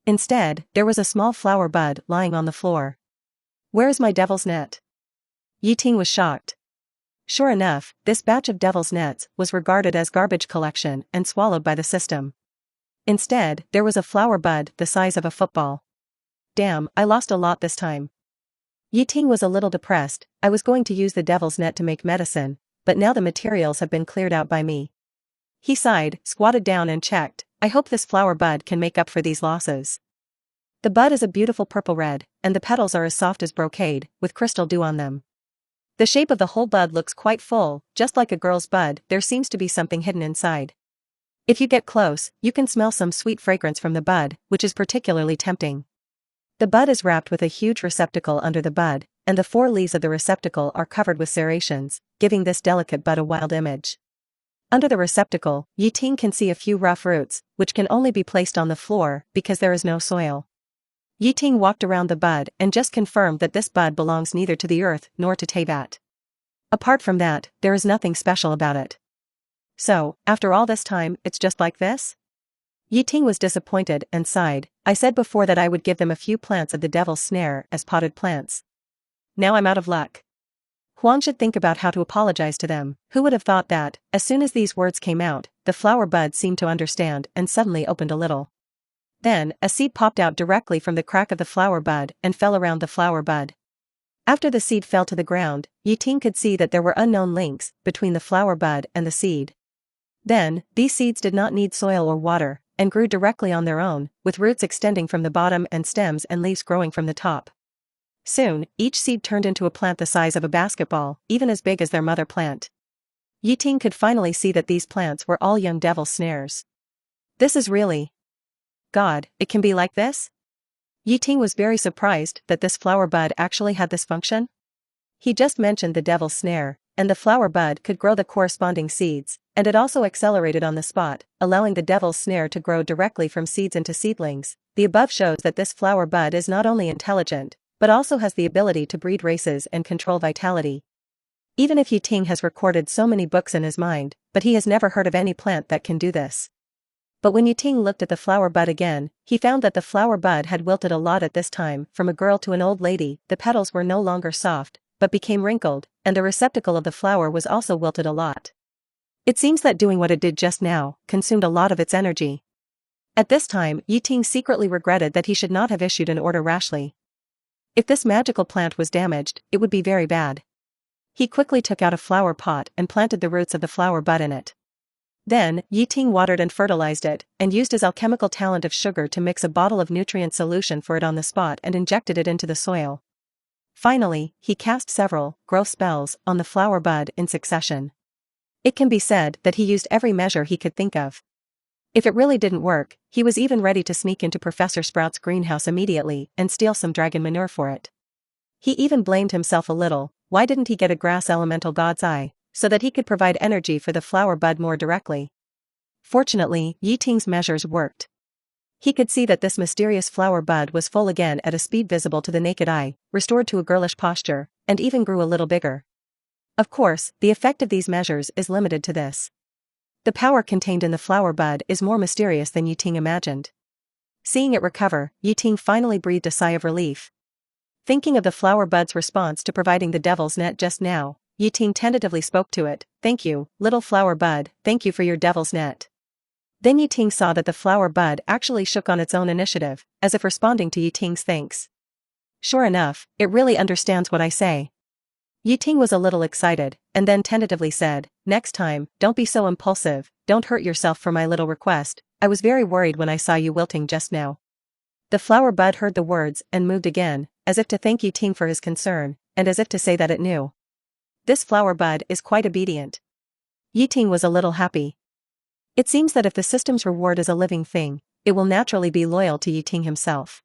Instead, there was a small flower bud lying on the floor. Where is my Devil's Net? Ting was shocked. Sure enough, this batch of Devil's Nets was regarded as garbage collection and swallowed by the system. Instead, there was a flower bud the size of a football. Damn, I lost a lot this time. Ting was a little depressed. I was going to use the Devil's Net to make medicine, but now the materials have been cleared out by me. He sighed, squatted down and checked, I hope this flower bud can make up for these losses. The bud is a beautiful purple red, and the petals are as soft as brocade, with crystal dew on them. The shape of the whole bud looks quite full, just like a girl's bud. There seems to be something hidden inside. If you get close, you can smell some sweet fragrance from the bud, which is particularly tempting. The bud is wrapped with a huge receptacle under the bud, and the 4 leaves of the receptacle are covered with serrations, giving this delicate bud a wild image. Under the receptacle, Ting can see a few rough roots, which can only be placed on the floor because there is no soil. Ting walked around the bud and just confirmed that this bud belongs neither to the earth nor to Teyvat. Apart from that, there is nothing special about it. So, after all this time, it's just like this? Ting was disappointed and sighed, I said before that I would give them a few plants of the Devil's Snare as potted plants. Now I'm out of luck. Huang should think about how to apologize to them. Who would have thought that, as soon as these words came out, the flower bud seemed to understand and suddenly opened a little. Then, a seed popped out directly from the crack of the flower bud and fell around the flower bud. After the seed fell to the ground, Ting could see that there were unknown links between the flower bud and the seed. Then, these seeds did not need soil or water, and grew directly on their own, with roots extending from the bottom and stems and leaves growing from the top. Soon, each seed turned into a plant the size of a basketball, even as big as their mother plant. Ting could finally see that these plants were all young Devil's Snares. This is really... God, it can be like this? Ting was very surprised that this flower bud actually had this function. He just mentioned the Devil's Snare, and the flower bud could grow the corresponding seeds, and it also accelerated on the spot, allowing the Devil's Snare to grow directly from seeds into seedlings. The above shows that this flower bud is not only intelligent, but also has the ability to breed races and control vitality. Even if Ting has recorded so many books in his mind, but he has never heard of any plant that can do this. But when Ting looked at the flower bud again, he found that the flower bud had wilted a lot at this time. From a girl to an old lady, the petals were no longer soft, but became wrinkled, and the receptacle of the flower was also wilted a lot. It seems that doing what it did just now consumed a lot of its energy. At this time, Ting secretly regretted that he should not have issued an order rashly. If this magical plant was damaged, it would be very bad. He quickly took out a flower pot and planted the roots of the flower bud in it. Then, Ting watered and fertilized it, and used his alchemical talent of sugar to mix a bottle of nutrient solution for it on the spot and injected it into the soil. Finally, he cast several growth spells on the flower bud in succession. It can be said that he used every measure he could think of. If it really didn't work, he was even ready to sneak into Professor Sprout's greenhouse immediately and steal some dragon manure for it. He even blamed himself a little. Why didn't he get a grass elemental god's eye, so that he could provide energy for the flower bud more directly? Fortunately, Ting's measures worked. He could see that this mysterious flower bud was full again at a speed visible to the naked eye, restored to a girlish posture, and even grew a little bigger. Of course, the effect of these measures is limited to this. The power contained in the flower bud is more mysterious than Ting imagined. Seeing it recover, Ting finally breathed a sigh of relief. Thinking of the flower bud's response to providing the devil's net just now, Ting tentatively spoke to it. "Thank you, little flower bud, thank you for your devil's net." Then Ting saw that the flower bud actually shook on its own initiative, as if responding to Ting's thanks. Sure enough, it really understands what I say. Ting was a little excited, and then tentatively said, "Next time, don't be so impulsive, don't hurt yourself for my little request. I was very worried when I saw you wilting just now." The flower bud heard the words and moved again, as if to thank Ting for his concern, and as if to say that it knew. This flower bud is quite obedient. Ting was a little happy. It seems that if the system's reward is a living thing, it will naturally be loyal to Ting himself.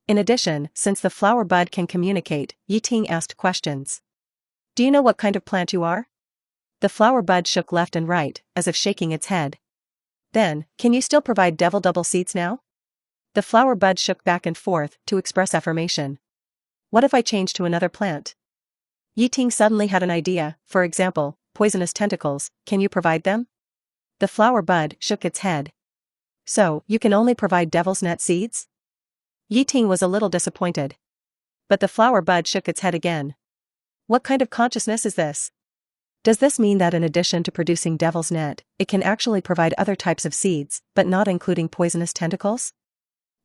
In addition, since the flower bud can communicate, Ting asked questions. "Do you know what kind of plant you are?" The flower bud shook left and right, as if shaking its head. "Then, can you still provide devil double seeds now?" The flower bud shook back and forth to express affirmation. "What if I change to another plant?" Ting suddenly had an idea. "For example, poisonous tentacles, can you provide them?" The flower bud shook its head. "So, you can only provide devil's net seeds?" Ting was a little disappointed. But the flower bud shook its head again. "What kind of consciousness is this? Does this mean that in addition to producing devil's net, it can actually provide other types of seeds, but not including poisonous tentacles?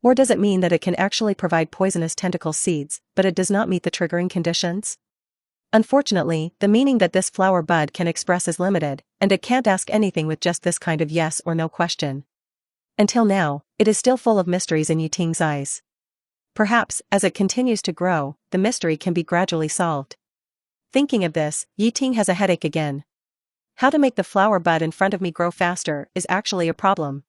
Or does it mean that it can actually provide poisonous tentacle seeds, but it does not meet the triggering conditions?" Unfortunately, the meaning that this flower bud can express is limited, and it can't ask anything with just this kind of yes or no question. Until now, it is still full of mysteries in Ting's eyes. Perhaps, as it continues to grow, the mystery can be gradually solved. Thinking of this, Ting has a headache again. How to make the flower bud in front of me grow faster is actually a problem.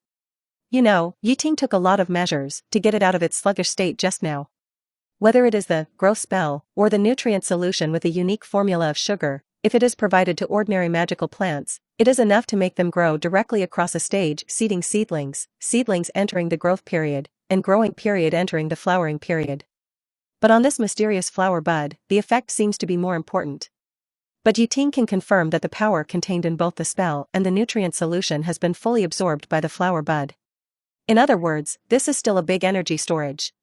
You know, Ting took a lot of measures to get it out of its sluggish state just now. Whether it is the growth spell or the nutrient solution with a unique formula of sugar, if it is provided to ordinary magical plants, it is enough to make them grow directly across a stage, seeding seedlings entering the growth period, and growing period entering the flowering period. But on this mysterious flower bud, the effect seems to be more important. But Ting can confirm that the power contained in both the spell and the nutrient solution has been fully absorbed by the flower bud. In other words, this is still a big energy storage.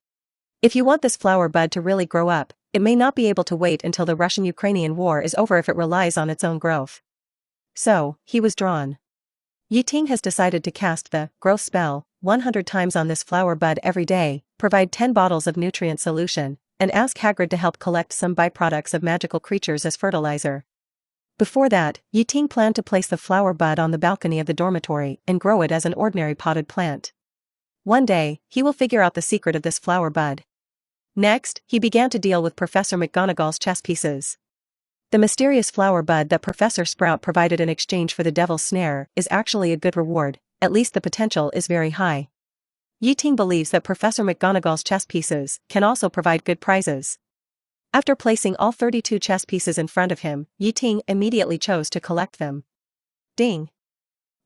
If you want this flower bud to really grow up, it may not be able to wait until the Russian-Ukrainian war is over if it relies on its own growth. So, he was drawn. Ting has decided to cast the growth spell 100 times on this flower bud every day, provide 10 bottles of nutrient solution, and ask Hagrid to help collect some byproducts of magical creatures as fertilizer. Before that, Ting planned to place the flower bud on the balcony of the dormitory and grow it as an ordinary potted plant. One day, he will figure out the secret of this flower bud. Next, he began to deal with Professor McGonagall's chess pieces. The mysterious flower bud that Professor Sprout provided in exchange for the devil's snare is actually a good reward, at least the potential is very high. Ting believes that Professor McGonagall's chess pieces can also provide good prizes. After placing all 32 chess pieces in front of him, Ting immediately chose to collect them. Ding!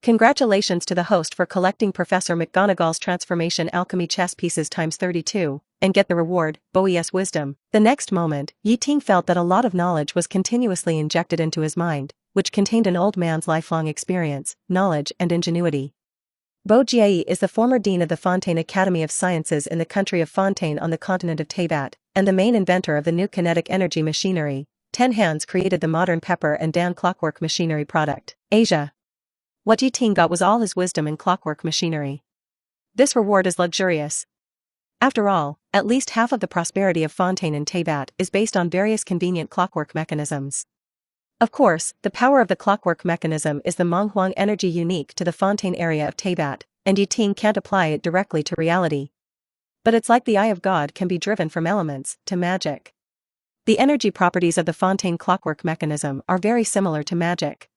Congratulations to the host for collecting Professor McGonagall's transformation alchemy chess pieces times 32, and get the reward, Bowies Wisdom. The next moment, Ting felt that a lot of knowledge was continuously injected into his mind, which contained an old man's lifelong experience, knowledge and ingenuity. Bo Jiayi is the former dean of the Fontaine Academy of Sciences in the country of Fontaine on the continent of Teyvat, and the main inventor of the new kinetic energy machinery. 10 Hands created the modern Pepper and Dan clockwork machinery product. Asia. What Yi Ting got was all his wisdom in clockwork machinery. This reward is luxurious. After all, at least half of the prosperity of Fontaine and Teyvat is based on various convenient clockwork mechanisms. Of course, the power of the clockwork mechanism is the Menghuang energy unique to the Fontaine area of Teyvat, and Yi Ting can't apply it directly to reality. But it's like the Eye of God can be driven from elements to magic. The energy properties of the Fontaine clockwork mechanism are very similar to magic.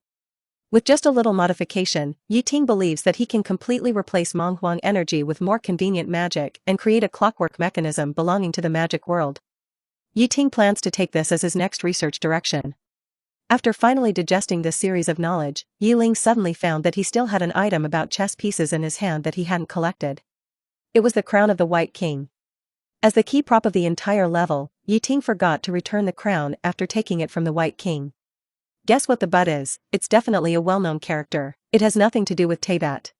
With just a little modification, Yi Ting believes that he can completely replace Menghuang energy with more convenient magic and create a clockwork mechanism belonging to the magic world. Yi Ting plans to take this as his next research direction. After finally digesting this series of knowledge, Yi Ling suddenly found that he still had an item about chess pieces in his hand that he hadn't collected. It was the crown of the White King. As the key prop of the entire level, Yi Ting forgot to return the crown after taking it from the White King. Guess what the but is? It's definitely a well-known character. It has nothing to do with Teyvat.